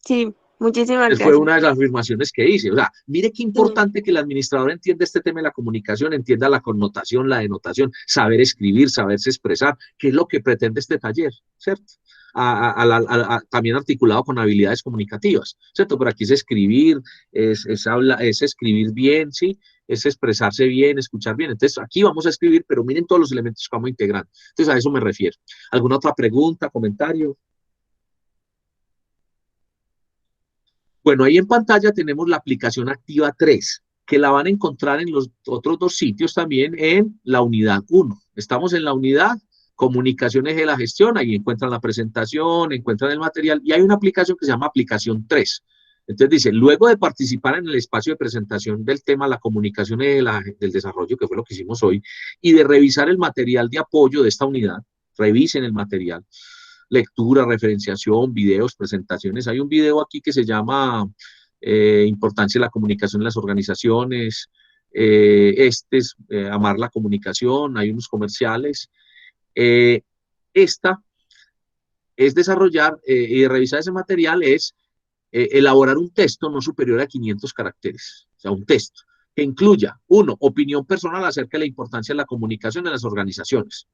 Sí, muchísimas Fue gracias. una de las afirmaciones que hice. O sea, mire qué importante que el administrador entienda este tema de la comunicación, entienda la connotación, la denotación, saber escribir, saberse expresar, que es lo que pretende este taller, ¿cierto? También articulado con habilidades comunicativas, ¿cierto? Pero aquí es escribir, es escribir bien, ¿sí? Es expresarse bien, escuchar bien. Entonces, aquí vamos a escribir, pero miren todos los elementos que vamos a integrar. Entonces, a eso me refiero. ¿Alguna otra pregunta, comentario? Bueno, ahí en pantalla tenemos la aplicación Activa 3, que la van a encontrar en los otros dos sitios también en la unidad 1. Estamos en la unidad Comunicaciones de la Gestión, ahí encuentran la presentación, encuentran el material, y hay una aplicación que se llama Aplicación 3. Entonces dice, luego de participar en el espacio de presentación del tema la comunicación del desarrollo, que fue lo que hicimos hoy, y de revisar el material de apoyo de esta unidad, revisen el material, lectura, referenciación, videos, presentaciones. Hay un video aquí que se llama Importancia de la comunicación en las organizaciones, Amar la comunicación, hay unos comerciales. Esta es desarrollar y revisar ese material es elaborar un texto no superior a 500 caracteres, o sea, un texto que incluya, 1, opinión personal acerca de la importancia de la comunicación en las organizaciones,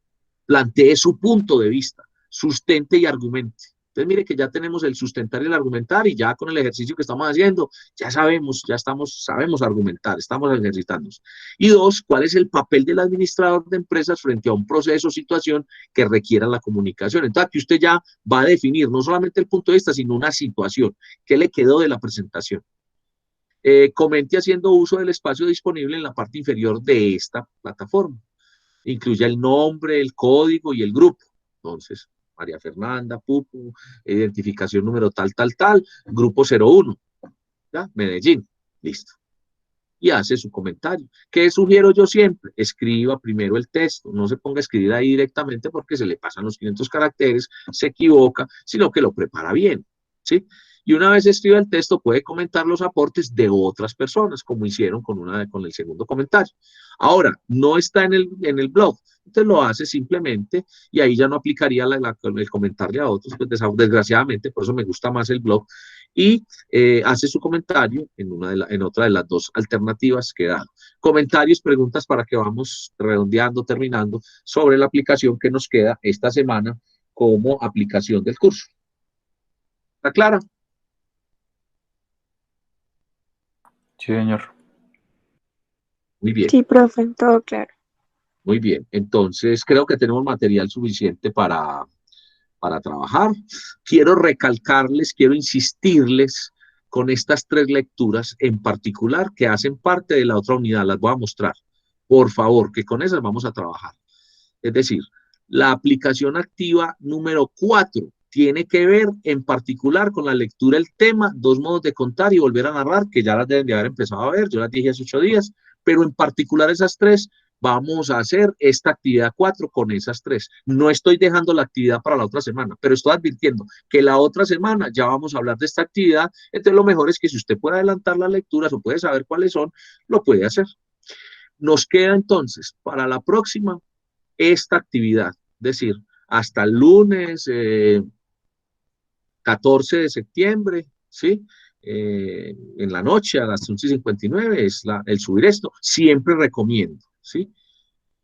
plantee su punto de vista, sustente y argumente. Entonces, mire que ya tenemos el sustentar y el argumentar, y ya con el ejercicio que estamos haciendo, ya sabemos argumentar, estamos ejercitándonos. Y 2, ¿cuál es el papel del administrador de empresas frente a un proceso o situación que requiera la comunicación? Entonces, aquí usted ya va a definir no solamente el punto de vista, sino una situación. ¿Qué le quedó de la presentación? Comente haciendo uso del espacio disponible en la parte inferior de esta plataforma. Incluye el nombre, el código y el grupo. Entonces, María Fernanda, Pupu, identificación número tal, grupo 01, ¿ya? Medellín, listo. Y hace su comentario. ¿Qué sugiero yo siempre? Escriba primero el texto, no se ponga a escribir ahí directamente porque se le pasan los 500 caracteres, se equivoca, sino que lo prepara bien, ¿sí? Y una vez escriba el texto, puede comentar los aportes de otras personas, como hicieron con el segundo comentario. Ahora, no está en el blog, entonces lo hace simplemente, y ahí ya no aplicaría el comentarle a otros, pues desgraciadamente, por eso me gusta más el blog, y hace su comentario en otra de las dos alternativas que he dado. Comentarios, preguntas para que vamos redondeando, terminando, sobre la aplicación que nos queda esta semana como aplicación del curso. ¿Está clara? Sí, señor. Muy bien. Sí, profe, todo claro. Muy bien. Entonces, creo que tenemos material suficiente para trabajar. Quiero recalcarles, quiero insistirles con estas 3 lecturas en particular que hacen parte de la otra unidad. Las voy a mostrar. Por favor, que con esas vamos a trabajar. Es decir, la aplicación activa número 4 tiene que ver en particular con la lectura del tema, 2 modos de contar y volver a narrar, que ya las deben de haber empezado a ver, yo las dije hace 8 días, pero en particular esas 3, vamos a hacer esta actividad 4 con esas 3. No estoy dejando la actividad para la otra semana, pero estoy advirtiendo que la otra semana ya vamos a hablar de esta actividad, entonces lo mejor es que si usted puede adelantar las lecturas o puede saber cuáles son, lo puede hacer. Nos queda entonces para la próxima esta actividad, es decir, hasta el lunes 14 de septiembre, ¿sí? En la noche a las 11:59 es el subir esto. Siempre recomiendo, ¿sí?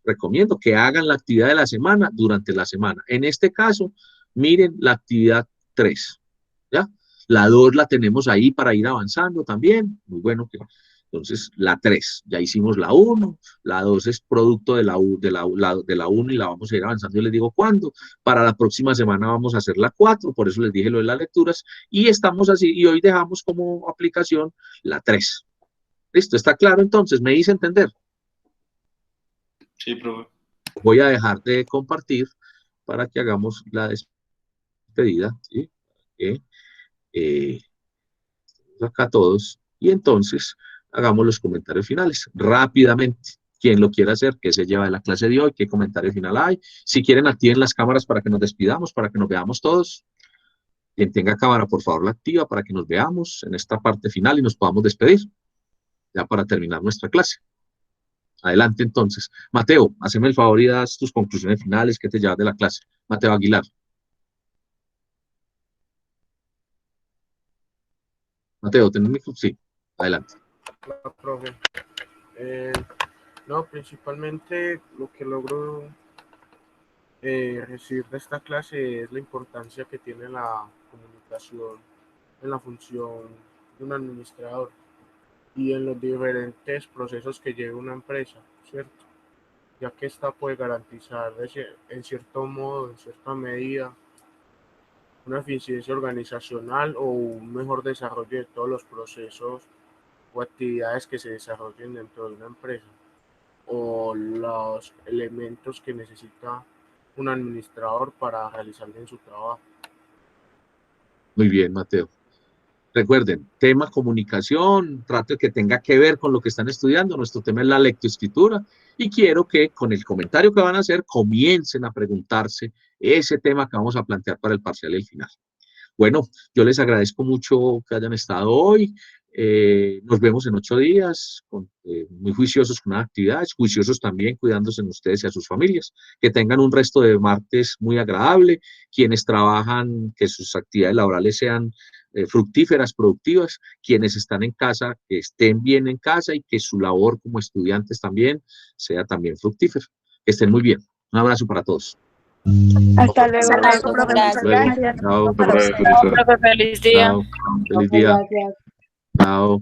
Recomiendo que hagan la actividad de la semana durante la semana. En este caso, miren la actividad 3, ¿ya? La 2 la tenemos ahí para ir avanzando también. Muy bueno que... Entonces, la 3, ya hicimos la 1, la 2 es producto de la 1 y la vamos a ir avanzando. Yo les digo cuándo. Para la próxima semana vamos a hacer la 4, por eso les dije lo de las lecturas. Y estamos así, y hoy dejamos como aplicación la 3. ¿Listo? ¿Está claro entonces? ¿Me hice entender? Sí, profe. Voy a dejar de compartir para que hagamos la despedida, ¿sí? Acá todos. Y entonces hagamos los comentarios finales rápidamente. ¿Quién lo quiere hacer? ¿Qué se lleva de la clase de hoy? ¿Qué comentario final hay? Si quieren, activen las cámaras para que nos despidamos, para que nos veamos todos. Quien tenga cámara, por favor, la activa para que nos veamos en esta parte final y nos podamos despedir, ya para terminar nuestra clase. Adelante, entonces. Mateo, hazme el favor y das tus conclusiones finales, ¿qué te llevas de la clase? Mateo Aguilar. Mateo, ¿tenés micro? Sí, adelante. Hola, profe. No, principalmente lo que logro recibir de esta clase es la importancia que tiene la comunicación en la función de un administrador y en los diferentes procesos que lleva una empresa, ¿cierto? Ya que esta puede garantizar en cierto modo, en cierta medida, una eficiencia organizacional o un mejor desarrollo de todos los procesos o actividades que se desarrollen dentro de una empresa, o los elementos que necesita un administrador para realizar bien su trabajo. Muy bien, Mateo. Recuerden, tema comunicación, trato de que tenga que ver con lo que están estudiando. Nuestro tema es la lectoescritura y quiero que con el comentario que van a hacer comiencen a preguntarse ese tema que vamos a plantear para el parcial y el final. Bueno, yo les agradezco mucho que hayan estado hoy. Nos vemos en 8 días, muy juiciosos con las actividades, juiciosos también cuidándose en ustedes y a sus familias. Que tengan un resto de martes muy agradable. Quienes trabajan, que sus actividades laborales sean fructíferas, productivas. Quienes están en casa, que estén bien en casa y que su labor como estudiantes también sea también fructífera. Que estén muy bien. Un abrazo para todos. Hasta luego, profe. muchas gracias. Chao. Profe, feliz día. Chao. Feliz día. Chao.